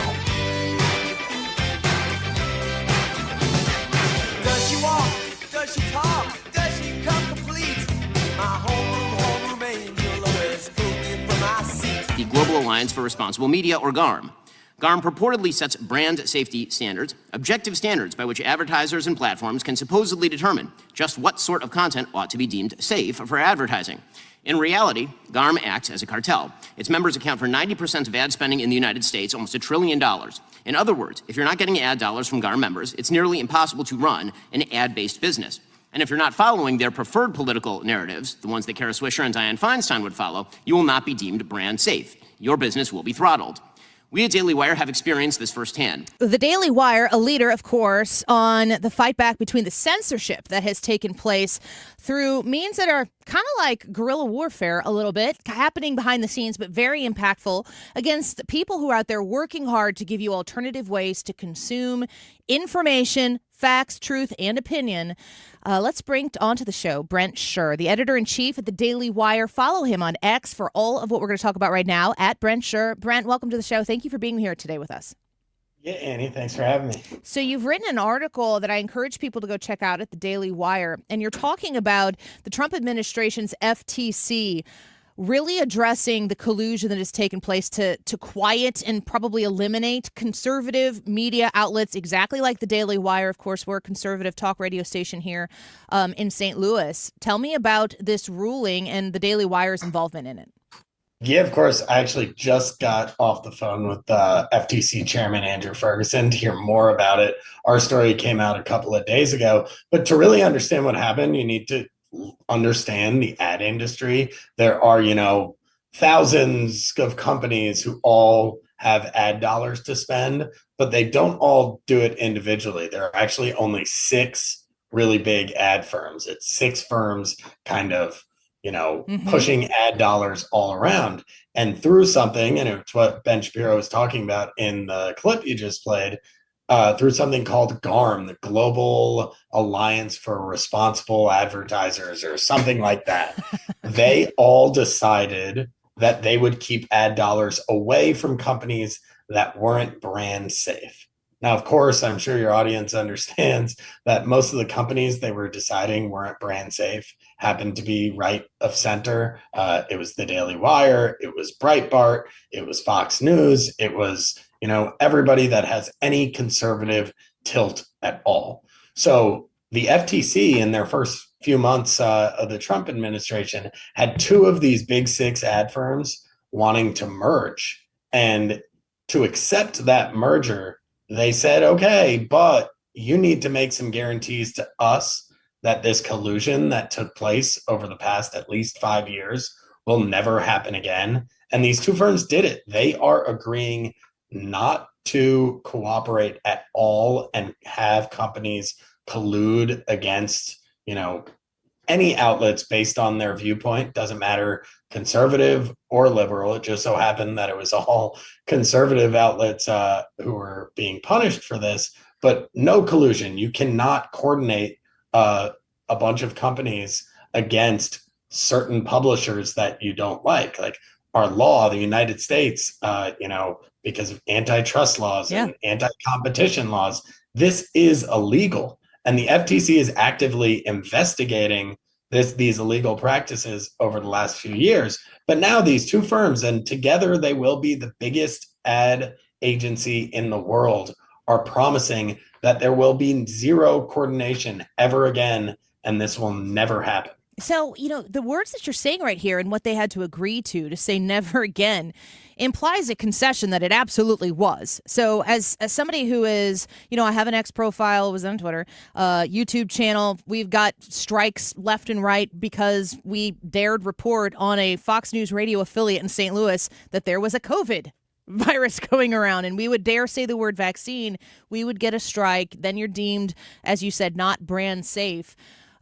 Does she walk? Does she talk? Does she come complete? My homeroom angel always pulled me from my seat. The Global Alliance for Responsible Media, or GARM. GARM purportedly sets brand safety standards, objective standards by which advertisers and platforms can supposedly determine just what sort of content ought to be deemed safe for advertising. In reality, GARM acts as a cartel. Its members account for 90% of ad spending in the United States, almost $1 trillion. In other words, if you're not getting ad dollars from GARM members, it's nearly impossible to run an ad-based business. And if you're not following their preferred political narratives, the ones that Kara Swisher and Dianne Feinstein would follow, you will not be deemed brand safe. Your business will be throttled. We at Daily Wire have experienced this firsthand. The Daily Wire, a leader, of course, on the fight back between the censorship that has taken place through means that are kind of like guerrilla warfare a little bit, happening behind the scenes, but very impactful against people who are out there working hard to give you alternative ways to consume information, facts, truth, and opinion. Let's bring onto the show Brent Scher, the editor-in-chief at the Daily Wire. Follow him on X for all of what we're going to talk about right now, at Brent Scher. Brent, welcome to the show. Thank you for being here today with us. Yeah, Annie, thanks for having me. So you've written an article that I encourage people to go check out at the Daily Wire, and you're talking about the Trump administration's FTC really addressing the collusion that has taken place to quiet and probably eliminate conservative media outlets, exactly like the Daily Wire. Of course, we're a conservative talk radio station here in St. Louis. Tell me about this ruling and the Daily Wire's involvement in it. Yeah, of course. I actually just got off the phone with FTC Chairman Andrew Ferguson to hear more about it. Our story came out a couple of days ago, but to really understand what happened, you need to understand the ad industry. There are, thousands of companies who all have ad dollars to spend, but they don't all do it individually. There are actually only 6 really big ad firms. It's 6 firms kind of, pushing ad dollars all around. And through something, and it's what Ben Shapiro was talking about in the clip you just played, through something called GARM, the Global Alliance for Responsible Advertisers, or something like that. They all decided that they would keep ad dollars away from companies that weren't brand safe. Now, of course, I'm sure your audience understands that most of the companies they were deciding weren't brand safe happened to be right of center. It was the Daily Wire, it was Breitbart, it was Fox News, it was everybody that has any conservative tilt at all. So the FTC in their first few months of the Trump administration had 2 of these big 6 ad firms wanting to merge. And to accept that merger, they said, okay, but you need to make some guarantees to us that this collusion that took place over the past at least 5 years will never happen again. And these 2 firms did it. They are agreeing not to cooperate at all and have companies collude against, any outlets based on their viewpoint. Doesn't matter, conservative or liberal. It just so happened that it was all conservative outlets who were being punished for this, but no collusion. You cannot coordinate a bunch of companies against certain publishers that you don't like. Like our law, the United States, because of antitrust laws and anti-competition laws, this is illegal. And the FTC is actively investigating these illegal practices over the last few years. But now these 2 firms, and together they will be the biggest ad agency in the world, are promising that there will be 0 coordination ever again, and this will never happen. So, the words that you're saying right here and what they had to agree to say never again implies a concession that it absolutely was. So as somebody who is, I have an X profile, was on Twitter, YouTube channel. We've got strikes left and right because we dared report on a Fox News radio affiliate in St. Louis that there was a COVID virus going around, and we would dare say the word vaccine, we would get a strike. Then you're deemed, as you said, not brand safe.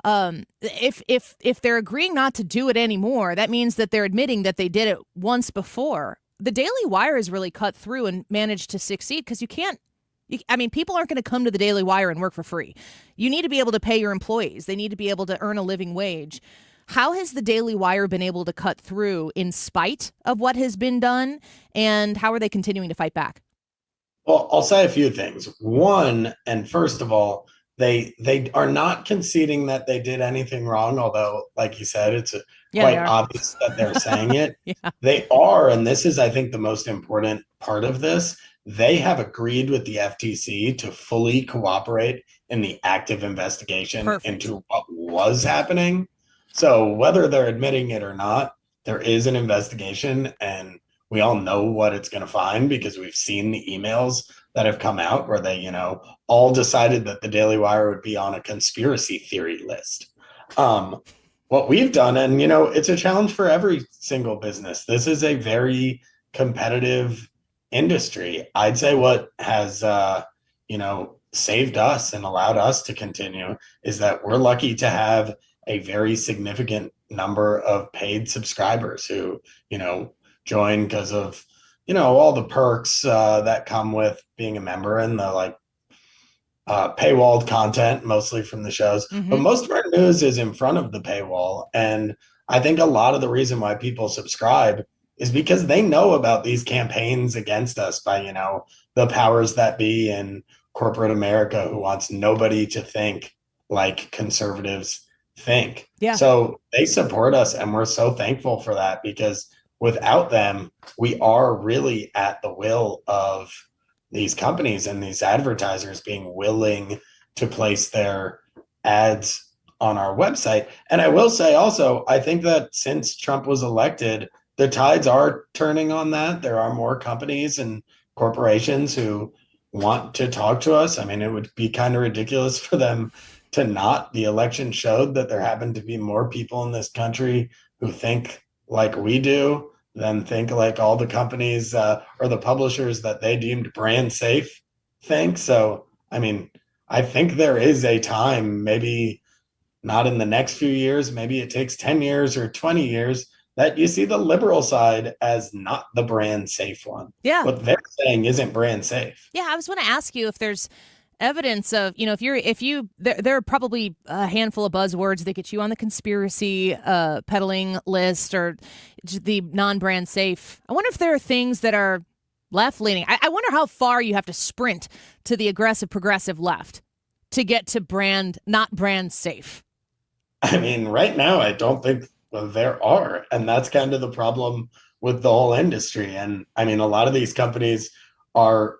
If they're agreeing not to do it anymore, that means that they're admitting that they did it once before. The Daily Wire has really cut through and managed to succeed because people aren't going to come to the Daily Wire and work for free. You need to be able to pay your employees. They need to be able to earn a living wage. How has the Daily Wire been able to cut through in spite of what has been done, and how are they continuing to fight back? Well, I'll say a few things. One, and first of all, they are not conceding that they did anything wrong, although, like you said, it's quite obvious that they're saying it. They are, and this is, I think, the most important part of this. They have agreed with the FTC to fully cooperate in the active investigation into what was happening. So whether they're admitting it or not, there is an investigation, and we all know what it's going to find because we've seen the emails that have come out where they, all decided that the Daily Wire would be on a conspiracy theory list. What we've done, and, it's a challenge for every single business. This is a very competitive industry. I'd say what has, saved us and allowed us to continue is that we're lucky to have a very significant number of paid subscribers who, join because of, all the perks that come with being a member and the paywalled content, mostly from the shows. But most of our news is in front of the paywall. And I think a lot of the reason why people subscribe is because they know about these campaigns against us by, the powers that be in corporate America who wants nobody to think like conservatives think. Yeah. So they support us, and we're so thankful for that, because without them, we are really at the will of these companies and these advertisers being willing to place their ads on our website. And I will say also, I think that since Trump was elected, the tides are turning on that. There are more companies and corporations who want to talk to us. I mean, it would be kind of ridiculous for them to not. The election showed that there happen to be more people in this country who think like we do than think like all the companies or the publishers that they deemed brand safe think. So, I mean, I think there is a time, maybe not in the next few years, maybe it takes 10 years or 20 years, that you see the liberal side as not the brand safe one. Yeah. What they're saying isn't brand safe. Yeah, I was going to ask you if there's evidence of, there are probably a handful of buzzwords that get you on the conspiracy peddling list or the non-brand safe. I wonder if there are things that are left-leaning. I wonder how far you have to sprint to the aggressive progressive left to get to not brand safe. I mean, right now, I don't think there are. And that's kind of the problem with the whole industry. And I mean, a lot of these companies are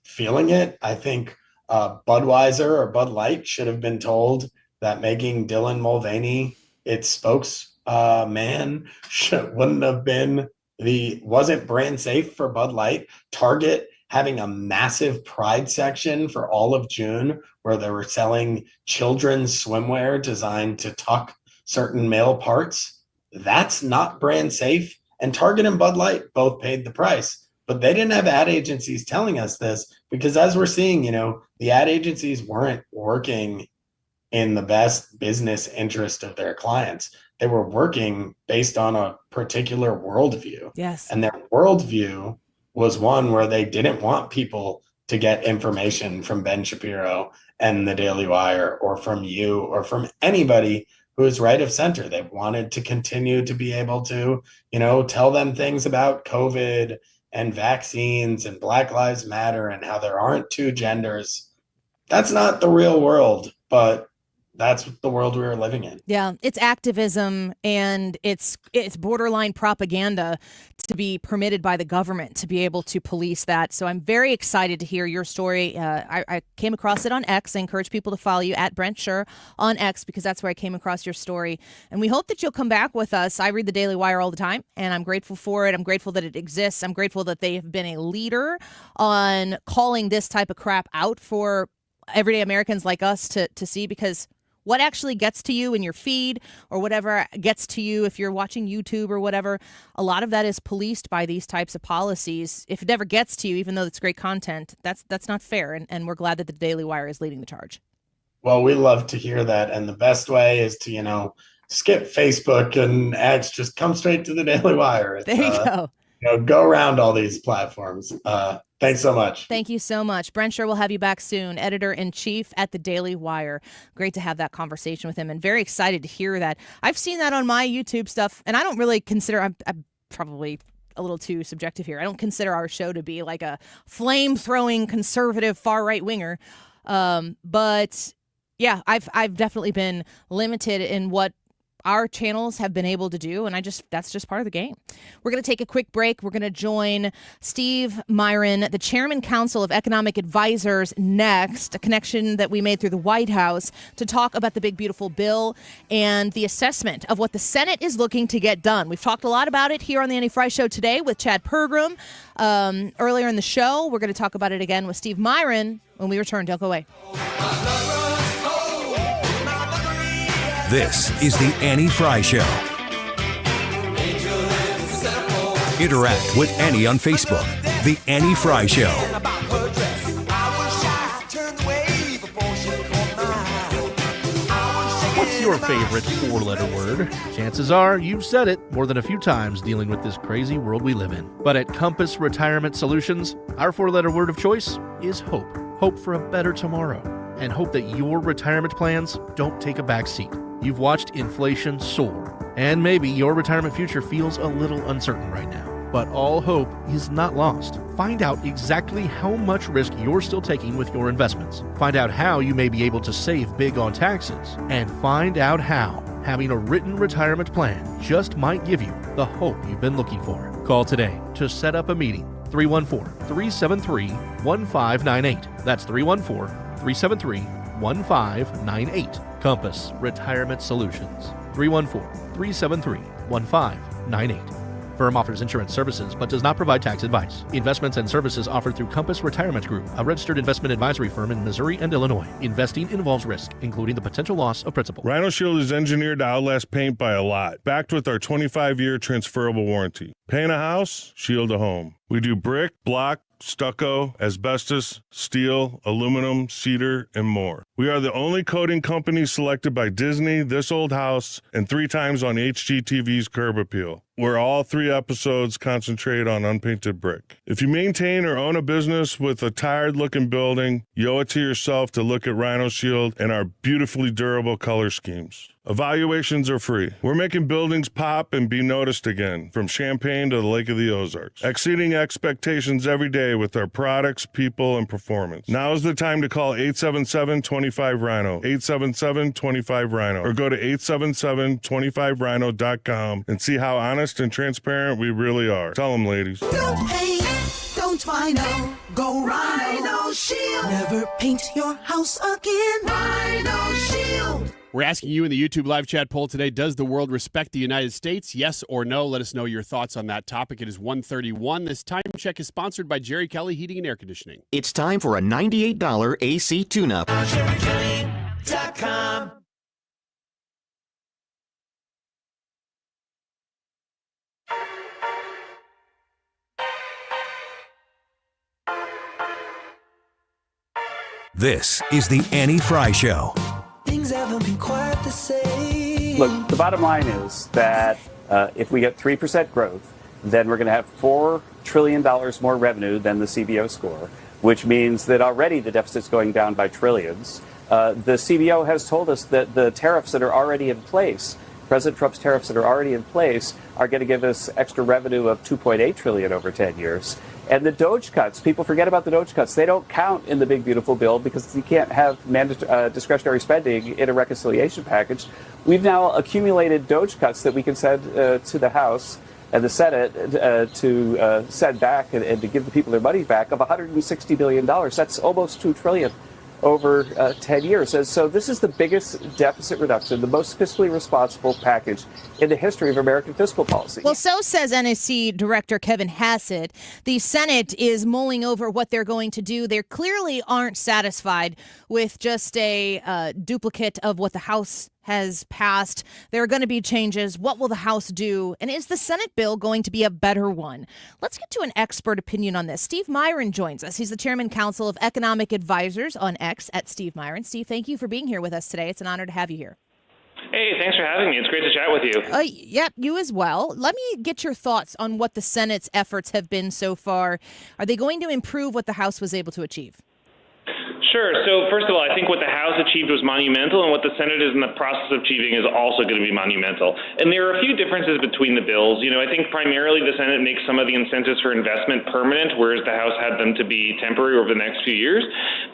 feeling it. I think Budweiser or Bud Light should have been told that making Dylan Mulvaney its spokesman wasn't brand safe for Bud Light. Target having a massive pride section for all of June where they were selling children's swimwear designed to tuck certain male parts. That's not brand safe. And Target and Bud Light both paid the price, but they didn't have ad agencies telling us this, because as we're seeing, the ad agencies weren't working in the best business interest of their clients. They were working based on a particular worldview. Yes. And their worldview was one where they didn't want people to get information from Ben Shapiro and the Daily Wire or from you or from anybody who is right of center. They wanted to continue to be able to, tell them things about COVID and vaccines and Black Lives Matter and how there aren't two genders. That's not the real world, but that's the world we were living in. Yeah, it's activism and it's borderline propaganda to be permitted by the government to be able to police that. So I'm very excited to hear your story. I came across it on X. I encourage people to follow you at Brent Scher on X, because that's where I came across your story. And we hope that you'll come back with us. I read the Daily Wire all the time, and I'm grateful for it. I'm grateful that it exists. I'm grateful that they have been a leader on calling this type of crap out for everyday Americans like us to see, because what actually gets to you in your feed or whatever gets to you if you're watching YouTube or whatever, a lot of that is policed by these types of policies. If it never gets to you, even though it's great content, that's not fair. And we're glad that the Daily Wire is leading the charge. Well, we love to hear that. And the best way is to, skip Facebook and X, just come straight to the Daily Wire. There you go. Go around all these platforms. Thanks so much. Thank you so much. Brent Scher will have you back soon, editor-in-chief at the Daily Wire. Great to have that conversation with him, and very excited to hear that. I've seen that on my YouTube stuff, and I don't really consider, I'm probably a little too subjective here. I don't consider our show to be like a flame-throwing conservative far-right winger. But yeah, I've definitely been limited in what our channels have been able to do, and that's just part of the game. We're going to take a quick break. We're going to join Steve Miran, the Chairman Council of Economic Advisors, next, a connection that we made through the White House, to talk about the big, beautiful bill and the assessment of what the Senate is looking to get done. We've talked a lot about it here on the Annie Fry Show today with Chad Pergram. Earlier in the show, we're going to talk about it again with Steve Miran when we return. Don't go away. This is the Annie Fry Show. Interact with Annie on Facebook The Annie Fry Show. What's your favorite four-letter word? Chances are you've said it more than a few times dealing with this crazy world we live in. But at Compass Retirement Solutions, our four-letter word of choice is hope. Hope for a better tomorrow. And hope that your retirement plans don't take a back seat. You've watched inflation soar, and maybe your retirement future feels a little uncertain right now. But all hope is not lost. Find out exactly how much risk you're still taking with your investments. Find out how you may be able to save big on taxes. And find out how having a written retirement plan just might give you the hope you've been looking for. Call today to set up a meeting. 314-373-1598. That's 314-373-1598. Compass Retirement Solutions. 314-373-1598. Firm offers insurance services but does not provide tax advice. Investments and services offered through Compass Retirement Group, a registered investment advisory firm in Missouri and Illinois. Investing involves risk, including the potential loss of principal. Rhino Shield is engineered to outlast paint by a lot, backed with our 25-year transferable warranty. Paint a house, shield a home. We do brick, block, stucco, asbestos, steel, aluminum, cedar, and more. We are the only coating company selected by Disney, This Old House, and 3 times on HGTV's Curb Appeal, where all 3 episodes concentrate on unpainted brick. If you maintain or own a business with a tired-looking building, you owe it to yourself to look at Rhino Shield and our beautifully durable color schemes. Evaluations are free. We're making buildings pop and be noticed again, from Champaign to the Lake of the Ozarks, exceeding expectations every day with our products, people, and performance. Now is the time to call 877-25-RHINO, 877-25-RHINO, or go to 877-25rhino.com and see how honest and transparent we really are. Tell them, ladies. Don't paint, don't vinyl, go Rhino Shield. Never paint your house again. Rhino Shield. We're asking you in the YouTube live chat poll today, does the world respect the United States? Yes or no? Let us know your thoughts on that topic. It is 1:31. This time check is sponsored by Jerry Kelly Heating and Air Conditioning. It's time for a $98 AC tune-up. JerryKelly.com. This is the Annie Fry Show. Things haven't been quite the same. Look, the bottom line is that if we get 3% growth, then we're going to have $4 trillion more revenue than the CBO score, which means that already the deficit's going down by trillions. The CBO has told us that the tariffs that are already in place, President Trump's tariffs that are already in place, are going to give us extra revenue of $2.8 trillion over 10 years. And the DOGE cuts, people forget about the DOGE cuts. They don't count in the big, beautiful bill because you can't have discretionary spending in a reconciliation package. We've now accumulated DOGE cuts that we can send to the House and the Senate to send back and to give the people their money back of $160 billion. That's almost $2 trillion over 10 years. And so this is the biggest deficit reduction, the most fiscally responsible package in the history of American fiscal policy. Well, so says NSC Director Kevin Hassett. The Senate is mulling over what they're going to do. They clearly aren't satisfied with just a duplicate of what the House has passed. There are going to be changes. What will the House do? And is the Senate bill going to be a better one? Let's get to an expert opinion on this. Steve Miran joins us. He's the Chairman Council of Economic Advisors on X at Steve Miran. Steve, thank you for being here with us today. It's an honor to have you here. Hey, thanks for having me. It's great to chat with you. Yep, you as well. Let me get your thoughts on what the Senate's efforts have been so far. Are they going to improve what the House was able to achieve? Sure. So first of all, I think what the House achieved was monumental, and what the Senate is in the process of achieving is also going to be monumental. And there are a few differences between the bills. You know, I think primarily the Senate makes some of the incentives for investment permanent, whereas the House had them to be temporary over the next few years.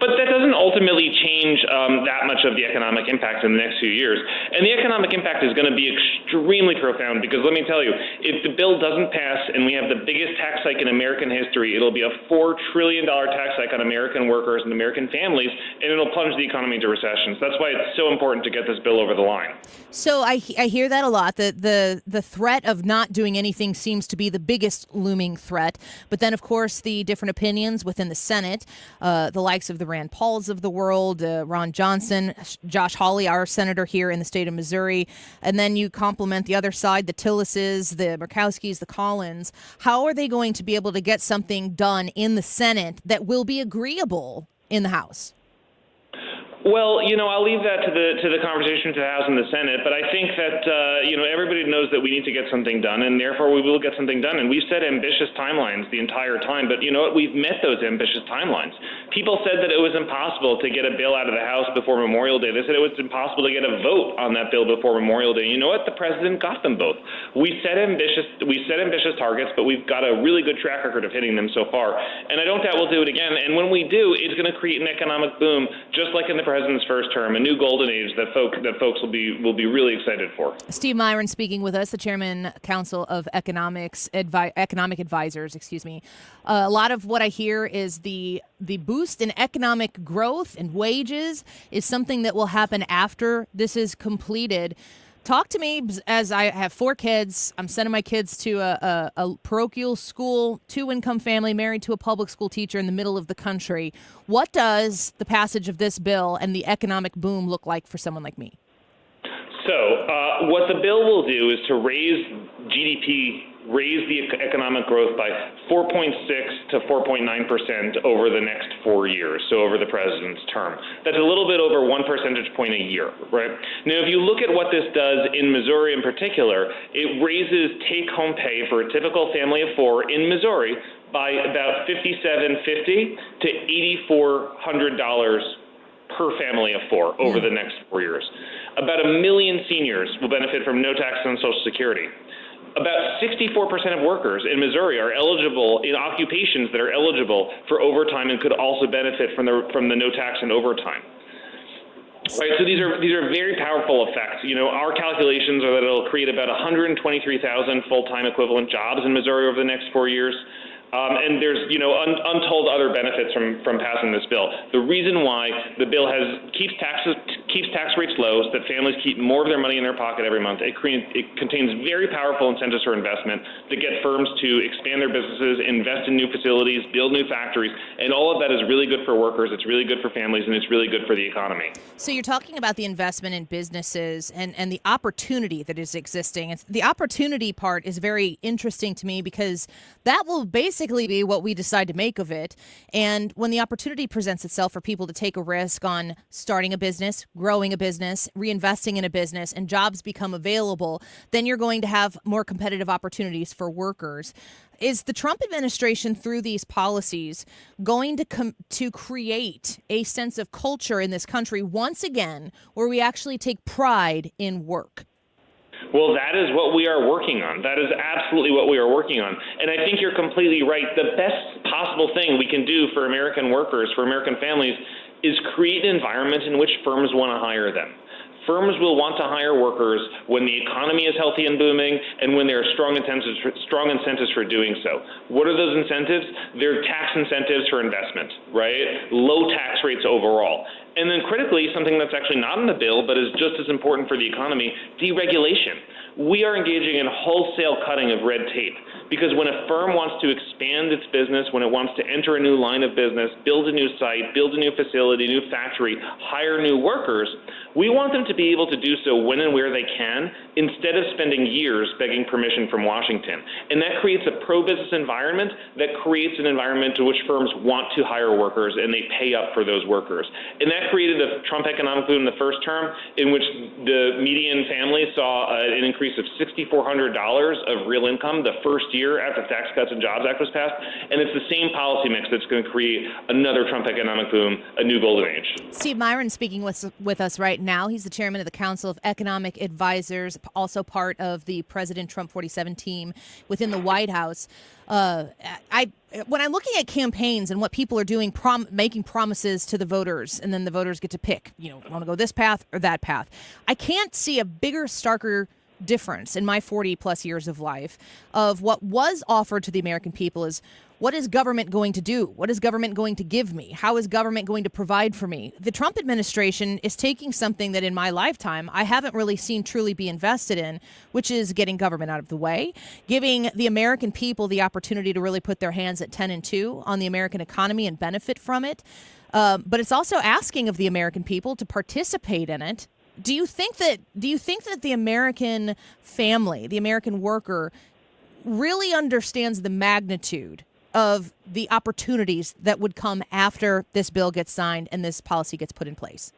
But that doesn't ultimately change that much of the economic impact in the next few years. And the economic impact is going to be extremely profound because let me tell you, if the bill doesn't pass and we have the biggest tax hike in American history, it'll be a $4 trillion tax hike on American workers and American families. families, and it'll plunge the economy into recession. So that's why it's so important to get this bill over the line. So I hear that a lot. The threat of not doing anything seems to be the biggest looming threat. But then, of course, the different opinions within the Senate, the likes of the Rand Pauls of the world, Ron Johnson, Josh Hawley, our senator here in the state of Missouri, and then you complement the other side, the Tillises, the Murkowskis, the Collins. How are they going to be able to get something done in the Senate that will be agreeable in the House? Well, I'll leave that to the conversation to the House and the Senate, but I think that, everybody knows that we need to get something done, and therefore we will get something done. And we've set ambitious timelines the entire time, but you know what? We've met those ambitious timelines. People said that it was impossible to get a bill out of the House before Memorial Day. They said it was impossible to get a vote on that bill before Memorial Day. You know what? The president got them both. We set ambitious targets, but we've got a really good track record of hitting them so far. And I don't doubt we'll do it again. And when we do, it's going to create an economic boom, just like in the president's first term, a new golden age that folks will be really excited for. Steve Miran speaking with us, the Chairman Council of Economic Advisors. A lot of what I hear is the boost in economic growth and wages is something that will happen after this is completed. Talk to me, as I have 4 kids. I'm sending my kids to a parochial school, 2-income family, married to a public school teacher in the middle of the country. What does the passage of this bill and the economic boom look like for someone like me? So what the bill will do is to raise GDP, raise the economic growth by 4.6 to 4.9% over the next 4 years, so over the president's term. That's a little bit over 1 percentage point a year, right? Now, if you look at what this does in Missouri in particular, it raises take-home pay for a typical family of 4 in Missouri by about $5,750 to $8,400 per family of 4 over the next 4 years. About 1 million seniors will benefit from no tax on Social Security. About 64% of workers in Missouri are eligible in occupations that are eligible for overtime and could also benefit from the no tax and overtime. Right, so these are very powerful effects. Our calculations are that it'll create about 123,000 full-time equivalent jobs in Missouri over the next 4 years. And there's, untold other benefits from passing this bill. The reason why the bill keeps tax rates low so that families keep more of their money in their pocket every month. It contains very powerful incentives for investment to get firms to expand their businesses, invest in new facilities, build new factories, and all of that is really good for workers. It's really good for families, and it's really good for the economy. So you're talking about the investment in businesses and the opportunity that is existing. The opportunity part is very interesting to me because that will basically be what we decide to make of it. And when the opportunity presents itself for people to take a risk on starting a business, growing a business, reinvesting in a business, and jobs become available, then you're going to have more competitive opportunities for workers. Is the Trump administration, through these policies, going to create a sense of culture in this country once again where we actually take pride in work? Well, that is what we are working on. That is absolutely what we are working on. And I think you're completely right. The best possible thing we can do for American workers, for American families, is create an environment in which firms want to hire them. Firms will want to hire workers when the economy is healthy and booming and when there are strong incentives for doing so. What are those incentives? They're tax incentives for investment, right? Low tax rates overall. And then critically, something that's actually not in the bill but is just as important for the economy, deregulation. We are engaging in wholesale cutting of red tape because when a firm wants to expand its business, when it wants to enter a new line of business, build a new site, build a new facility, new factory, hire new workers, we want them to be able to do so when and where they can instead of spending years begging permission from Washington. And that creates a pro-business environment that creates an environment to which firms want to hire workers and they pay up for those workers. And that created a Trump economic boom in the first term in which the median family saw an increase of $6,400 of real income the first year after the Tax Cuts and Jobs Act was passed. And it's the same policy mix that's going to create another Trump economic boom, a new golden age. Steve Miran speaking with us right now. He's the chairman of the Council of Economic Advisors, also part of the President Trump 47 team within the White House. When I'm looking at campaigns and what people are doing, making promises to the voters, and then the voters get to pick, want to go this path or that path, I can't see a bigger, starker difference in my 40 plus years of life of what was offered to the American people is What is government going to do? What is government going to give me? How is government going to provide for me? The Trump administration is taking something that in my lifetime I haven't really seen truly be invested in, which is getting government out of the way, giving the American people the opportunity to really put their hands at 10 and 2 on the American economy and benefit from it. But it's also asking of the American people to participate in it. Do you think that the American family, the American worker, really understands the magnitude of the opportunities that would come after this bill gets signed and this policy gets put in place?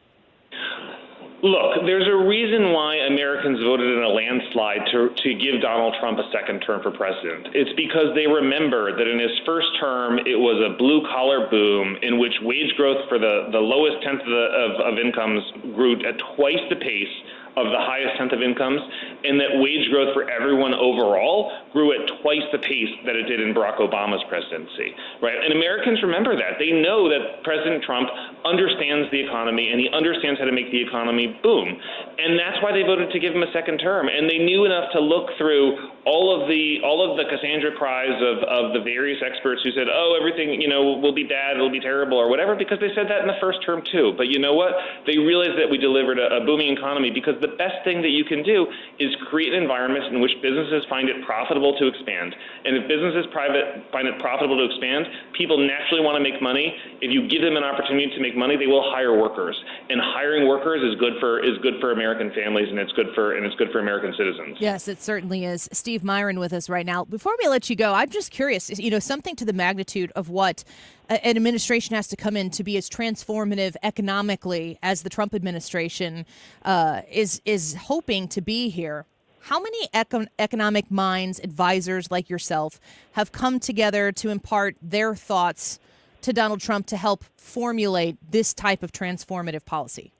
Look, there's a reason why Americans voted in a landslide to give Donald Trump a second term for president. It's because they remember that in his first term, it was a blue-collar boom in which wage growth for the lowest tenth of incomes grew at twice the pace of the highest tenth of incomes, and that wage growth for everyone overall grew at twice the pace that it did in Barack Obama's presidency, right? And Americans remember that. They know that President Trump understands the economy, and he understands how to make the economy boom. And that's why they voted to give him a second term. And they knew enough to look through all of the Cassandra cries of the various experts who said, oh, everything, will be bad, it'll be terrible, or whatever, because they said that in the first term too. But you know what? They realized that we delivered a booming economy because the best thing that you can do is create an environment in which businesses find it profitable to expand. And if businesses find it profitable to expand, people naturally want to make money. If you give them an opportunity to make money, they will hire workers. And hiring workers is good for American families, and it's good for American citizens. Yes, it certainly is. Steve Miran with us right now. Before we let you go, I'm just curious, something to the magnitude of what an administration has to come in to be as transformative economically as the Trump administration is hoping to be here. How many economic minds, advisors like yourself, have come together to impart their thoughts to Donald Trump to help formulate this type of transformative policy?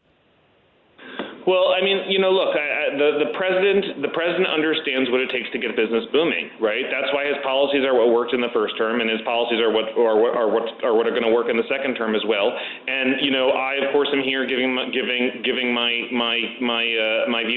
Well, I mean, look, the president understands what it takes to get business booming, right? That's why his policies are what worked in the first term, and his policies are what are going to work in the second term as well. And I of course am here giving my view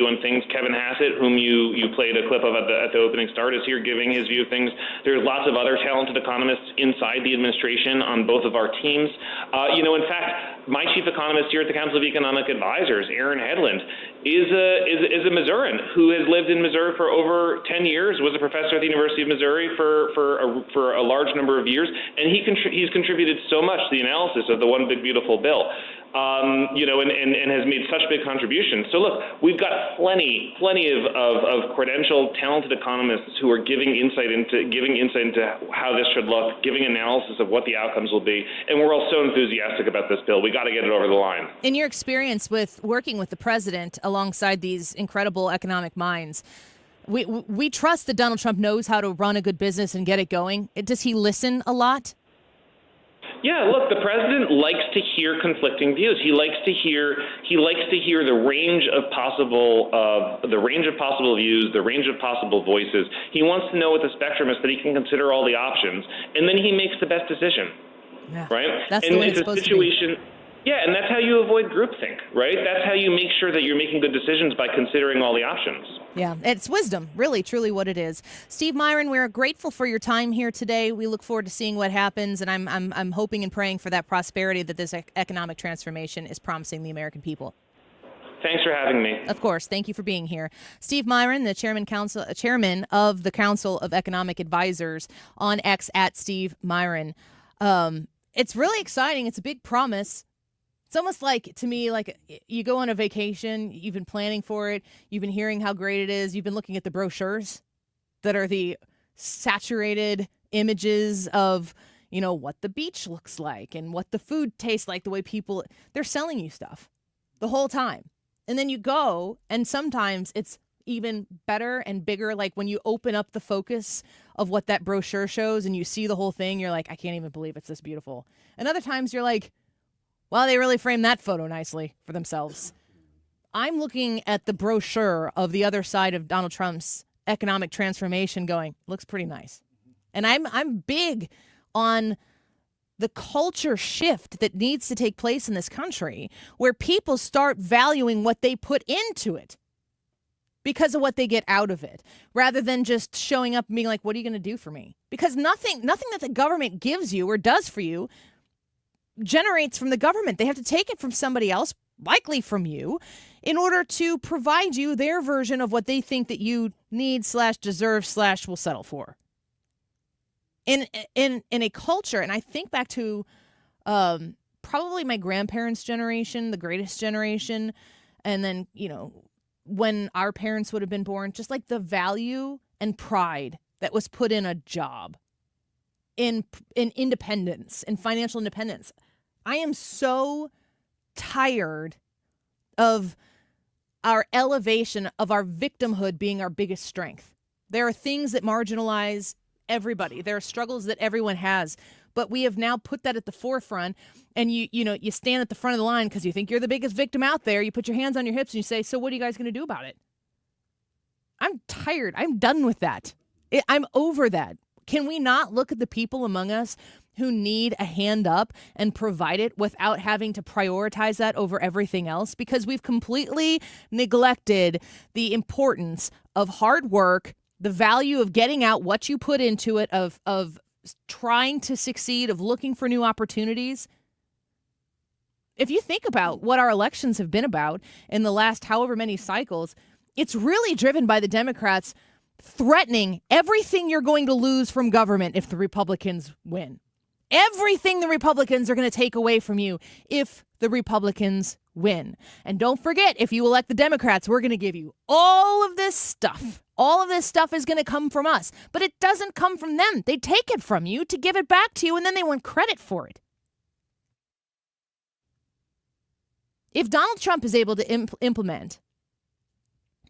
on things. Kevin Hassett, whom you played a clip of at the opening start, is here giving his view of things. There's lots of other talented economists inside the administration on both of our teams. In fact, my chief economist here at the Council of Economic Advisors, Aaron Hedlund, is a Missourian who has lived in Missouri for over 10 years, was a professor at the University of Missouri for a large number of years, and he's contributed so much to the analysis of the One Big Beautiful Bill. And has made such big contributions. So look, we've got plenty of credentialed, talented economists who are giving insight into how this should look, giving analysis of what the outcomes will be, and we're all so enthusiastic about this bill. We got to get it over the line. In your experience with working with the president alongside these incredible economic minds, we trust that Donald Trump knows how to run a good business and get it going. Does he listen a lot? Yeah, look, the president likes to hear conflicting views. He likes to hear the range of possible views, the range of possible voices. He wants to know what the spectrum is so that he can consider all the options, and then he makes the best decision. Yeah, right? That's and the way it's supposed to be. Yeah, and that's how you avoid groupthink, right? That's how you make sure that you're making good decisions, by considering all the options. Yeah, it's wisdom, really, truly what it is. Steve Miran, we're grateful for your time here today. We look forward to seeing what happens, and I'm hoping and praying for that prosperity that this economic transformation is promising the American people. Thanks for having me. Of course. Thank you for being here. Steve Miran, the chairman of the Council of Economic Advisors, on X at Steve Miran. It's really exciting. It's a big promise. It's almost like, to me, like you go on a vacation, you've been planning for it, you've been hearing how great it is, you've been looking at the brochures that are the saturated images of, what the beach looks like and what the food tastes like, the way they're selling you stuff the whole time. And then you go, and sometimes it's even better and bigger. Like when you open up the focus of what that brochure shows and you see the whole thing, you're like, I can't even believe it's this beautiful. And other times you're like, well, they really framed that photo nicely for themselves. I'm looking at the brochure of the other side of Donald Trump's economic transformation going, looks pretty nice. And I'm big on the culture shift that needs to take place in this country, where people start valuing what they put into it. because of what they get out of it, rather than just showing up and being like, what are you going to do for me? Because nothing that the government gives you or does for you generates from the government. They have to take it from somebody else, likely from you, in order to provide you their version of what they think that you need / deserve / will settle for. In a culture, and I think back to probably my grandparents' generation, the greatest generation, and then, when our parents would have been born, just like the value and pride that was put in a job, in independence, in financial independence. I am so tired of our elevation of our victimhood being our biggest strength. There are things that marginalize everybody. There are struggles that everyone has, but we have now put that at the forefront. And you stand at the front of the line because you think you're the biggest victim out there. You put your hands on your hips and you say, so what are you guys going to do about it? I'm tired. I'm done with that. I'm over that. Can we not look at the people among us who need a hand up and provide it without having to prioritize that over everything else? Because we've completely neglected the importance of hard work, the value of getting out what you put into it, of trying to succeed, of looking for new opportunities. If you think about what our elections have been about in the last however many cycles, it's really driven by the Democrats threatening everything you're going to lose from government if the Republicans win. Everything the Republicans are going to take away from you if the Republicans win. And don't forget, if you elect the Democrats, we're going to give you all of this stuff. All of this stuff is going to come from us. But it doesn't come from them. They take it from you to give it back to you, and then they want credit for it. If Donald Trump is able to implement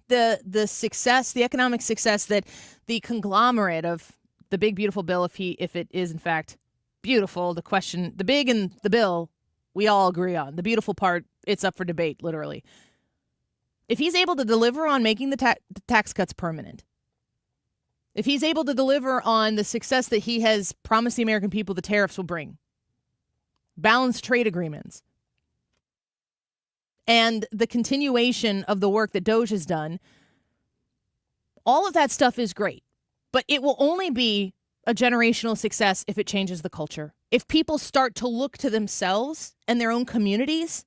the success, the economic success that the conglomerate of the big beautiful bill, if it is in fact beautiful, the big and the bill, we all agree on. The beautiful part, it's up for debate, literally. If he's able to deliver on making the tax cuts permanent, if he's able to deliver on the success that he has promised the American people the tariffs will bring, balanced trade agreements, and the continuation of the work that Doge has done, all of that stuff is great. But it will only be a generational success if it changes the culture. If people start to look to themselves and their own communities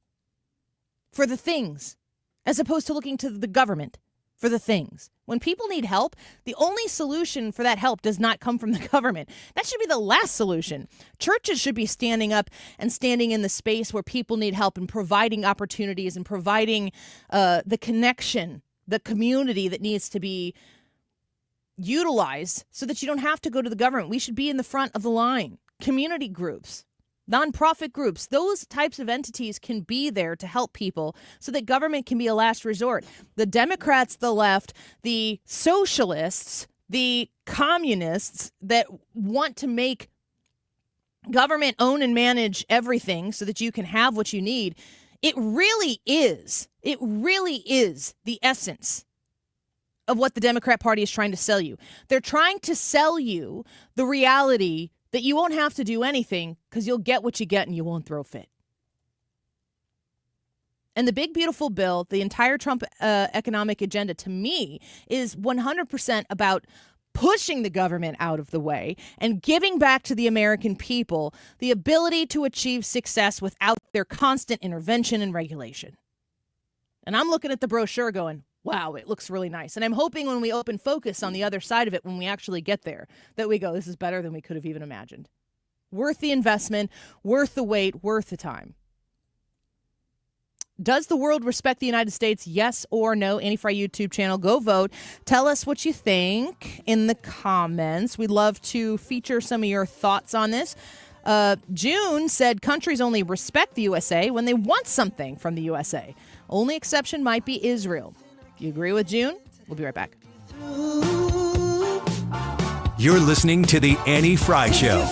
for the things, as opposed to looking to the government for the things. When people need help, the only solution for that help does not come from the government. That should be the last solution. Churches should be standing up and standing in the space where people need help and providing opportunities and providing the connection, the community that needs to be utilized so that you don't have to go to the government. We should be in the front of the line. Community groups, nonprofit groups, those types of entities can be there to help people so that government can be a last resort. The Democrats, the left, the socialists, the communists that want to make government own and manage everything so that you can have what you need, it really is the essence of what the Democrat Party is trying to sell you. They're trying to sell you the reality that you won't have to do anything because you'll get what you get and you won't throw fit. And the big, beautiful bill, the entire Trump economic agenda, to me, is 100% about pushing the government out of the way and giving back to the American people the ability to achieve success without their constant intervention and regulation. And I'm looking at the brochure going, wow, it looks really nice. And I'm hoping when we open focus on the other side of it, when we actually get there, that we go, this is better than we could have even imagined. Worth the investment, worth the wait, worth the time. Does the world respect the United States? Yes or no? Anti-Fry YouTube channel. Go vote. Tell us what you think in the comments. We'd love to feature some of your thoughts on this. June said countries only respect the USA when they want something from the USA. Only exception might be Israel. You agree with June? We'll be right back. You're listening to The Annie Fry Show.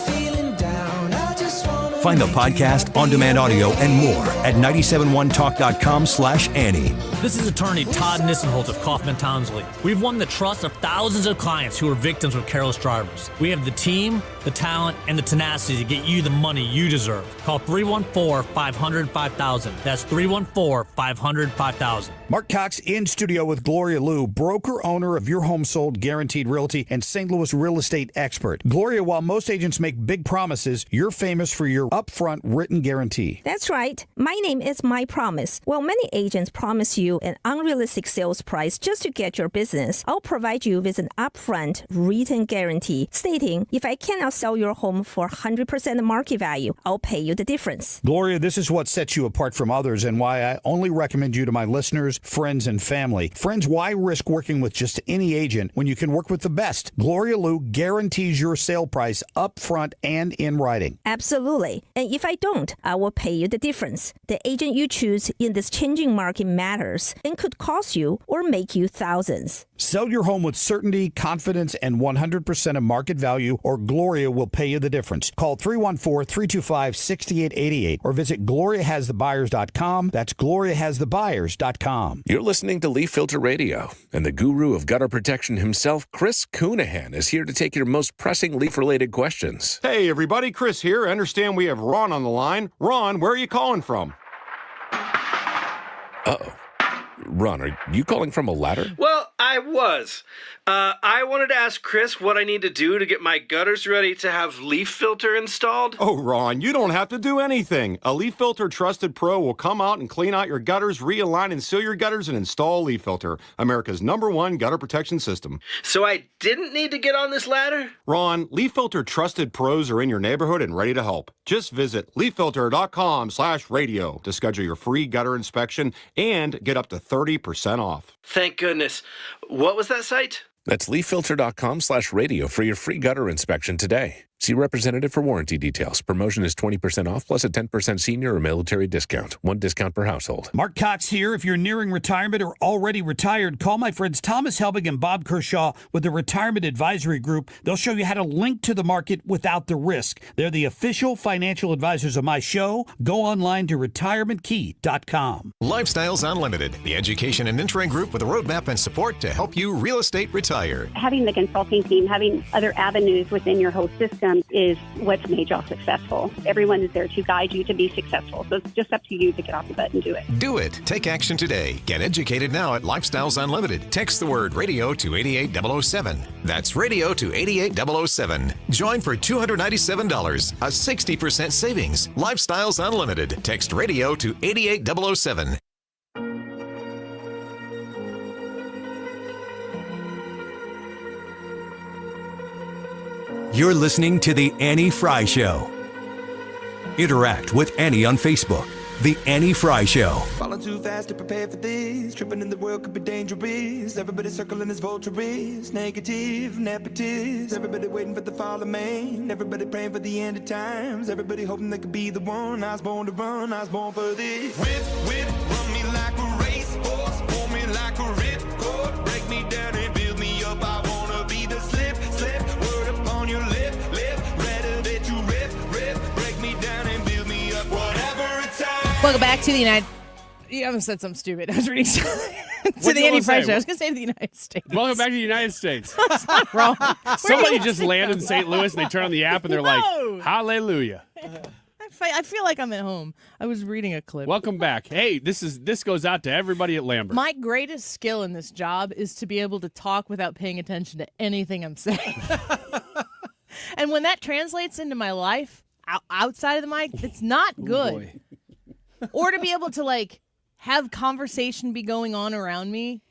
Find the podcast, on-demand audio, and more at 971talk.com/Annie. This is attorney Todd Nissenholt of Kaufman Townsley. We've won the trust of thousands of clients who are victims of careless drivers. We have the team, the talent, and the tenacity to get you the money you deserve. Call 314-500-5000. That's 314-500-5000. Mark Cox in studio with Gloria Liu, broker owner of Your Home Sold Guaranteed Realty and St. Louis real estate expert. Gloria, while most agents make big promises, you're famous for your upfront written guarantee. That's right. My name is My Promise. While many agents promise you an unrealistic sales price just to get your business, I'll provide you with an upfront written guarantee stating if I cannot sell your home for 100% of market value, I'll pay you the difference. Gloria, this is what sets you apart from others and why I only recommend you to my listeners, friends, and family. Friends, why risk working with just any agent when you can work with the best? Gloria Liu guarantees your sale price up front and in writing. Absolutely. And if I don't, I will pay you the difference. The agent you choose in this changing market matters and could cost you or make you thousands. Sell your home with certainty, confidence, and 100% of market value, or Gloria will pay you the difference. Call 314-325-6888 or visit gloriahasthebuyers.com. That's gloriahasthebuyers.com. You're listening to Leaf Filter Radio, and the guru of gutter protection himself, Chris Coonahan, is here to take your most pressing leaf-related questions. Hey, everybody, Chris here. I understand we have Ron on the line. Ron, where are you calling from? Uh-oh. Ron, are you calling from a ladder? Well, I was. I wanted to ask Chris what I need to do to get my gutters ready to have leaf filter installed. Oh, Ron, you don't have to do anything. A Leaf Filter Trusted Pro will come out and clean out your gutters, realign and seal your gutters, and install Leaf Filter, America's #1 gutter protection system. So I didn't need to get on this ladder? Ron, Leaf Filter Trusted Pros are in your neighborhood and ready to help. Just visit leaffilter.com/radio to schedule your free gutter inspection and get up to 30% off. Thank goodness. What was that site? That's leaffilter.com/radio for your free gutter inspection today. See representative for warranty details. Promotion is 20% off plus a 10% senior or military discount. One discount per household. Mark Cox here. If you're nearing retirement or already retired, call my friends Thomas Helbig and Bob Kershaw with the Retirement Advisory Group. They'll show you how to link to the market without the risk. They're the official financial advisors of my show. Go online to retirementkey.com. Lifestyles Unlimited, the education and mentoring group with a roadmap and support to help you real estate retire. Having the consulting team, having other avenues within your whole system is what's made y'all successful. Everyone is there to guide you to be successful. So it's just up to you to get off the butt and do it. Do it. Take action today. Get educated now at Lifestyles Unlimited. Text the word radio to 88007. That's radio to 88007. Join for $297, a 60% savings. Lifestyles Unlimited. Text radio to 88007. You're listening to The Annie Fry Show. Interact with Annie on Facebook. The Annie Fry Show. Falling too fast to prepare for this. Tripping in the world could be dangerous. Everybody circling as vultures. Negative, nepotist. Everybody waiting for the fall of man. Everybody praying for the end of times. Everybody hoping they could be the one. I was born to run. I was born for this. Whip, whip, run me like a racehorse. Pull me like a ripcord. Break me down and build me up. I wanna be the slip, slip. Word upon your lip, lip. Rather that you rip, rip. Break me down and build me up. Whatever it takes. Welcome back to the United... You almost said something stupid. I was reading to the Annie Fry Show. I was going to say to the United States. Welcome back to the United States. That's wrong. Somebody just landed in St. Louis and they turn on the app and they're like, hallelujah. I feel like I'm at home. I was reading a clip. Welcome back. Hey, this goes out to everybody at Lambert. My greatest skill in this job is to be able to talk without paying attention to anything I'm saying. And when that translates into my life outside of the mic, it's not good. Or to be able to have conversation be going on around me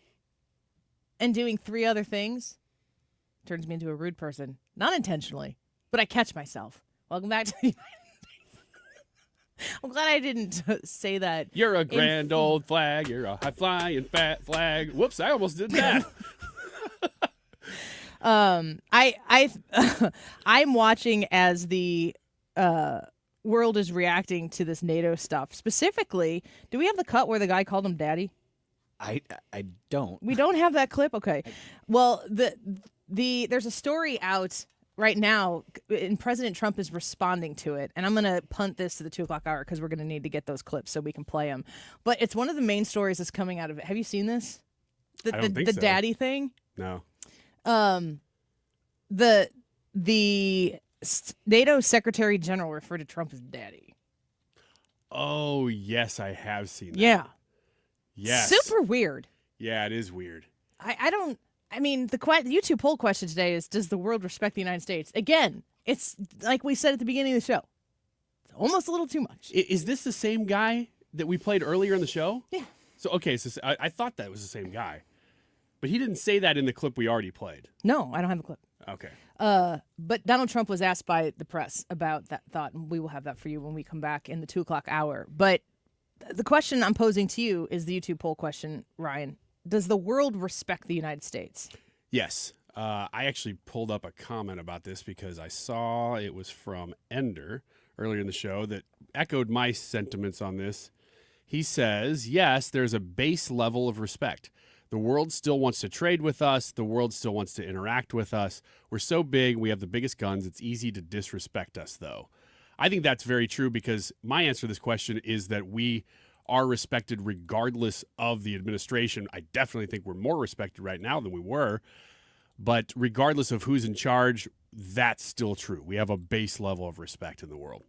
and doing 3 other things turns me into a rude person. Not intentionally, but I catch myself. Welcome back to the United States. I'm glad I didn't say that. You're a grand old flag. You're a high-flying fat flag. Whoops, I almost did that. I'm watching as the world is reacting to this NATO stuff. Specifically, do we have the cut where the guy called him daddy? I don't. We don't have that clip? Okay. Well, there's a story out right now, and President Trump is responding to it. And I'm going to punt this to the 2 o'clock hour because we're going to need to get those clips so we can play them. But it's one of the main stories that's coming out of it. Have you seen this? I don't think so. Daddy thing? No. The NATO Secretary General referred to Trump as daddy. Oh, yes, I have seen that. Yeah. Yes. Super weird. Yeah, it is weird. The YouTube poll question today is, does the world respect the United States? Again, it's like we said at the beginning of the show. It's almost a little too much. Is this the same guy that we played earlier in the show? Yeah. So, okay, so I thought that was the same guy. But he didn't say that in the clip we already played. No, I don't have the clip. Okay. But Donald Trump was asked by the press about that thought, and we will have that for you when we come back in the 2 o'clock hour. But the question I'm posing to you is the YouTube poll question, Ryan. Does the world respect the United States? Yes. I actually pulled up a comment about this because I saw it was from Ender earlier in the show that echoed my sentiments on this. He says, yes, there's a base level of respect. The world still wants to trade with us. The world still wants to interact with us. We're so big. We have the biggest guns. It's easy to disrespect us, though. I think that's very true because my answer to this question is that we are respected regardless of the administration. I definitely think we're more respected right now than we were. But regardless of who's in charge, that's still true. We have a base level of respect in the world.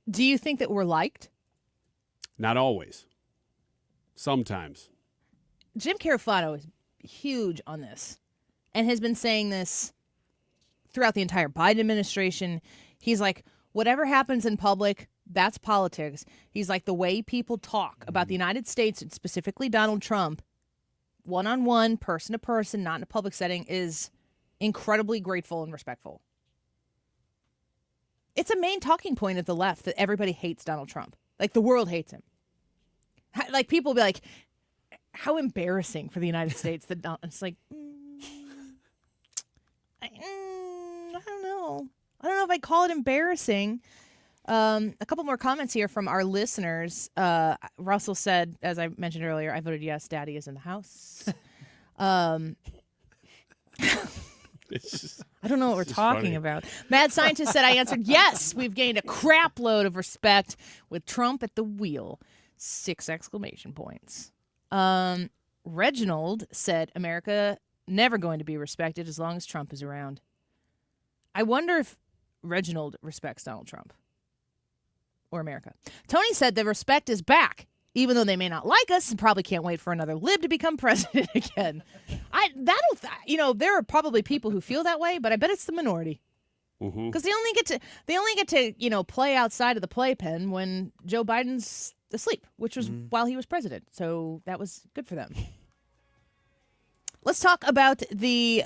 Do you think that we're liked? Not always. Sometimes. Jim Carafano is huge on this and has been saying this throughout the entire Biden administration. He's like, whatever happens in public, that's politics. He's like, the way people talk about the United States, and specifically Donald Trump, one-on-one, person-to-person, not in a public setting, is incredibly grateful and respectful. It's a main talking point of the left that everybody hates Donald Trump. Like, the world hates him. Like, people will be like, how embarrassing for the United States that Donald... It's like, I don't know. I don't know if I call it embarrassing. A couple more comments here from our listeners. Russell said, as I mentioned earlier, I voted yes, Daddy is in the house. I don't know what we're talking about. Mad Scientist said, I answered yes, we've gained a crap load of respect with Trump at the wheel. 6 exclamation points. Reginald said, America never going to be respected as long as Trump is around. I wonder if Reginald respects Donald Trump or America. Tony said the respect is back, even though they may not like us and probably can't wait for another lib to become president again. There are probably people who feel that way, but I bet it's the minority. Because they only get to play outside of the playpen when Joe Biden's asleep, which was while he was president. So that was good for them. Let's talk about the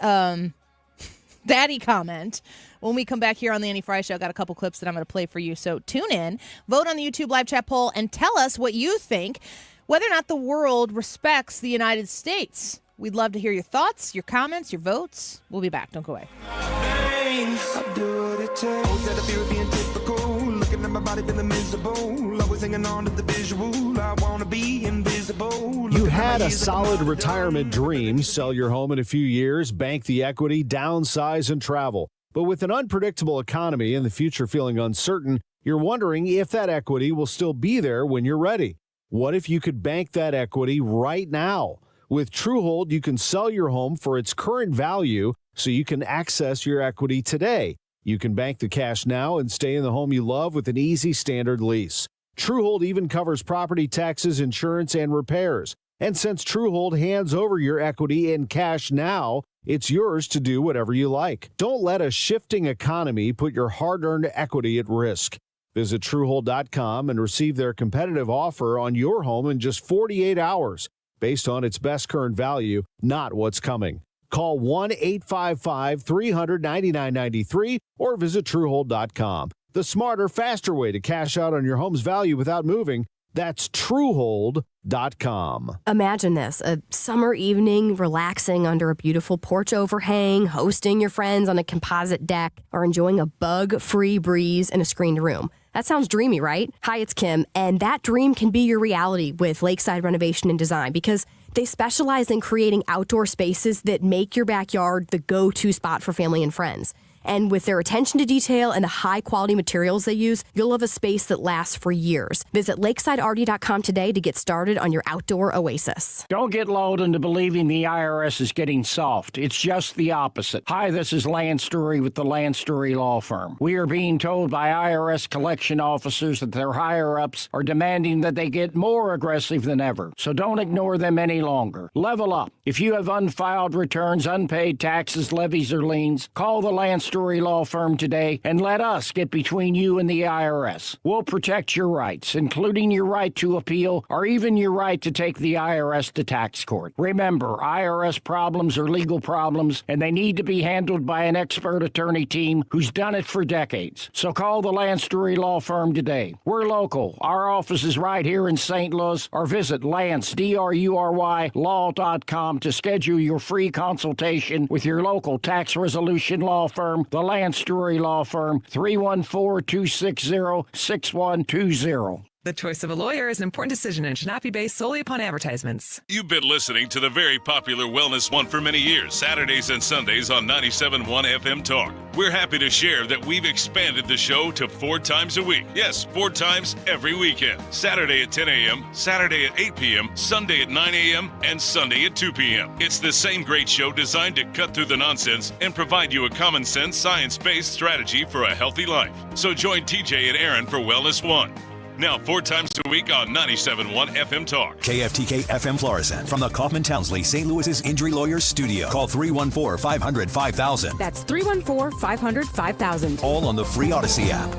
daddy comment when we come back here on the Annie Frey Show. I got a couple clips that I'm going to play for you. So tune in, vote on the YouTube live chat poll, and tell us what you think, whether or not the world respects the United States. We'd love to hear your thoughts, your comments, your votes. We'll be back. Don't go away. I do what it takes. Always had a fear of being typical. Looking at my body feeling miserable. Always hanging on to the visual. I want to be invisible. You had a solid retirement dream. Sell your home in a few years, bank the equity, downsize, and travel. But with an unpredictable economy and the future feeling uncertain, you're wondering if that equity will still be there when you're ready. What if you could bank that equity right now? With Truehold, you can sell your home for its current value so you can access your equity today. You can bank the cash now and stay in the home you love with an easy standard lease. Truehold even covers property taxes, insurance, and repairs. And since Truehold hands over your equity in cash now, it's yours to do whatever you like. Don't let a shifting economy put your hard-earned equity at risk. Visit Truehold.com and receive their competitive offer on your home in just 48 hours, based on its best current value, not what's coming. Call 1-855-300-9993 or visit Truehold.com. The smarter, faster way to cash out on your home's value without moving. That's Truehold.com. Imagine this, a summer evening, relaxing under a beautiful porch overhang, hosting your friends on a composite deck, or enjoying a bug-free breeze in a screened room. That sounds dreamy, right? Hi, it's Kim, and that dream can be your reality with Lakeside Renovation and Design because they specialize in creating outdoor spaces that make your backyard the go-to spot for family and friends. And with their attention to detail and the high-quality materials they use, you'll have a space that lasts for years. Visit lakesideRD.com today to get started on your outdoor oasis. Don't get lulled into believing the IRS is getting soft. It's just the opposite. Hi, this is Lance Story with the Lance Story Law Firm. We are being told by IRS collection officers that their higher-ups are demanding that they get more aggressive than ever. So don't ignore them any longer. Level up. If you have unfiled returns, unpaid taxes, levies, or liens, call the Lance Story Law Firm today and let us get between you and the IRS. We'll protect your rights, including your right to appeal or even your right to take the IRS to tax court. Remember, IRS problems are legal problems and they need to be handled by an expert attorney team who's done it for decades. So call the Lance Story Law Firm today. We're local. Our office is right here in St. Louis, or visit Lance, D-R-U-R-Y, law.com to schedule your free consultation with your local tax resolution law firm, the Lance Story Law Firm, 314-260-6120. The choice of a lawyer is an important decision and should not be based solely upon advertisements. You've been listening to the very popular Wellness One for many years, Saturdays and Sundays on 97.1 FM Talk. We're happy to share that we've expanded the show to 4 times a week. Yes, 4 times every weekend. Saturday at 10 a.m., Saturday at 8 p.m., Sunday at 9 a.m., and Sunday at 2 p.m. It's the same great show designed to cut through the nonsense and provide you a common sense, science-based strategy for a healthy life. So join TJ and Aaron for Wellness One. Now 4 times a week on 97.1 FM Talk. KFTK FM Florissant from the Kaufman Townsley St. Louis's Injury Lawyers Studio. Call 314-500-5000. That's 314-500-5000. All on the free Odyssey app.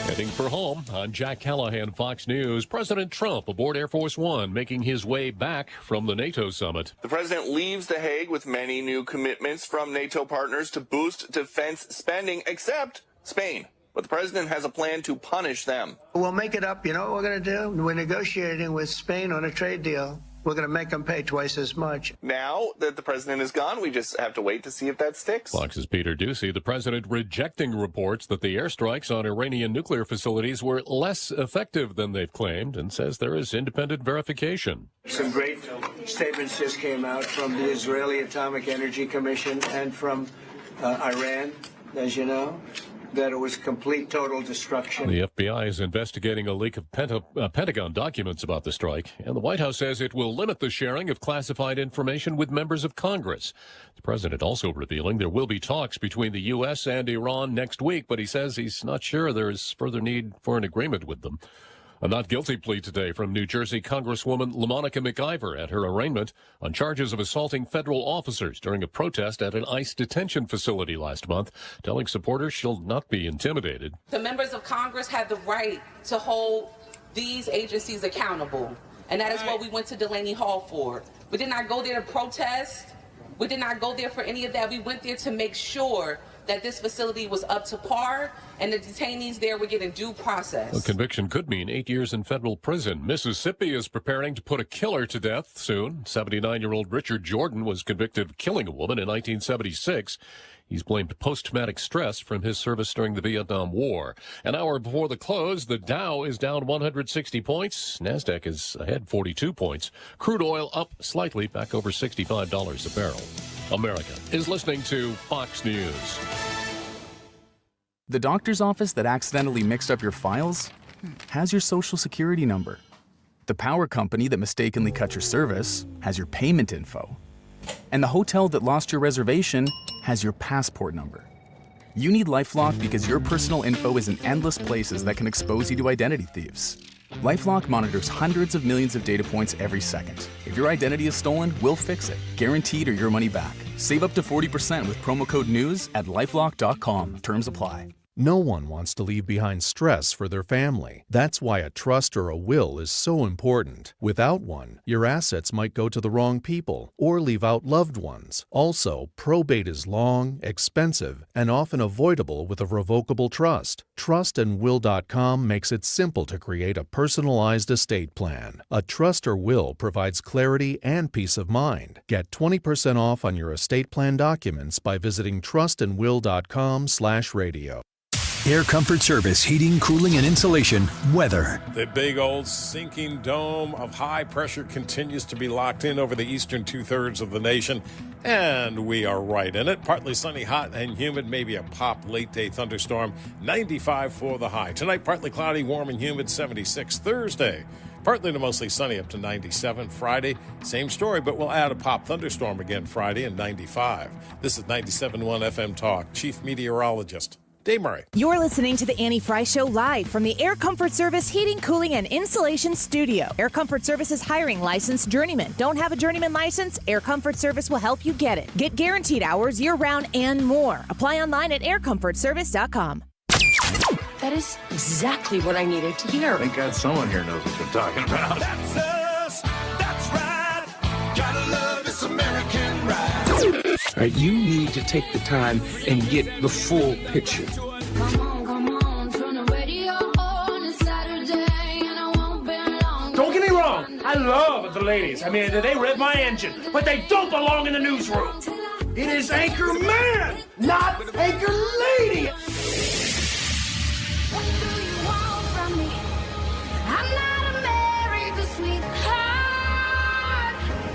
Heading for home, I'm Jack Callahan, Fox News. President Trump aboard Air Force One, making his way back from the NATO summit. The president leaves The Hague with many new commitments from NATO partners to boost defense spending, except Spain. But the president has a plan to punish them. We'll make it up. You know what we're going to do? We're negotiating with Spain on a trade deal. We're going to make them pay twice as much. Now that the president is gone, we just have to wait to see if that sticks. Fox's Peter Ducey, the president rejecting reports that the airstrikes on Iranian nuclear facilities were less effective than they've claimed, and says there is independent verification. Some great statements just came out from the Israeli Atomic Energy Commission and from Iran, as you know, that it was complete, total destruction. The FBI is investigating a leak of Pentagon documents about the strike, and the White House says it will limit the sharing of classified information with members of Congress. The president also revealing there will be talks between the U.S. and Iran next week, but he says he's not sure there is further need for an agreement with them. A not guilty plea today from New Jersey Congresswoman LaMonica McIver at her arraignment on charges of assaulting federal officers during a protest at an ICE detention facility last month, telling supporters she'll not be intimidated. The members of Congress have the right to hold these agencies accountable, and that is what we went to Delaney Hall for. We did not go there to protest. We did not go there for any of that. We went there to make sure that this facility was up to par and the detainees there were getting due process. A conviction could mean 8 years in federal prison. Mississippi is preparing to put a killer to death soon. 79-year-old Richard Jordan was convicted of killing a woman in 1976. He's blamed post-traumatic stress from his service during the Vietnam War. An hour before the close, the Dow is down 160 points. NASDAQ is ahead 42 points. Crude oil up slightly, back over $65 a barrel. America is listening to Fox News. The doctor's office that accidentally mixed up your files has your social security number. The power company that mistakenly cut your service has your payment info. And the hotel that lost your reservation has your passport number. You need LifeLock because your personal info is in endless places that can expose you to identity thieves. LifeLock monitors hundreds of millions of data points every second. If your identity is stolen, we'll fix it, guaranteed or your money back. Save up to 40% with promo code NEWS at LifeLock.com. Terms apply. No one wants to leave behind stress for their family. That's why a trust or a will is so important. Without one, your assets might go to the wrong people or leave out loved ones. Also, probate is long, expensive, and often avoidable with a revocable trust. Trustandwill.com makes it simple to create a personalized estate plan. A trust or will provides clarity and peace of mind. Get 20% off on your estate plan documents by visiting trustandwill.com/radio. Air Comfort Service, heating, cooling, and insulation, weather. The big old sinking dome of high pressure continues to be locked in over the eastern two-thirds of the nation, and we are right in it. Partly sunny, hot, and humid, maybe a pop late-day thunderstorm. 95 for the high. Tonight, partly cloudy, warm and humid, 76. Thursday, partly to mostly sunny, up to 97. Friday, same story, but we'll add a pop thunderstorm again Friday, and 95. This is 97.1 FM Talk. Chief Meteorologist Dave Murray. You're listening to the Annie Fry Show live from the Air Comfort Service Heating, Cooling, and Insulation Studio. Air Comfort Service is hiring licensed journeymen. Don't have a journeyman license? Air Comfort Service will help you get it. Get guaranteed hours year-round and more. Apply online at aircomfortservice.com. That is exactly what I needed to hear. Thank God someone here knows what you're talking about. That's us. That's right. Gotta love this American ride. All right, you need to take the time and get the full picture. Don't get me wrong, I love the ladies. I mean, they rev my engine, but they don't belong in the newsroom. It is Anchor Man, not Anchor Lady.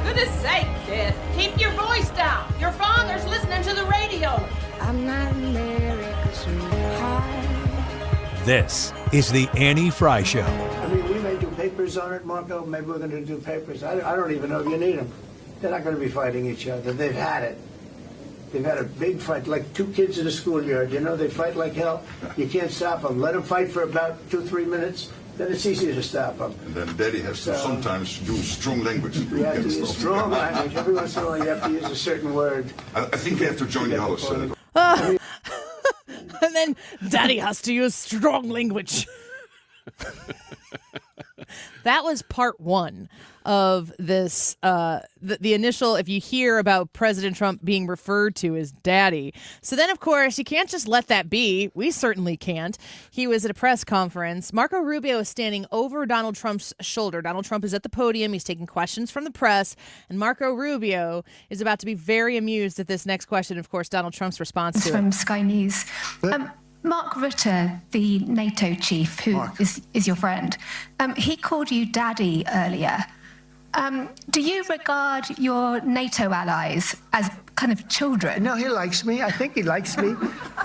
Goodness sake, kid. Keep your voice down. Your father's listening to the radio. I'm not America's sweetheart. This is the Annie Fry Show. I mean, we may do papers on it, Marco. Maybe we're going to do papers. I don't even know if you need them. They're not going to be fighting each other. They've had it. They've had a big fight, like two kids in a schoolyard. You know, they fight like hell. You can't stop them. Let them fight for about 2-3 minutes. Then it's easier to stop them. And then Daddy has to sometimes use strong language. You have to use strong language. Every once in a while, you have to use a certain word. I think we have to join the house. And then Daddy has to use strong language. That was part one of this, the initial, if you hear about President Trump being referred to as Daddy. So then, of course, you can't just let that be. We certainly can't. He was at a press conference. Marco Rubio is standing over Donald Trump's shoulder. Donald Trump is at the podium. He's taking questions from the press. And Marco Rubio is about to be very amused at this next question. Of course, Donald Trump's response to from it. Sky News. Mark Rutte, the NATO chief, who is your friend, he called you Daddy earlier. Do you regard your NATO allies as kind of children? No, he likes me. I think he likes me.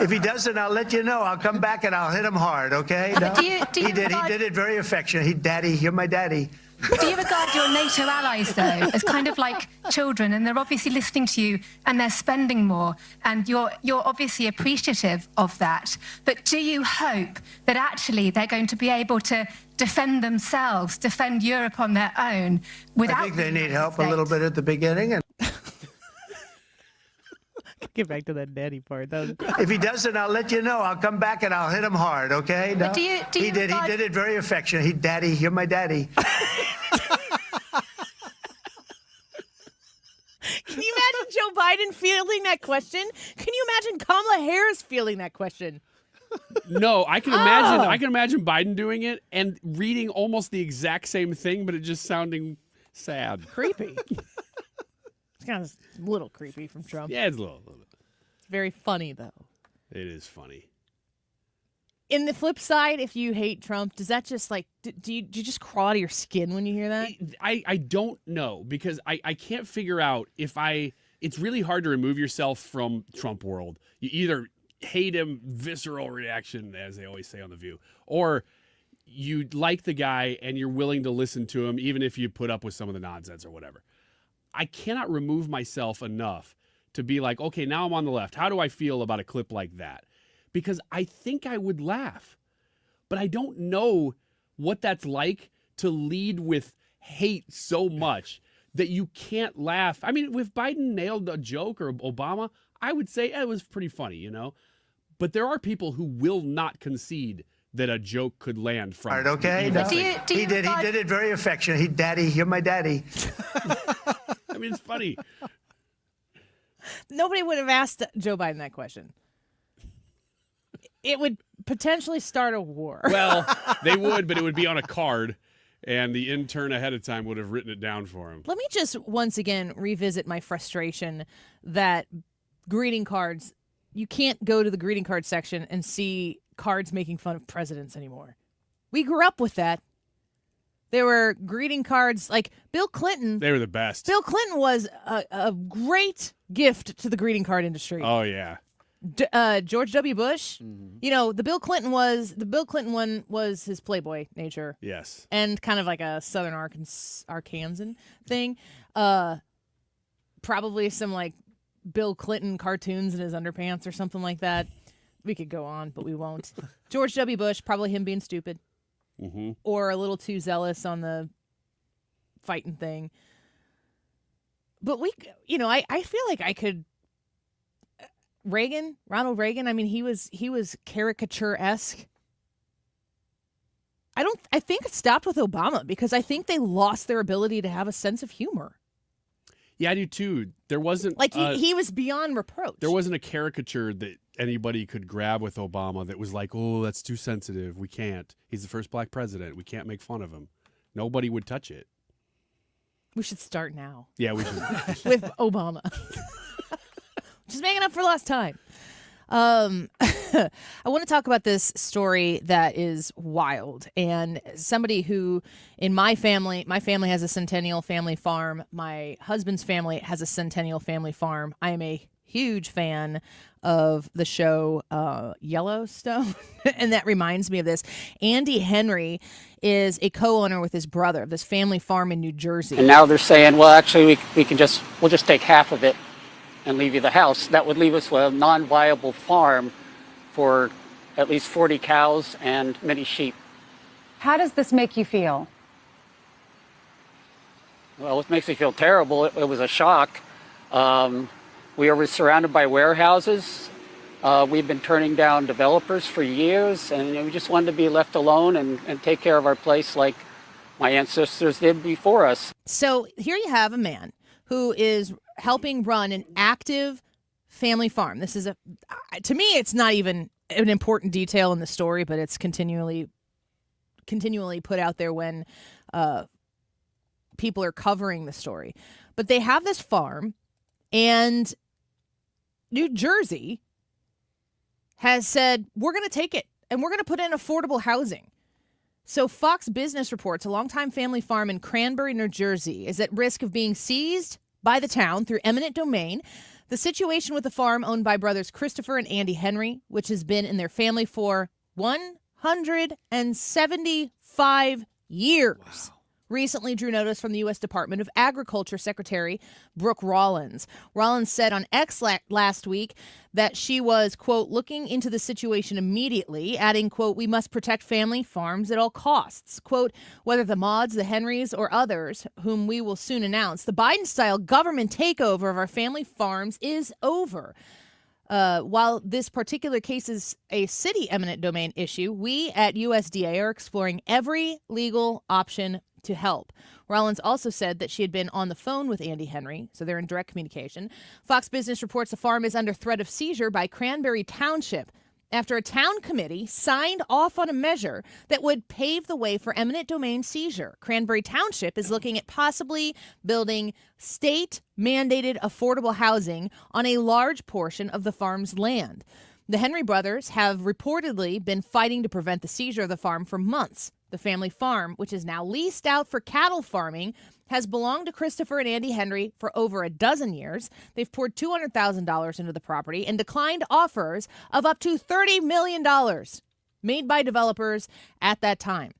If he doesn't, I'll let you know. I'll come back and I'll hit him hard, okay? No? Do you He did it very affectionate. Daddy, you're my daddy. Do you regard your NATO allies, though, as kind of like children, and they're obviously listening to you and they're spending more, and you're obviously appreciative of that, but do you hope that actually they're going to be able to defend themselves, defend Europe on their own without... I think they need help a little bit at the beginning. And Get back to that daddy part. if he doesn't, I'll let you know. I'll come back and I'll hit him hard, okay? No? But he did it very affectionate. Daddy, you're my daddy. Can you imagine Joe Biden fielding that question? Can you imagine Kamala Harris fielding that question? No, I can imagine. I can imagine Biden doing it and reading almost the exact same thing, but it just sounding sad, creepy. It's kind of a little creepy from Trump. Yeah, it's a little bit. It's very funny though. It is funny. In the flip side, if you hate Trump, does that just like do you just crawl out of your skin when you hear that? I don't know, because I can't figure out if it's really hard to remove yourself from Trump world. You either hate him, visceral reaction, as they always say on The View, or you like the guy and you're willing to listen to him even if you put up with some of the nonsense or whatever. I cannot remove myself enough to be like, okay, now I'm on the left. How do I feel about a clip like that? Because I think I would laugh, but I don't know what that's like to lead with hate so much that you can't laugh. I mean, if Biden nailed a joke or Obama, I would say it was pretty funny, you know? But there are people who will not concede that a joke could land from. All right, okay. No, he did it very affectionate. Daddy, you're my daddy. I mean, it's funny. Nobody would have asked Joe Biden that question. It would potentially start a war. Well, they would, but it would be on a card, and the intern ahead of time would have written it down for him. Let me just once again revisit my frustration that greeting cards, you can't go to the greeting card section and see cards making fun of presidents anymore. We grew up with that. There were greeting cards like Bill Clinton. They were the best. Bill Clinton was a great gift to the greeting card industry. Oh, yeah. George W. Bush, you know, the Bill Clinton one was his Playboy nature. Yes. And kind of like a Southern Arkansan thing. Probably some like Bill Clinton cartoons in his underpants or something like that. We could go on, but we won't. George W. Bush, probably him being stupid. Mm-hmm. Or a little too zealous on the fighting thing. But I feel like I could. Ronald Reagan, I mean, he was caricature-esque. I think it stopped with Obama because I think they lost their ability to have a sense of humor. Yeah, I do too. There wasn't like he was beyond reproach. There wasn't a caricature that anybody could grab with Obama that was like, oh, that's too sensitive. We can't. He's the first black president. We can't make fun of him. Nobody would touch it. We should start now. Yeah, we should. With Obama. Just making up for lost time. I want to talk about this story that is wild. And somebody who, in my family has a Centennial family farm. My husband's family has a Centennial family farm. I am a huge fan of the show Yellowstone. And that reminds me of this. Andy Henry is a co-owner with his brother of this family farm in New Jersey. And now they're saying, well, actually, we'll just take half of it and leave you the house. That would leave us with a non-viable farm for at least 40 cows and many sheep. How does this make you feel? Well, it makes me feel terrible. It was a shock. We were surrounded by warehouses. We've been turning down developers for years, and we just wanted to be left alone and take care of our place like my ancestors did before us. So here you have a man who is helping run an active family farm. This is to me, it's not even an important detail in the story, but it's continually put out there when people are covering the story. But they have this farm, and New Jersey has said, we're going to take it, and we're going to put in affordable housing. So Fox Business reports a longtime family farm in Cranberry, New Jersey, is at risk of being seized by the town through eminent domain. The situation with the farm owned by brothers Christopher and Andy Henry, which has been in their family for 175 years. Wow. Recently drew notice from the U.S. Department of Agriculture Secretary Brooke Rollins. Rollins said on X last week that she was, quote, looking into the situation immediately, adding, quote, we must protect family farms at all costs. Quote, whether the Mauds, the Henrys, or others, whom we will soon announce, the Biden-style government takeover of our family farms is over. While this particular case is a city eminent domain issue, we at USDA are exploring every legal option to help. Rollins also said that she had been on the phone with Andy Henry, so they're in direct communication. Fox Business reports the farm is under threat of seizure by Cranberry Township after a town committee signed off on a measure that would pave the way for eminent domain seizure. Cranberry Township is looking at possibly building state-mandated affordable housing on a large portion of the farm's land. The Henry brothers have reportedly been fighting to prevent the seizure of the farm for months. The family farm, which is now leased out for cattle farming, has belonged to Christopher and Andy Henry for over a dozen years. They've poured $200,000 into the property and declined offers of up to $30 million made by developers at that time.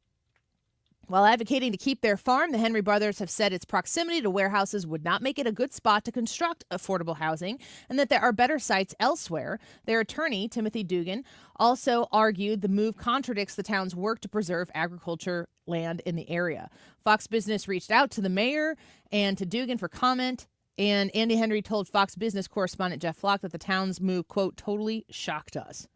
While advocating to keep their farm, the Henry brothers have said its proximity to warehouses would not make it a good spot to construct affordable housing and that there are better sites elsewhere. Their attorney, Timothy Dugan, also argued the move contradicts the town's work to preserve agriculture land in the area. Fox Business reached out to the mayor and to Dugan for comment, and Andy Henry told Fox Business correspondent Jeff Flock that the town's move, quote, totally shocked us.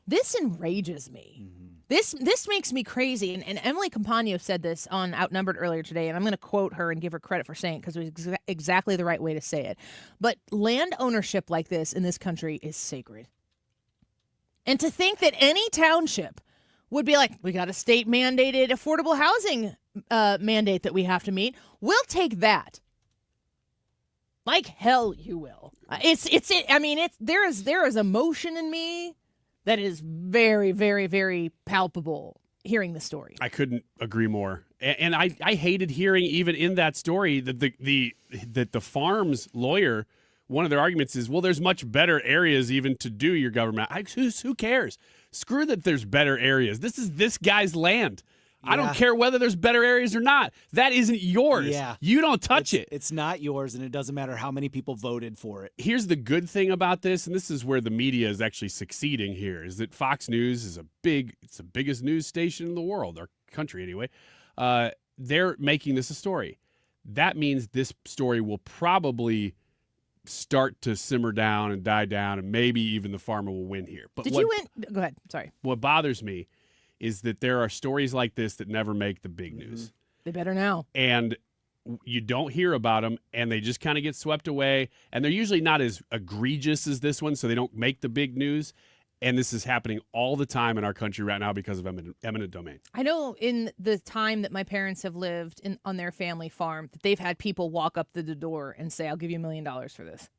This enrages me. This makes me crazy. And Emily Campagno said this on Outnumbered earlier today, and I'm going to quote her and give her credit for saying it because it was exactly the right way to say it. But land ownership like this in this country is sacred. And to think that any township would be like, we got a state-mandated affordable housing mandate that we have to meet, we'll take that. Like hell you will. There is emotion in me that is very, very, very palpable hearing the story. I couldn't agree more. And I hated hearing even in that story that the farm's lawyer, one of their arguments is, well, there's much better areas even to do your government. Who cares? Screw that there's better areas. This is this guy's land. Yeah. I don't care whether there's better areas or not. That isn't yours. Yeah. You don't touch it. It's not yours, and it doesn't matter how many people voted for it. Here's the good thing about this, and this is where the media is actually succeeding here, is that Fox News is it's the biggest news station in the world, or country anyway. They're making this a story. That means this story will probably start to simmer down and die down, and maybe even the farmer will win here. But you win? Go ahead. Sorry. What bothers me is that there are stories like this that never make the big news. They better now. And you don't hear about them, and they just kind of get swept away, and they're usually not as egregious as this one, so they don't make the big news. And this is happening all the time in our country right now because of eminent domain. I know in the time that my parents have lived on their family farm that they've had people walk up to the door and say, I'll give you $1 million for this.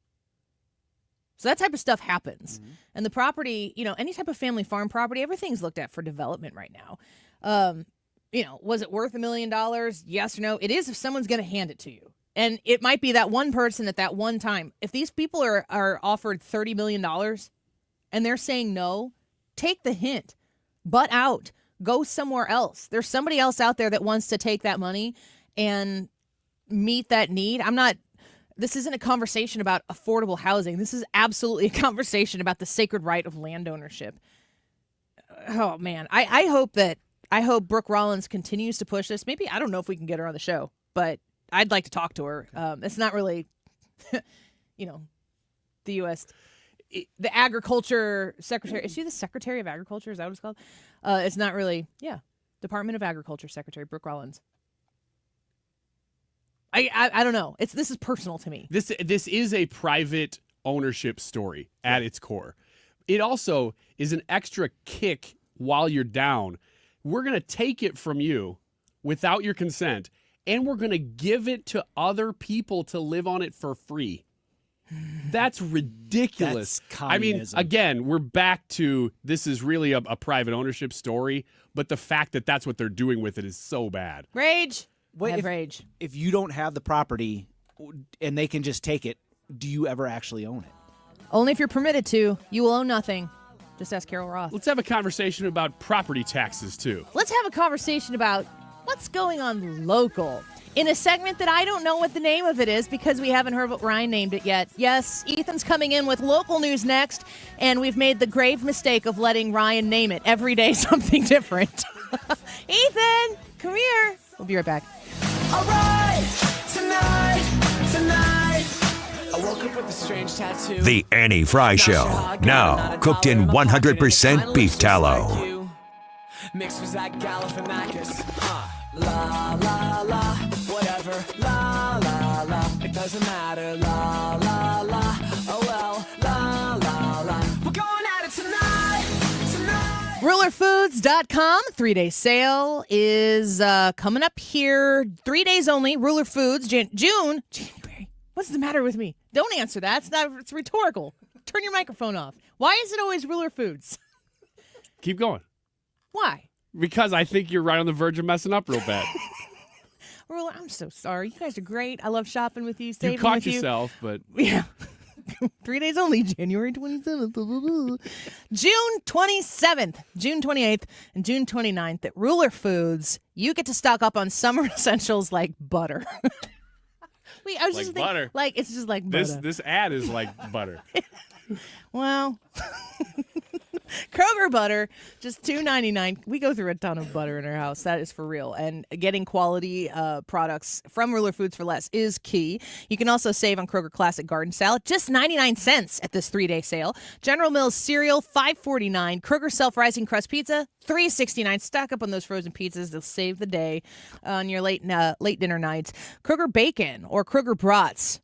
So that type of stuff happens. And the property, any type of family farm property, everything's looked at for development right now. Was it worth $1 million? Yes or no? It is if someone's going to hand it to you. And it might be that one person at that one time. If these people are offered $30 million and they're saying no, take the hint. Butt out. Go somewhere else. There's somebody else out there that wants to take that money and meet that need. This isn't a conversation about affordable housing. This is absolutely a conversation about the sacred right of land ownership. Oh, man. I hope Brooke Rollins continues to push this. Maybe, I don't know if we can get her on the show, but I'd like to talk to her. It's not really, the U.S., the agriculture secretary. Is she the secretary of agriculture? Is that what it's called? It's not really, Department of Agriculture Secretary Brooke Rollins. I don't know. This is personal to me. This is a private ownership story at its core. It also is an extra kick while you're down. We're going to take it from you without your consent, and we're going to give it to other people to live on it for free. That's ridiculous. That's communism. Again, we're back to this is really a private ownership story, but the fact that that's what they're doing with it is so bad. Rage. Rage. If you don't have the property and they can just take it, do you ever actually own it? Only if you're permitted to. You will own nothing. Just ask Carol Roth. Let's have a conversation about property taxes, too. Let's have a conversation about what's going on local in a segment that I don't know what the name of it is because we haven't heard what Ryan named it yet. Yes, Ethan's coming in with local news next, and we've made the grave mistake of letting Ryan name it every day something different. Ethan, come here. We'll be right back. All right, tonight, I woke up with a strange tattoo. The Annie Fry Show, now cooked in 100% beef tallow. Mixed with that Galifianakis. La, la, la, whatever. La, la, la, it doesn't matter. La, la, la, oh well. La, la, la, we're going at it tonight. RulerFoods.com 3-day sale is coming up here. 3 days only. Ruler Foods, January. What's the matter with me? Don't answer that. It's rhetorical. Turn your microphone off. Why is it always Ruler Foods? Keep going. Why? Because I think you're right on the verge of messing up real bad. Ruler, I'm so sorry. You guys are great. I love shopping with you, saving you caught with yourself, but yeah. 3 days only, January 27th, June 27th, June 28th, and June 29th at Ruler Foods. You get to stock up on summer essentials like butter. Wait, I was like just butter. Thinking, like it's just like butter. This ad is like butter. Well, Kroger butter, just $2.99. We go through a ton of butter in our house. That is for real. And getting quality products from Ruler Foods for less is key. You can also save on Kroger Classic Garden Salad, just 99 cents at this 3-day sale. General Mills cereal, $5.49. Kroger Self-Rising Crust Pizza, $3.69. Stock up on those frozen pizzas. They'll save the day on your late dinner nights. Kroger Bacon or Kroger Brats,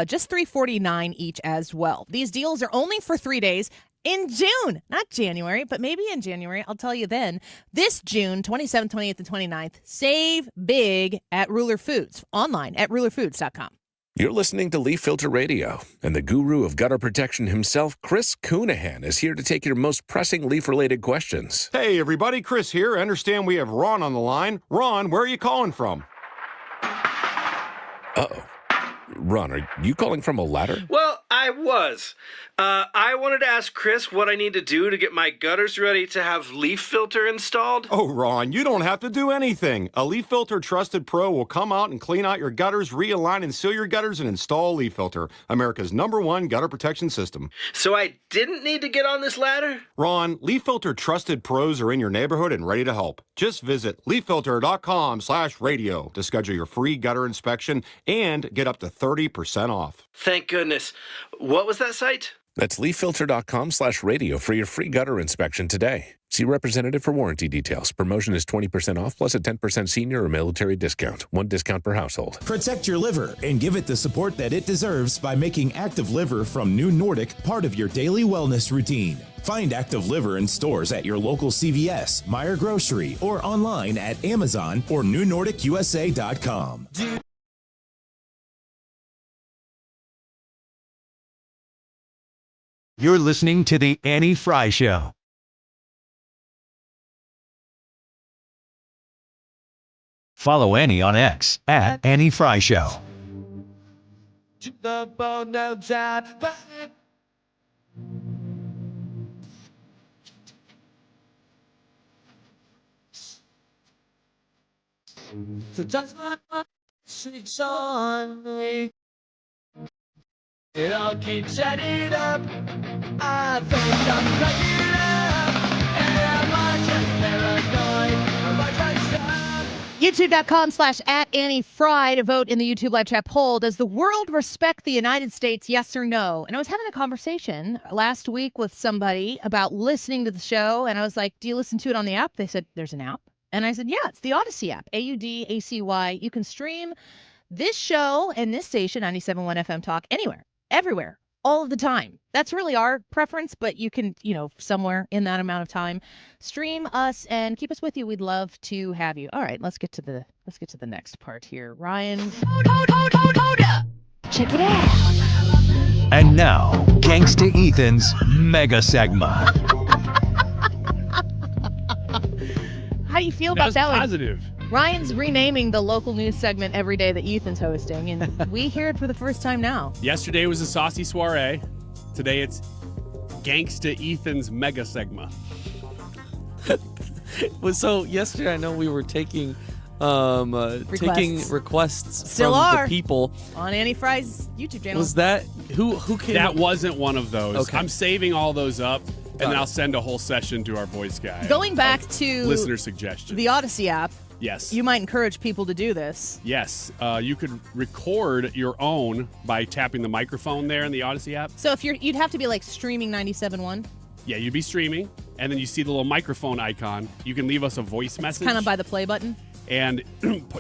just $3.49 each as well. These deals are only for 3 days. In June, not January, but maybe in January. I'll tell you then. This June, 27th, 28th, and 29th, save big at Ruler Foods. Online at rulerfoods.com. You're listening to Leaf Filter Radio, and the guru of gutter protection himself, Chris Coonahan, is here to take your most pressing leaf-related questions. Hey, everybody. Chris here. I understand we have Ron on the line. Ron, where are you calling from? Uh-oh. Ron, are you calling from a ladder? Well, I was. I wanted to ask Chris what I need to do to get my gutters ready to have Leaf Filter installed. Oh, Ron, you don't have to do anything. A Leaf Filter Trusted Pro will come out and clean out your gutters, realign and seal your gutters, and install a Leaf Filter, America's #1 gutter protection system. So I didn't need to get on this ladder? Ron, Leaf Filter Trusted Pros are in your neighborhood and ready to help. Just visit leaffilter.com/radio to schedule your free gutter inspection and get up to 30% off. Thank goodness. What was that site? That's leaffilter.com/radio for your free gutter inspection today. See representative for warranty details. Promotion is 20% off plus a 10% senior or military discount. One discount per household. Protect your liver and give it the support that it deserves by making Active Liver from New Nordic part of your daily wellness routine. Find Active Liver in stores at your local CVS, Meijer Grocery, or online at Amazon or NewNordicUSA.com. You're listening to The Annie Fry Show. Follow Annie on X at Annie Fry Show. To the bone, no doubt. So just my six on me. It all keeps adding up. I think I'm cracking up. Am I just paranoid? Am I trying to stop? YouTube.com/@AnnieFry to vote in the YouTube live chat poll. Does the world respect the United States, yes or no? And I was having a conversation last week with somebody about listening to the show, and I was like, do you listen to it on the app? They said, there's an app. And I said, yeah, it's the Odyssey app, AUDACY. You can stream this show and this station, 97.1 FM Talk, anywhere, everywhere, all of the time. That's really our preference, but you can, somewhere in that amount of time, stream us and keep us with you. We'd love to have you. All right, let's get to the next part here. Ryan. Hold up. Check it out. And now, Gangsta Ethan's Mega Segma. How do you feel about that one? Positive. Ryan's renaming the local news segment every day that Ethan's hosting, and we hear it for the first time now. Yesterday was a saucy soiree. Today it's Gangsta Ethan's Mega Segma. So yesterday I know we were taking requests Still from are. the people On Annie Fry's YouTube channel. Was that who came? That wasn't one of those. Okay. I'm saving all those up, and then it. I'll send a whole session to our voice guy. Going back to listener suggestions. the Odyssey app. Yes. You might encourage people to do this. Yes. You could record your own by tapping the microphone there in the Odyssey app. So if you'd have to be like streaming 97.1. Yeah, you'd be streaming, and then you see the little microphone icon. You can leave us a voice message. It's kind of by the play button. And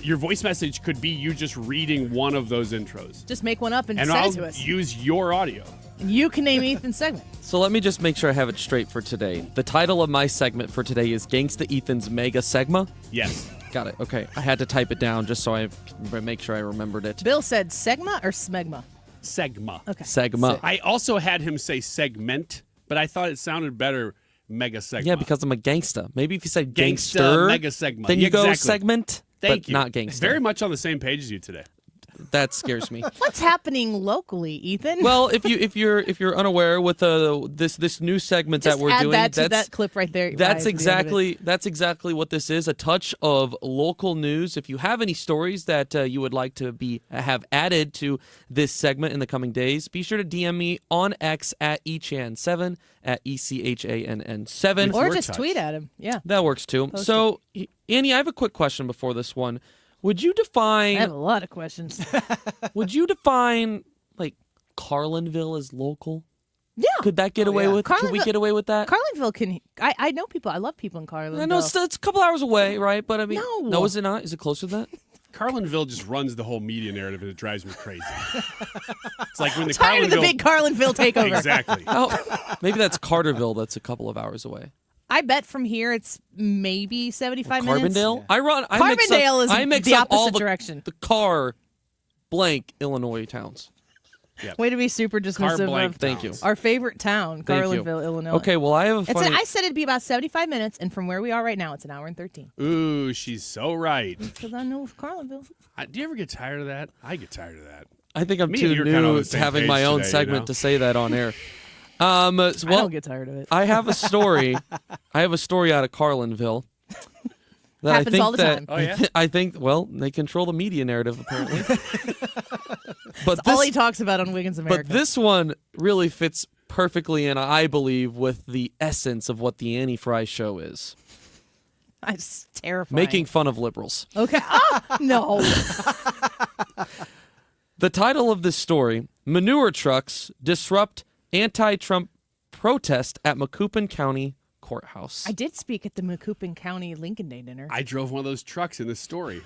your voice message could be you just reading one of those intros. Just make one up and send I'll it to us. use your audio. And you can name Ethan's segment. So let me just make sure I have it straight for today. The title of my segment for today is Gangsta Ethan's Mega Segma. Yes. Got it. Okay. I had to type it down just so I can make sure I remembered it. Bill said segma or smegma? Segma. Okay. Segma. I also had him say segment, but I thought it sounded better mega segma. Yeah, because I'm a gangsta. Maybe if you said Gangsta gangster, mega segma. then you go Exactly. segment. Thank but you. Not gangsta. Very much on the same page as you today. that scares me. What's happening locally, Ethan? Well, if you're unaware with this new segment Just that we're add doing, that to that clip right there. That's Ryan, exactly what this is. A touch of local news. If you have any stories that you would like to have added to this segment in the coming days, be sure to DM me on X at echan7 at ECHANN7. Or just tweet at him. Yeah. That works too. Post So, Annie, I have a quick question before this one. Would you define... I have a lot of questions. Would you define, like, Carlinville as local? Yeah. Could that get away with... Could we get away with that? Carlinville can... I know people. I love people in Carlinville. I know it's a couple hours away, right? But I mean... No. Is it not? Is it closer to that? Carlinville just runs the whole media narrative, and it drives me crazy. It's like when the Tired of the big Carlinville takeover. Exactly. Maybe that's Carterville. That's a couple of hours away. I bet from here it's maybe 75 minutes. Carbondale? Carbondale is the opposite direction. The car blank Illinois towns. Yep. Way to be super dismissive of Thank you. our favorite town, Thank you. Carlinville, Illinois. Okay, well, I have a funny... I said it'd be about 75 minutes, and from where we are right now, it's an hour and 13. Ooh, she's so right. Because I know Carlinville. Do you ever get tired of that? I get tired of that. I think I'm Me and too you are kinda on new the to same having page my own today, segment you know? to say that on air. I don't get tired of it. I have a story. I have a story out of Carlinville. That Happens I think all the time. Oh, yeah? I think, well, they control the media narrative, apparently. That's all he talks about on Wiggins America. But this one really fits perfectly in, I believe, with the essence of what the Annie Fry Show is. That's terrifying. Making fun of liberals. Okay. No. The title of this story, Manure Trucks Disrupt Anti-Trump Protest at Macoupin County Courthouse. I did speak at the Macoupin County Lincoln Day dinner. I drove one of those trucks in this story.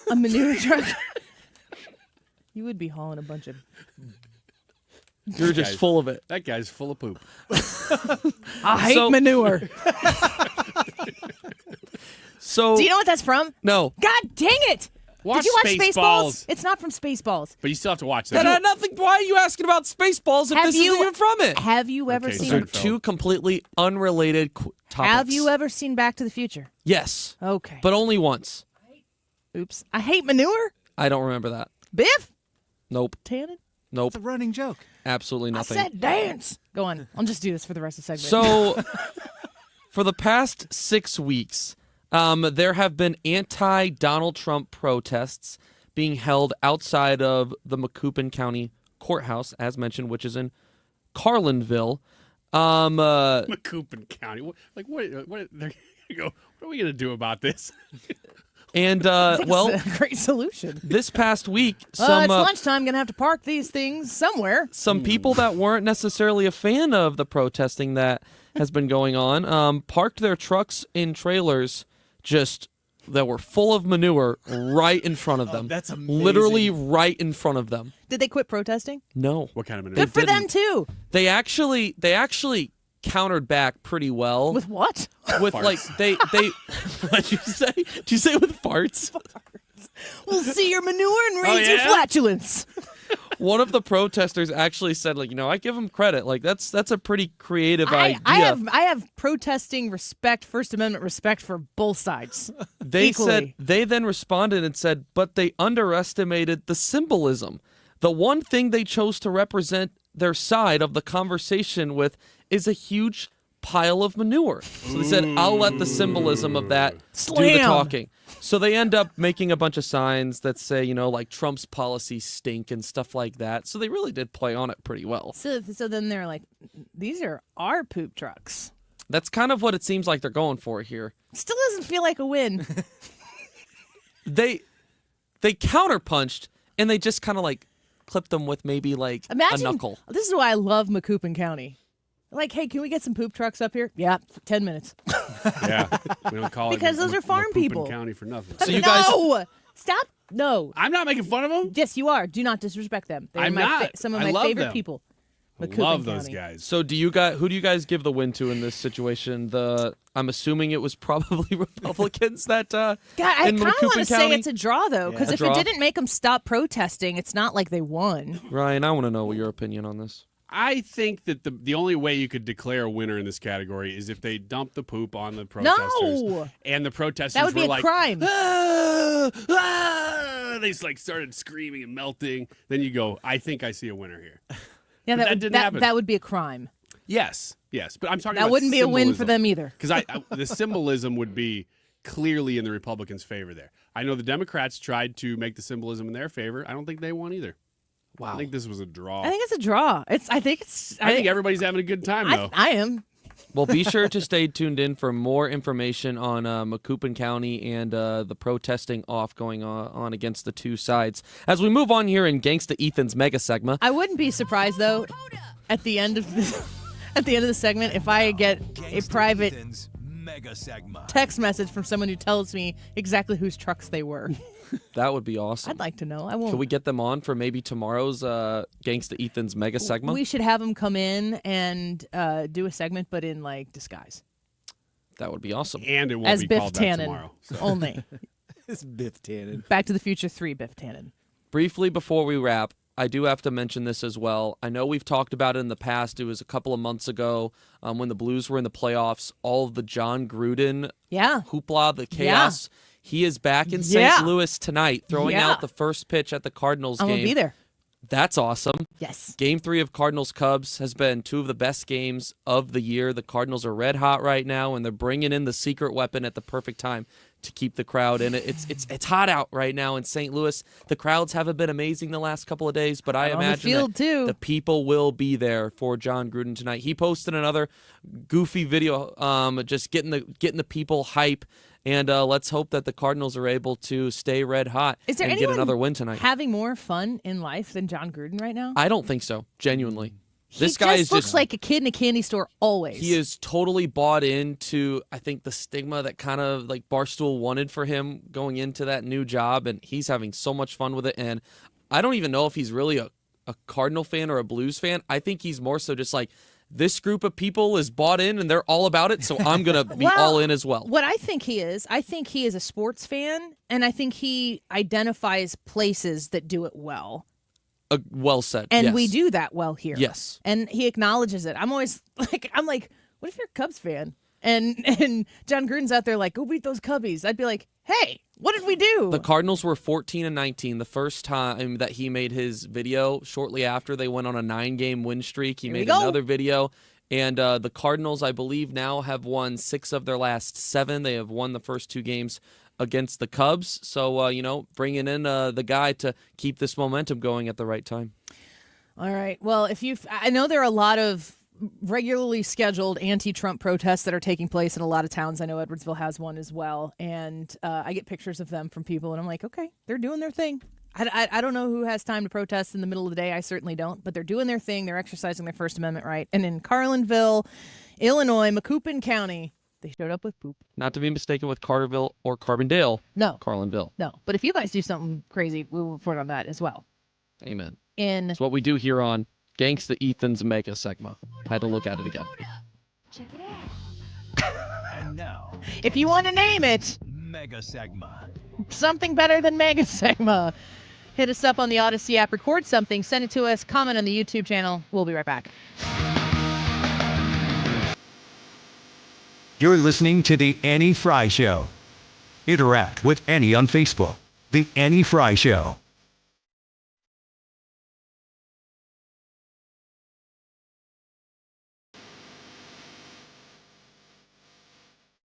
A manure truck. You would be hauling a bunch of... You're just full of it. That guy's full of poop. I hate manure. So, do you know what that's from? No. God dang it! Watch Did you watch Spaceballs. It's not from Spaceballs. But you still have to watch that. That had nothing. Why are you asking about Spaceballs if this isn't even from it? Have you ever Those seen... are two completely unrelated topics. Have you ever seen Back to the Future? Yes. Okay. But only once. Oops. I hate manure. I don't remember that. Biff? Nope. Tannen? Nope. It's a running joke. Absolutely nothing. I said dance. Go on. I'll just do this for the rest of the segment. So, for the past 6 weeks, there have been anti-Donald Trump protests being held outside of the Macoupin County Courthouse, as mentioned, which is in Carlinville. Macoupin County. What are we going to do about this? And, well, a great solution. This past week, it's lunchtime. Gonna have to park these things somewhere. Some people that weren't necessarily a fan of the protesting that has been going on parked their trucks in trailers that were full of manure right in front of them. That's amazing. Literally right in front of them. Did they quit protesting? No. What kind of manure? Good for them too. They actually countered back pretty well. With what? With farts. like they what'd you say? Did you say with farts? We'll see your manure and raise your flatulence. One of the protesters actually said, like, I give him credit. Like that's a pretty creative idea. I have protesting respect, First Amendment respect for both sides. They equally. they then responded and said, but they underestimated the symbolism. The one thing they chose to represent their side of the conversation with is a huge pile of manure. So they said, I'll let the symbolism of that do the talking. So they end up making a bunch of signs that say, like Trump's policies stink and stuff like that. So they really did play on it pretty well. So then they're like, these are our poop trucks. That's kind of what it seems like they're going for here. Still doesn't feel like a win. They counterpunched and they just kind of like clipped them with maybe like a knuckle. This is why I love Macoupin County. Like, hey, can we get some poop trucks up here? Yeah, for 10 minutes. Yeah, we don't call because those are farm people. County for nothing. So you guys, stop! No, I'm not making fun of them. Yes, you are. Do not disrespect them. They're I'm not. Some of I my love favorite them. people. I Macoupin love those County. guys. So who do you guys give the win to in this situation? I'm assuming it was probably Republicans that. God, I kind of want to say it's a draw though, because if draw? it didn't make them stop protesting, it's not like they won. Ryan, I want to know your opinion on this. I think that the only way you could declare a winner in this category is if they dump the poop on the protesters. No! And the protesters That would be were a like, crime. they like started screaming and melting. Then you go, I think I see a winner here. Yeah, But that didn't happen. that would be a crime. Yes, but I'm talking That about wouldn't be a win for them either. Because the symbolism would be clearly in the Republicans' favor there. I know the Democrats tried to make the symbolism in their favor. I don't think they won either. Wow. I think this was a draw. I think it's a draw. I think everybody's having a good time, though. I am. Well, be sure to stay tuned in for more information on Macoupin County and the protesting going on against the two sides. As we move on here in Gangsta Ethan's Mega Segma. I wouldn't be surprised, though, at the end of the segment, if I get a private text message from someone who tells me exactly whose trucks they were. That would be awesome. I'd like to know. I won't. Can we get them on for maybe tomorrow's Gangsta Ethan's Mega Segment? We should have them come in and do a segment, but in like disguise. That would be awesome. And it won't as be Biff called Tannen that tomorrow. So. Only. It's Biff Tannen. Back to the Future 3 Biff Tannen. Briefly before we wrap, I do have to mention this as well. I know we've talked about it in the past. It was a couple of months ago when the Blues were in the playoffs. All of the John Gruden hoopla, the chaos. Yeah. He is back in St. Louis tonight, throwing out the first pitch at the Cardinals game. I'm going to be there. That's awesome. Yes. Game 3 of Cardinals-Cubs has been two of the best games of the year. The Cardinals are red hot right now, and they're bringing in the secret weapon at the perfect time to keep the crowd in it. It's hot out right now in St. Louis. The crowds haven't been amazing the last couple of days, but I imagine that the people will be there for John Gruden tonight. He posted another goofy video, just getting the people hype. And let's hope that the Cardinals are able to stay red hot and get another win tonight. Having more fun in life than John Gruden right now? I don't think so, genuinely. This guy looks like a kid in a candy store always. He is totally bought into, I think, the stigma that kind of like Barstool wanted for him going into that new job, and he's having so much fun with it. And I don't even know if he's really a Cardinal fan or a Blues fan. I think he's more so just like, this group of people is bought in and they're all about it, so I'm going to be all in as well. What I think he is a sports fan, and I think he identifies places that do it well. Well said. And yes. we do that well here. Yes. And he acknowledges it. I'm always like, what if you're a Cubs fan? And John Gruden's out there like, go beat those Cubbies. I'd be like, hey, what did we do? The Cardinals were 14-19 the first time that he made his video. Shortly after, they went on a 9-game win streak. He made another video. And the Cardinals, I believe, now have won 6 of their last 7. They have won the first 2 games against the Cubs. So, bringing in the guy to keep this momentum going at the right time. All right. Well, I know there are a lot of regularly scheduled anti-Trump protests that are taking place in a lot of towns. I know Edwardsville has one as well. And I get pictures of them from people, and I'm like, okay, they're doing their thing. I don't know who has time to protest in the middle of the day. I certainly don't. But they're doing their thing. They're exercising their First Amendment right. And in Carlinville, Illinois, Macoupin County, they showed up with poop. Not to be mistaken with Carterville or Carbondale. No. Carlinville. No. But if you guys do something crazy, we'll report on that as well. Amen. It's what we do here on Gangsta Ethan's Mega Segma. I had to look at it again. Check it out. And now, if you want to name it, Mega Segma. Something better than Mega Segma. Hit us up on the Odyssey app, record something, send it to us, comment on the YouTube channel. We'll be right back. You're listening to The Annie Fry Show. Interact with Annie on Facebook. The Annie Fry Show.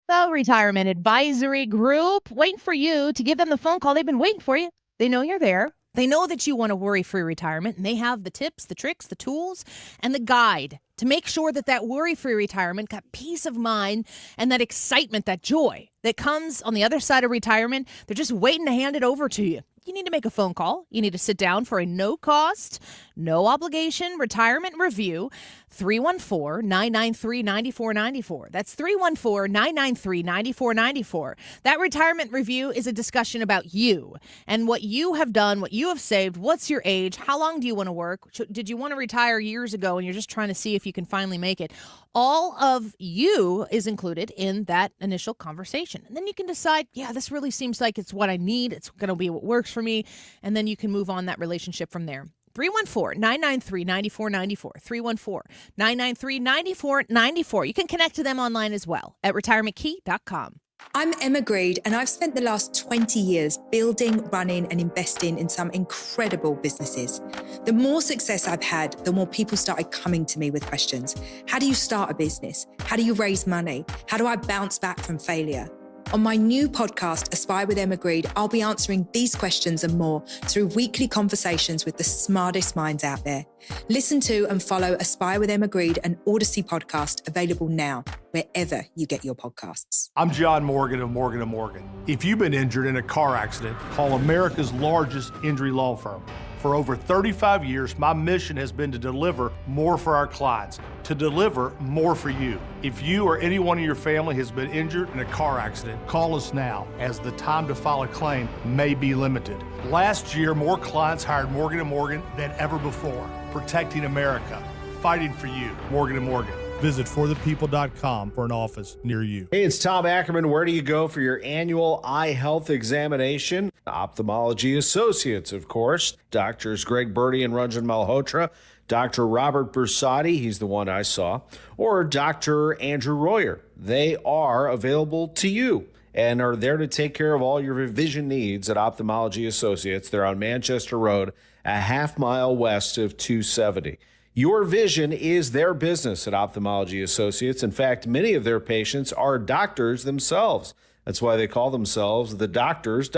The Retirement Advisory Group, waiting for you to give them the phone call. They've been waiting for you. They know you're there. They know that you want a worry-free retirement, and they have the tips, the tricks, the tools, and the guide to make sure that worry-free retirement got peace of mind and that excitement, that joy that comes on the other side of retirement. They're just waiting to hand it over to you. You need to make a phone call. You need to sit down for a no-cost, no-obligation retirement review. 314-993-9494. That's 314-993-9494. That retirement review is a discussion about you and what you have done, what you have saved, what's your age, how long do you want to work, did you want to retire years ago and you're just trying to see if you can finally make it. All of you is included in that initial conversation. And then you can decide, yeah, this really seems like it's what I need. It's going to be what works for me. And then you can move on that relationship from there. 314-993-9494. 314-993-9494. You can connect to them online as well at retirementkey.com. I'm Emma Greed, and I've spent the last 20 years building, running, and investing in some incredible businesses. The more success I've had, the more people started coming to me with questions. How do you start a business? How do you raise money? How do I bounce back from failure? On my new podcast, Aspire with Emma Greed, I'll be answering these questions and more through weekly conversations with the smartest minds out there. Listen to and follow Aspire with Emma Greed, an Odyssey podcast, available now, wherever you get your podcasts. I'm John Morgan of Morgan & Morgan. If you've been injured in a car accident, call America's largest injury law firm. For over 35 years, my mission has been to deliver more for our clients, to deliver more for you. If you or anyone in your family has been injured in a car accident, call us now, as the time to file a claim may be limited. Last year, more clients hired Morgan & Morgan than ever before, protecting America, fighting for you. Morgan & Morgan. Visit forthepeople.com for an office near you. Hey, it's Tom Ackerman. Where do you go for your annual eye health examination? Ophthalmology Associates, of course. Doctors Greg Birdie and Ranjan Malhotra. Dr. Robert Bersati, he's the one I saw. Or Dr. Andrew Royer. They are available to you and are there to take care of all your vision needs at Ophthalmology Associates. They're on Manchester Road, a half mile west of 270. Your vision is their business at Ophthalmology Associates. In fact, many of their patients are doctors themselves. That's why they call themselves the doctors,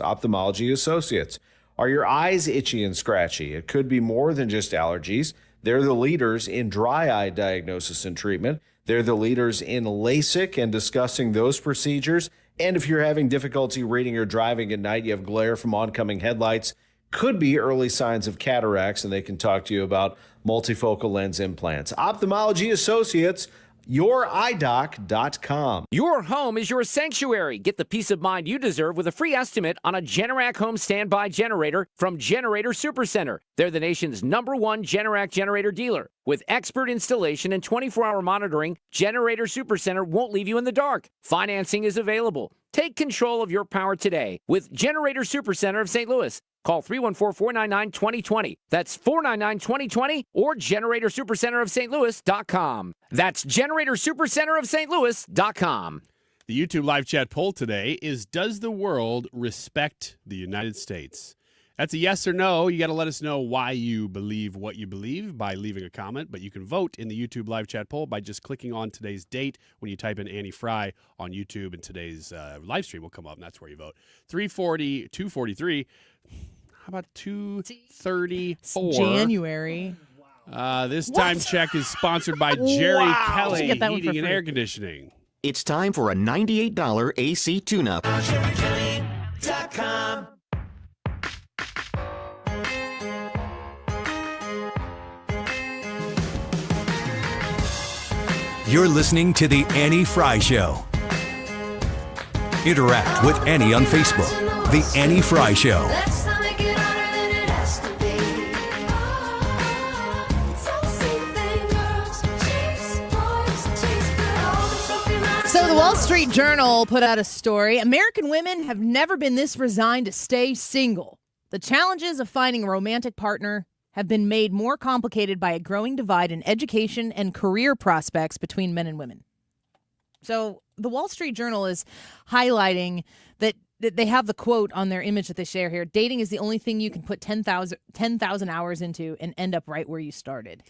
Ophthalmology Associates. Are your eyes itchy and scratchy? It could be more than just allergies. They're the leaders in dry eye diagnosis and treatment. They're the leaders in LASIK and discussing those procedures. And if you're having difficulty reading or driving at night, you have glare from oncoming headlights, could be early signs of cataracts, and they can talk to you about multifocal lens implants. Ophthalmology Associates, youridoc.com. Your home is your sanctuary. Get the peace of mind you deserve with a free estimate on a Generac home standby generator from Generator Supercenter. They're the nation's #1 Generac generator dealer. With expert installation and 24-hour monitoring, Generator Supercenter won't leave you in the dark. Financing is available. Take control of your power today with Generator Supercenter of St. Louis. Call 314-499-2020. That's 499-2020 or GeneratorSuperCenterofStLouis.com. That's GeneratorSuperCenterofStLouis.com. The YouTube live chat poll today is, does the world respect the United States? That's a yes or no. You got to let us know why you believe what you believe by leaving a comment, but you can vote in the YouTube live chat poll by just clicking on today's date when you type in Annie Fry on YouTube, and today's live stream will come up, and that's where you vote. 340, 243. How about 234? January. This time check is sponsored by Jerry Kelly Heating and Air Conditioning. It's time for a $98 AC tune-up. JerryKelly.com. You're listening to The Annie Fry Show. Interact with Annie on Facebook. The Annie Fry Show. So the Wall Street Journal put out a story. American women have never been this resigned to stay single. The challenges of finding a romantic partner have been made more complicated by a growing divide in education and career prospects between men and women. So the Wall Street Journal is highlighting that they have the quote on their image that they share here. Dating is the only thing you can put 10,000 hours into and end up right where you started.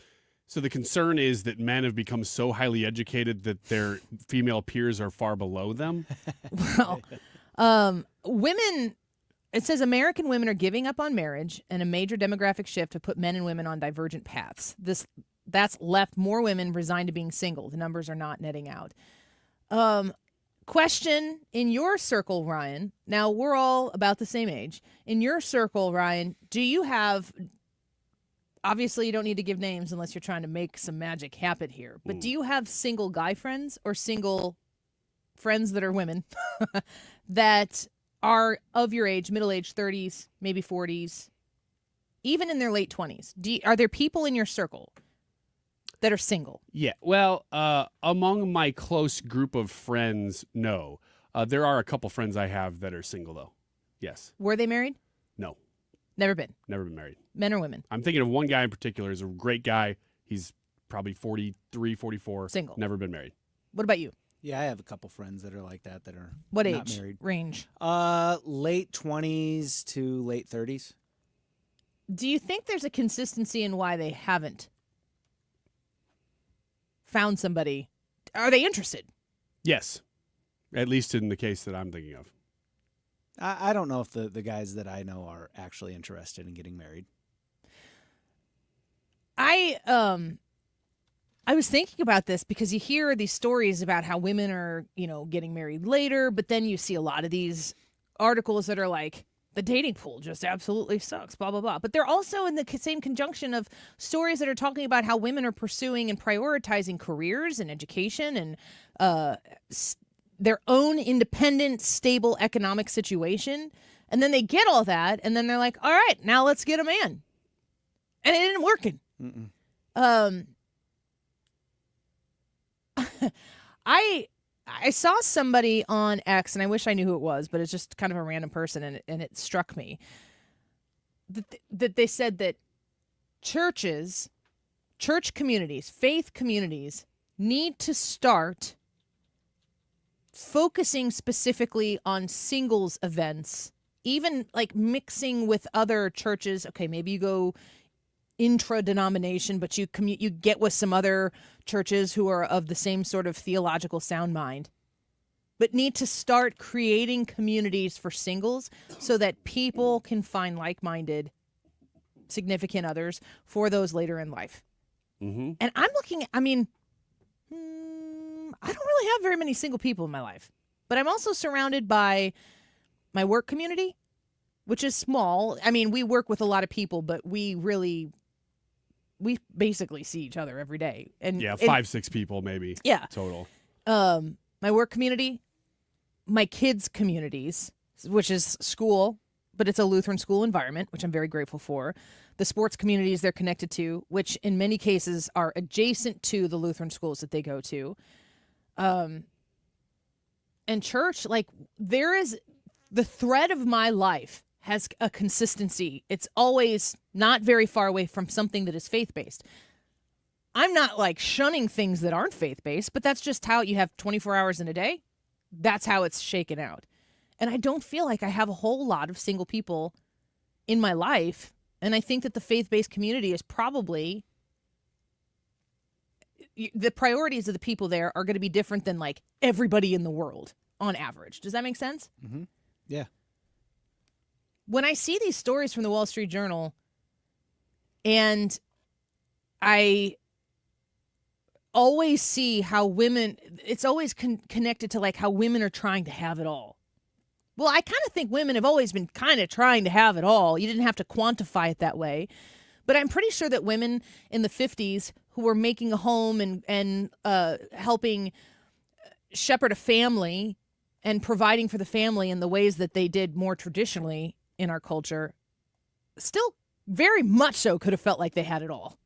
So the concern is that men have become so highly educated that their female peers are far below them? Well, women... It says American women are giving up on marriage, and a major demographic shift to put men and women on divergent paths. That's left more women resigned to being single. The numbers are not netting out. Question in your circle, Ryan. Now, we're all about the same age. In your circle, Ryan, do you have... Obviously, you don't need to give names unless you're trying to make some magic happen here. But do you have single guy friends or single friends that are women that... are of your age, middle age, 30s, maybe 40s, even in their late 20s? Are there people in your circle that are single? Yeah, well, among my close group of friends, no. There are a couple friends I have that are single, though. Yes. Were they married? No. Never been? Never been married. Men or women? I'm thinking of one guy in particular. He's a great guy. He's probably 43, 44. Single. Never been married. What about you? Yeah, I have a couple friends that are like that are What not age married. range? Late 20s to late 30s. Do you think there's a consistency in why they haven't found somebody? Are they interested? Yes, at least in the case that I'm thinking of. I don't know if the guys that I know are actually interested in getting married. I was thinking about this because you hear these stories about how women are, getting married later, but then you see a lot of these articles that are like, the dating pool just absolutely sucks, blah, blah, blah. But they're also in the same conjunction of stories that are talking about how women are pursuing and prioritizing careers and education and their own independent, stable economic situation. And then they get all that, and then they're like, all right, now let's get a man. And it isn't working. I saw somebody on X, and I wish I knew who it was, but it's just kind of a random person, and it struck me that they said that church communities, faith communities need to start focusing specifically on singles events, even like mixing with other churches. Okay, maybe you go intra-denomination, but you get with some other churches who are of the same sort of theological sound mind, but need to start creating communities for singles so that people can find like-minded significant others for those later in life. Mm-hmm. And I'm looking, I don't really have very many single people in my life, but I'm also surrounded by my work community, which is small. I mean, we work with a lot of people, but we basically see each other every day. And yeah, 5-6 people maybe. Yeah. Total. My work community, my kids' communities, which is school, but it's a Lutheran school environment, which I'm very grateful for. The sports communities they're connected to, which in many cases are adjacent to the Lutheran schools that they go to. And church, like, there is the thread of my life has a consistency. It's always not very far away from something that is faith-based. I'm not like shunning things that aren't faith-based, but that's just how you have 24 hours in a day. That's how it's shaken out. And I don't feel like I have a whole lot of single people in my life. And I think that the faith-based community is probably, the priorities of the people there are going to be different than like everybody in the world on average. Does that make sense? Mm-hmm. Yeah. When I see these stories from the Wall Street Journal, and I always see how women, it's always connected to like how women are trying to have it all. Well, I kind of think women have always been kind of trying to have it all. You didn't have to quantify it that way. But I'm pretty sure that women in the 50s who were making a home and helping shepherd a family and providing for the family in the ways that they did more traditionally in our culture, still very much so could have felt like they had it all.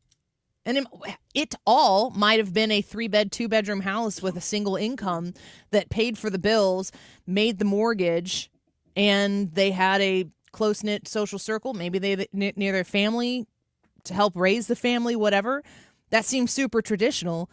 And it all might have been a 3-bed, 2-bedroom house with a single income that paid for the bills, made the mortgage, and they had a close-knit social circle. Maybe they near their family to help raise the family, whatever. That seems super traditional.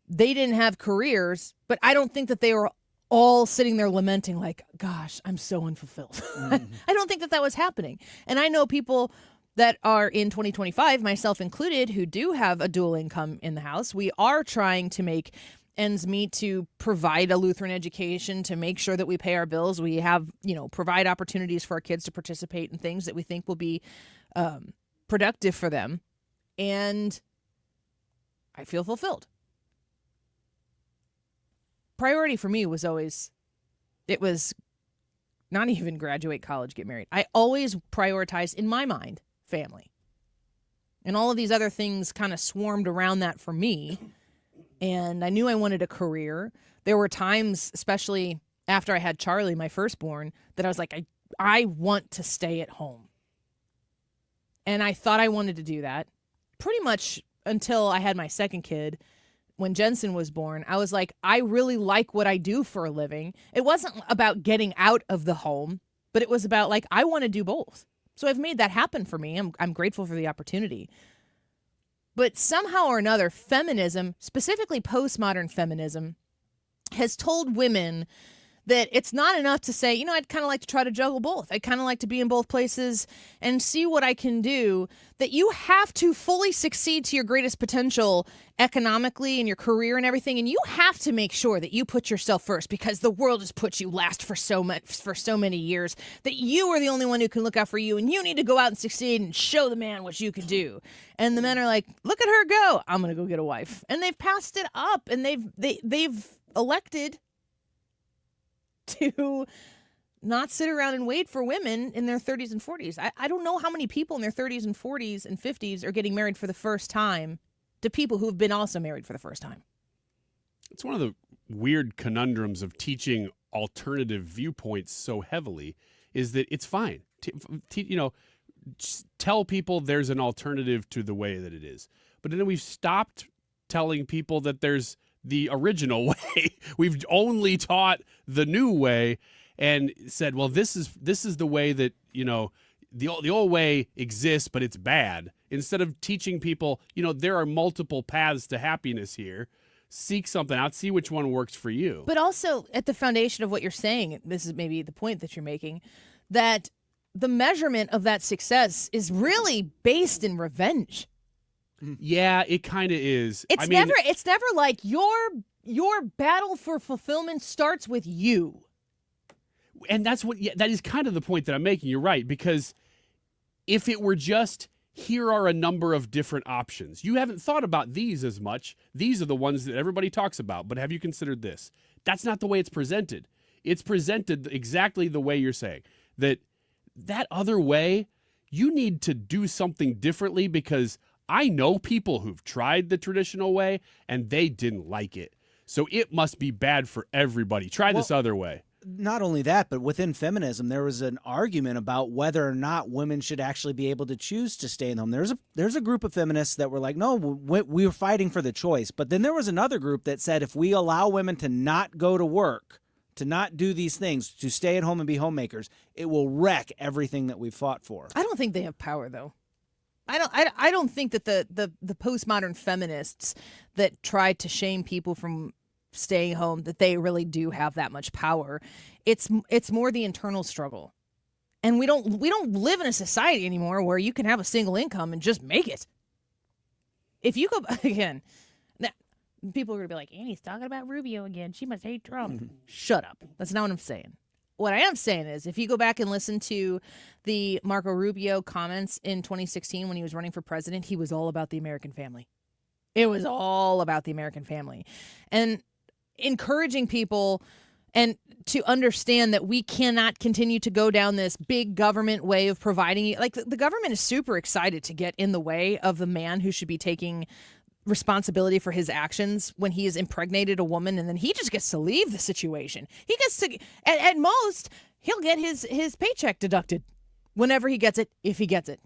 They didn't have careers, but I don't think that they were all sitting there lamenting like, gosh, I'm so unfulfilled. Mm-hmm. I don't think that was happening. And I know people that are in 2025, myself included, who do have a dual income in the house. We are trying to make ends meet to provide a Lutheran education, to make sure that we pay our bills. We have, provide opportunities for our kids to participate in things that we think will be productive for them. And I feel fulfilled. Priority for me was always, it was not even graduate college, get married. I always prioritized, in my mind, family. And all of these other things kind of swarmed around that for me. And I knew I wanted a career. There were times, especially after I had Charlie, my firstborn, that I was like, I want to stay at home. And I thought I wanted to do that pretty much until I had my second kid. When Jensen was born, I was like, I really like what I do for a living. It wasn't about getting out of the home, but it was about like, I want to do both. So I've made that happen for me. I'm grateful for the opportunity. But somehow or another, feminism, specifically postmodern feminism, has told women that it's not enough to say, I'd kind of like to try to juggle both. I'd kind of like to be in both places and see what I can do. That you have to fully succeed to your greatest potential economically in your career and everything. And you have to make sure that you put yourself first, because the world has put you last for so many years, that you are the only one who can look out for you. And you need to go out and succeed and show the man what you can do. And the men are like, look at her go. I'm going to go get a wife. And they've passed it up, and they've elected to not sit around and wait for women in their 30s and 40s. I don't know how many people in their 30s and 40s and 50s are getting married for the first time to people who have been also married for the first time. It's one of the weird conundrums of teaching alternative viewpoints so heavily, is that it's fine. Tell people there's an alternative to the way that it is. But then we've stopped telling people that there's the original way. We've only taught the new way and said, well, this is the way that, the old way exists, but it's bad. Instead of teaching people, there are multiple paths to happiness here. Seek something out, see which one works for you. But also at the foundation of what you're saying, this is maybe the point that you're making, that the measurement of that success is really based in revenge. Yeah, it kind of is. It's never like your battle for fulfillment starts with you. And that is kind of the point that I'm making. You're right, because if it were just, here are a number of different options. You haven't thought about these as much. These are the ones that everybody talks about, but have you considered this? That's not the way it's presented. It's presented exactly the way you're saying. That other way, you need to do something differently, because I know people who've tried the traditional way and they didn't like it. So it must be bad for everybody. Try this other way. Not only that, but within feminism, there was an argument about whether or not women should actually be able to choose to stay in the home. There's a group of feminists that were like, no, we were fighting for the choice. But then there was another group that said, if we allow women to not go to work, to not do these things, to stay at home and be homemakers, it will wreck everything that we've fought for. I don't think they have power, though. I don't think that the postmodern feminists that try to shame people from staying home, that they really do have that much power. It's more the internal struggle. And we don't live in a society anymore where you can have a single income and just make it. If you go again, now, people are going to be like, Annie's talking about Rubio again. She must hate Trump. Shut up. That's not what I'm saying. What I am saying is, if you go back and listen to the Marco Rubio comments in 2016 when he was running for president, he was all about the American family. It was all about the American family. And encouraging people and to understand that we cannot continue to go down this big government way of providing. Like, the government is super excited to get in the way of the man who should be taking responsibility for his actions when he has impregnated a woman, and then he just gets to leave the situation. He gets to, at most, he'll get his paycheck deducted whenever he gets it, if he gets it.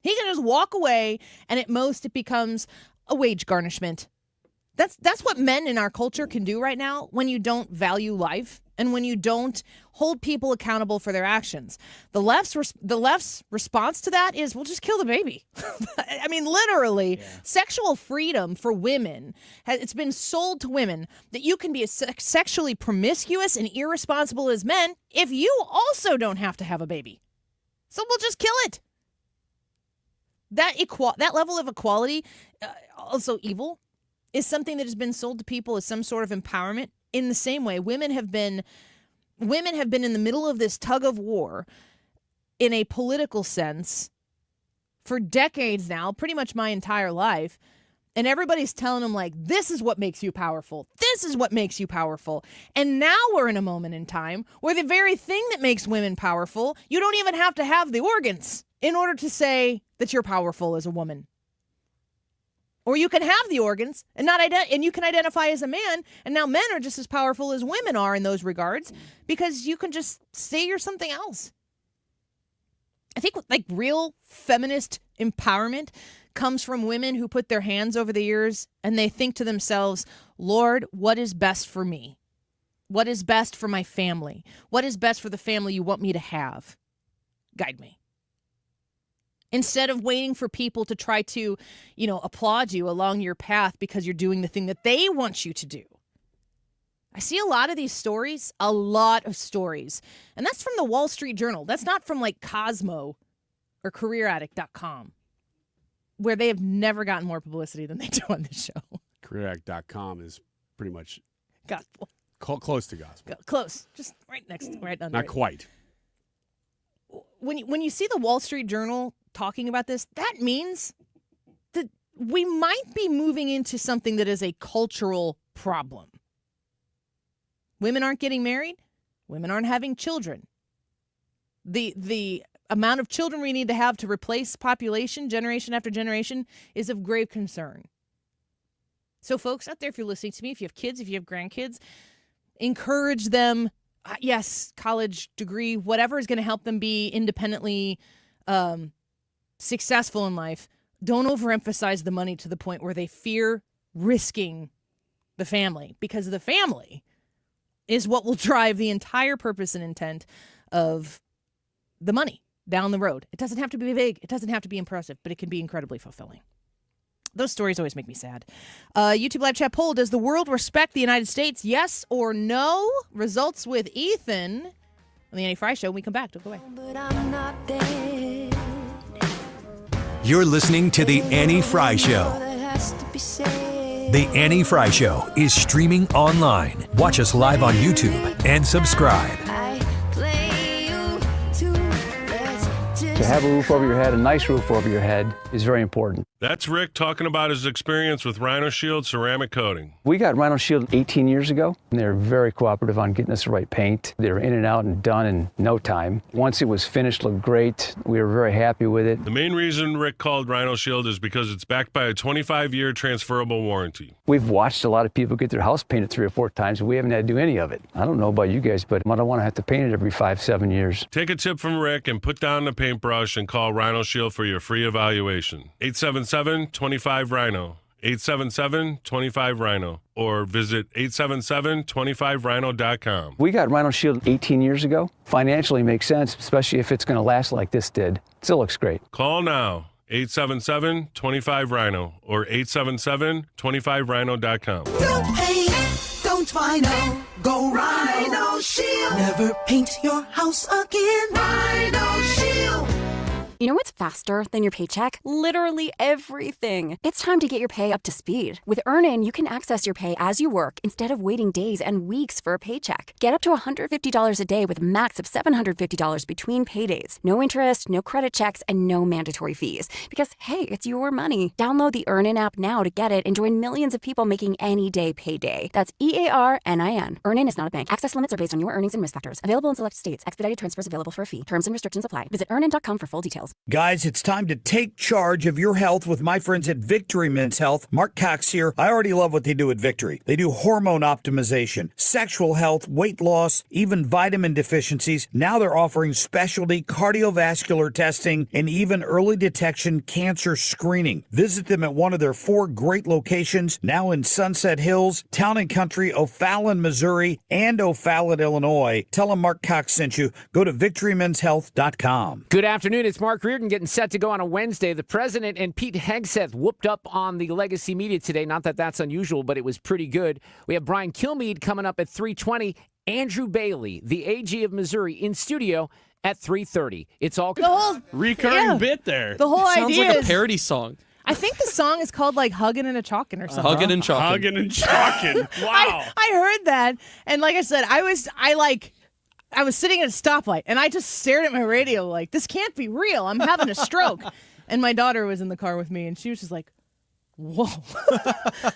He can just walk away, and at most it becomes a wage garnishment. That's what men in our culture can do right now when you don't value life and when you don't hold people accountable for their actions. The left's response to that is, well, just kill the baby. I mean, literally, sexual freedom for women, it's been sold to women that you can be as sexually promiscuous and irresponsible as men if you also don't have to have a baby. So we'll just kill it. That level of equality, also evil, is something that has been sold to people as some sort of empowerment. In the same way, women have been in the middle of this tug of war in a political sense for decades now, pretty much my entire life. And everybody's telling them, like, this is what makes you powerful. This is what makes you powerful. And now we're in a moment in time where the very thing that makes women powerful, you don't even have to have the organs in order to say that you're powerful as a woman. Or you can have the organs and and you can identify as a man, and now men are just as powerful as women are in those regards because you can just say you're something else. I think like real feminist empowerment comes from women who put their hands over the ears and they think to themselves, Lord, what is best for me? What is best for my family? What is best for the family you want me to have? Guide me. instead of waiting for people to try to, applaud you along your path because you're doing the thing that they want you to do. I see a lot of these stories, and that's from the Wall Street Journal. That's not from like Cosmo or CareerAddict.com, where they have never gotten more publicity than they do on this show. CareerAddict.com is pretty much gospel. Close to gospel. Close, just right under. Not it. quite. When you see the Wall Street Journal talking about this, that means that we might be moving into something that is a cultural problem. Women aren't getting married. Women aren't having children. The amount of children we need to have to replace population generation after generation is of grave concern. So folks out there, if you're listening to me, if you have kids, if you have grandkids, encourage them. Yes, college degree, whatever is going to help them be independently successful in life. Don't overemphasize the money to the point where they fear risking the family, because the family is what will drive the entire purpose and intent of the money down the road. It doesn't have to be big. It doesn't have to be impressive, but it can be incredibly fulfilling. Those stories always make me sad. YouTube live chat poll, does the world respect the United States? Yes or no? Results with Ethan on the Annie Fry Show. When we come back, don't go away. But I'm not dead. You're listening to The Annie Fry Show. That has to be said. The Annie Fry Show is streaming online. Watch us live on YouTube and subscribe. I play you too. Let's just To have a roof over your head, a nice roof over your head, is very important. That's Rick talking about his experience with Rhino Shield ceramic coating. We got Rhino Shield 18 years ago, and they're very cooperative on getting us the right paint. They were in and out and done in no time. Once it was finished, looked great. We were very happy with it. The main reason Rick called Rhino Shield is because it's backed by a 25-year transferable warranty. We've watched a lot of people get their house painted 3 or 4 times, and we haven't had to do any of it. I don't know about you guys, but I don't want to have to paint it every 5-7 years. Take a tip from Rick and put down the paintbrush and call Rhino Shield for your free evaluation. 877-25-RHINO. 877-25-RHINO. Or visit 877-25rhino.com. We got Rhino Shield 18 years ago. Financially makes sense, especially if it's going to last like this did. Still looks great. Call now. 877-25-RHINO or 877-25rhino.com. Don't paint, don't Rhino, go Rhino Shield. Never paint your house again. Rhino Shield. You know what's faster than your paycheck? Literally everything. It's time to get your pay up to speed. With Earnin, you can access your pay as you work instead of waiting days and weeks for a paycheck. Get up to $150 a day with a max of $750 between paydays. No interest, no credit checks, and no mandatory fees. Because, hey, it's your money. Download the Earnin app now to get it and join millions of people making any day payday. That's EARNIN. Earnin is not a bank. Access limits are based on your earnings and risk factors. Available in select states. Expedited transfers available for a fee. Terms and restrictions apply. Visit earnin.com for full details. Guys, it's time to take charge of your health with my friends at Victory Men's Health. Mark Cox here. I already love what they do at Victory. They do hormone optimization, sexual health, weight loss, even vitamin deficiencies. Now they're offering specialty cardiovascular testing and even early detection cancer screening. Visit them at one of their 4 great locations, now in Sunset Hills, Town and Country, O'Fallon, Missouri, and O'Fallon, Illinois. Tell them Mark Cox sent you. Go to victorymenshealth.com. Good afternoon. It's Mark Reardon getting set to go on a Wednesday. The president and Pete Hegseth whooped up on the legacy media today. Not that that's unusual, but it was pretty good. We have Brian Kilmeade coming up at 3:20. Andrew Bailey, the AG of Missouri, in studio at 3:30. It's all the whole recurring bit there. The whole Sounds idea like a is, parody song. I think the song is called like Huggin' and a Chalkin' or something. Huggin' and Chalkin'. Huggin' and Chalkin'. Wow. I heard that, and like I said, I was sitting at a stoplight, and I just stared at my radio like, this can't be real. I'm having a stroke. And my daughter was in the car with me, and she was just like, whoa.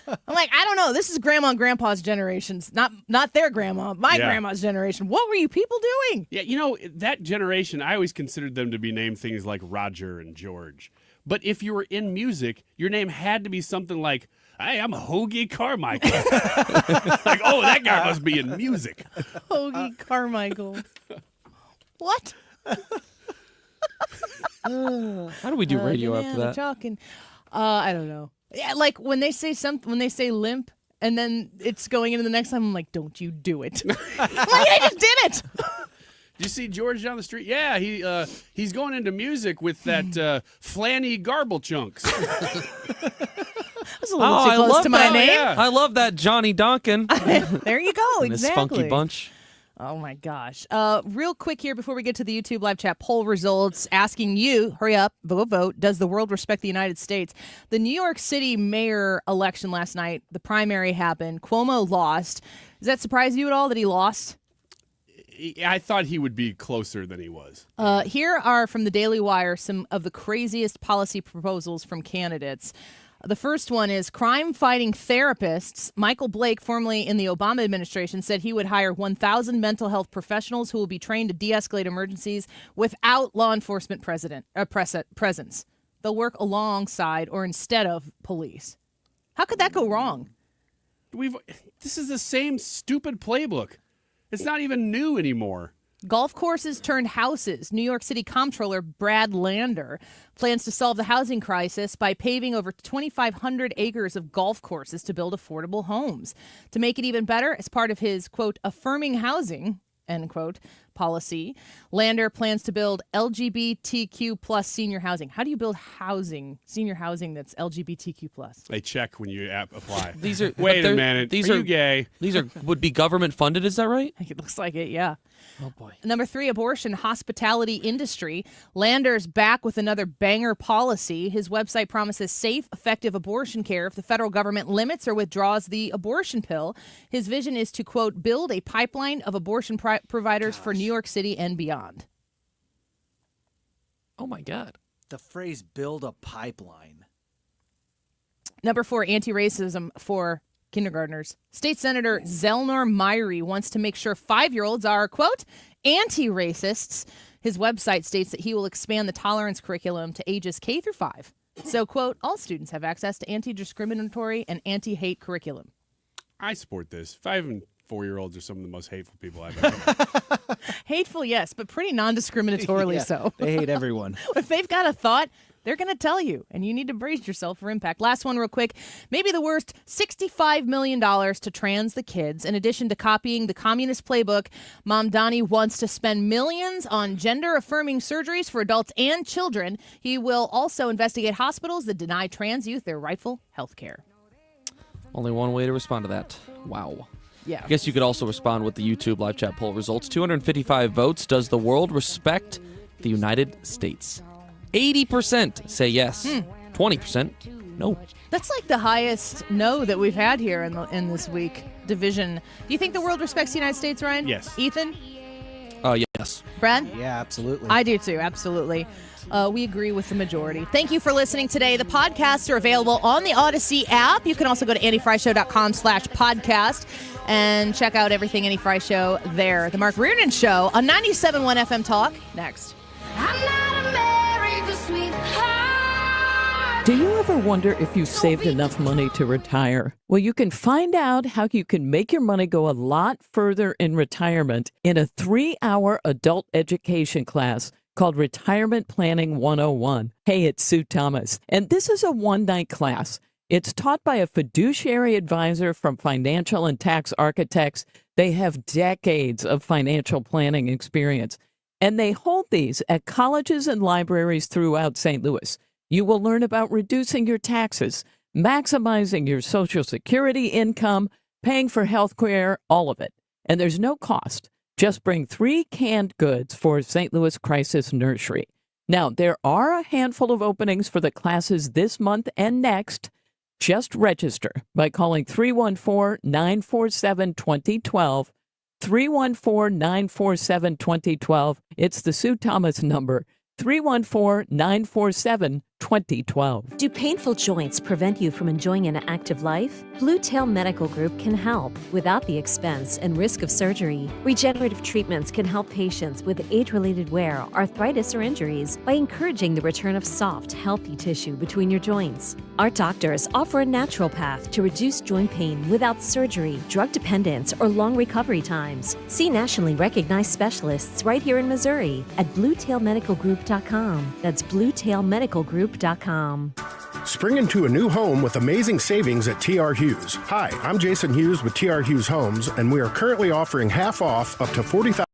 I'm like, I don't know. This is Grandma and Grandpa's generations, not their grandma, my grandma's generation. What were you people doing? Yeah, that generation, I always considered them to be named things like Roger and George. But if you were in music, your name had to be something like, hey, I'm Hoagie Carmichael. Like, oh, that guy must be in music. Hoagie Carmichael. What? How do we do radio after that? Talking. I don't know. Yeah, like when they say limp, and then it's going into the next time, I'm like, don't you do it. Like, I just did it. you see George down the street? Yeah, he's going into music with that Flanny Garble Chunks. That's a little too close to my name. Yeah. I love that Johnny Donkin. There you go. And his funky bunch. Oh, my gosh. Real quick here before we get to the YouTube live chat poll results, asking you, hurry up, vote. Does the world respect the United States? The New York City mayor election last night, the primary happened. Cuomo lost. Does that surprise you at all that he lost? I thought he would be closer than he was. Here are from the Daily Wire some of the craziest policy proposals from candidates. The first one is crime-fighting therapists. Michael Blake, formerly in the Obama administration, said he would hire 1,000 mental health professionals who will be trained to de-escalate emergencies without law enforcement presence. They'll work alongside or instead of police. How could that go wrong? This is the same stupid playbook. It's not even new anymore. Golf courses turned houses. New York City Comptroller Brad Lander plans to solve the housing crisis by paving over 2,500 acres of golf courses to build affordable homes. To make it even better, as part of his, quote, affirming housing, end quote, policy, Lander plans to build LGBTQ plus senior housing. How do you build senior housing that's LGBTQ plus? They check when you apply. These are Wait a minute. Are you gay? These would be government funded. Is that right? It looks like it. Yeah. Oh boy. Number 3, abortion hospitality industry. Lander's back with another banger policy. His website promises safe, effective abortion care if the federal government limits or withdraws the abortion pill. His vision is to, quote, build a pipeline of abortion providers for New York City and beyond. Oh my God. The phrase build a pipeline. Number 4, anti-racism for kindergartners. State Senator Zelnor Myrie wants to make sure 5-year-olds are, quote, anti-racists. His website states that he will expand the tolerance curriculum to ages K through 5. So, quote, all students have access to anti-discriminatory and anti-hate curriculum. I support this. 5 and 4-year-olds are some of the most hateful people I've ever met. Hateful, yes, but pretty non-discriminatorily Yeah, so. They hate everyone. If they've got a thought, they're going to tell you, and you need to brace yourself for impact. Last one real quick. Maybe the worst, $65 million to trans the kids. In addition to copying the communist playbook, Mamdani wants to spend millions on gender-affirming surgeries for adults and children. He will also investigate hospitals that deny trans youth their rightful health care. Only one way to respond to that. Wow. Yeah. I guess you could also respond with the YouTube live chat poll results. 255 votes. Does the world respect the United States? 80% say yes. 20% no. That's like the highest no that we've had here in this week division. Do you think the world respects the United States, Ryan? Yes. Ethan? Yes. Brad? Yeah, absolutely. I do too, absolutely. We agree with the majority. Thank you for listening today. The podcasts are available on the Odyssey app. You can also go to andyfryshow.com/podcast and check out everything Andy Fry Show there. The Mark Reardon Show on 97.1 FM Talk. Next. Do you ever wonder if you saved enough money to retire? Well, you can find out how you can make your money go a lot further in retirement in a 3-hour adult education class called Retirement Planning 101. Hey, it's Sue Thomas, and this is a one-night class. It's taught by a fiduciary advisor from Financial and Tax Architects. They have decades of financial planning experience, and they hold these at colleges and libraries throughout St. Louis. You will learn about reducing your taxes, maximizing your Social Security income, paying for health care, all of it. And there's no cost. Just bring 3 canned goods for St. Louis Crisis Nursery. Now, there are a handful of openings for the classes this month and next. Just register by calling 314-947-2012. 314-947-2012. It's the Sue Thomas number. 314-947-2012. Do painful joints prevent you from enjoying an active life? Blue Tail Medical Group can help without the expense and risk of surgery. Regenerative treatments can help patients with age-related wear, arthritis, or injuries by encouraging the return of soft, healthy tissue between your joints. Our doctors offer a natural path to reduce joint pain without surgery, drug dependence, or long recovery times. See nationally recognized specialists right here in Missouri at BlueTailMedicalGroup.com. That's BlueTailMedicalGroup.com. Spring into a new home with amazing savings at TR Hughes. Hi, I'm Jason Hughes with TR Hughes Homes, and we are currently offering half off up to $40,000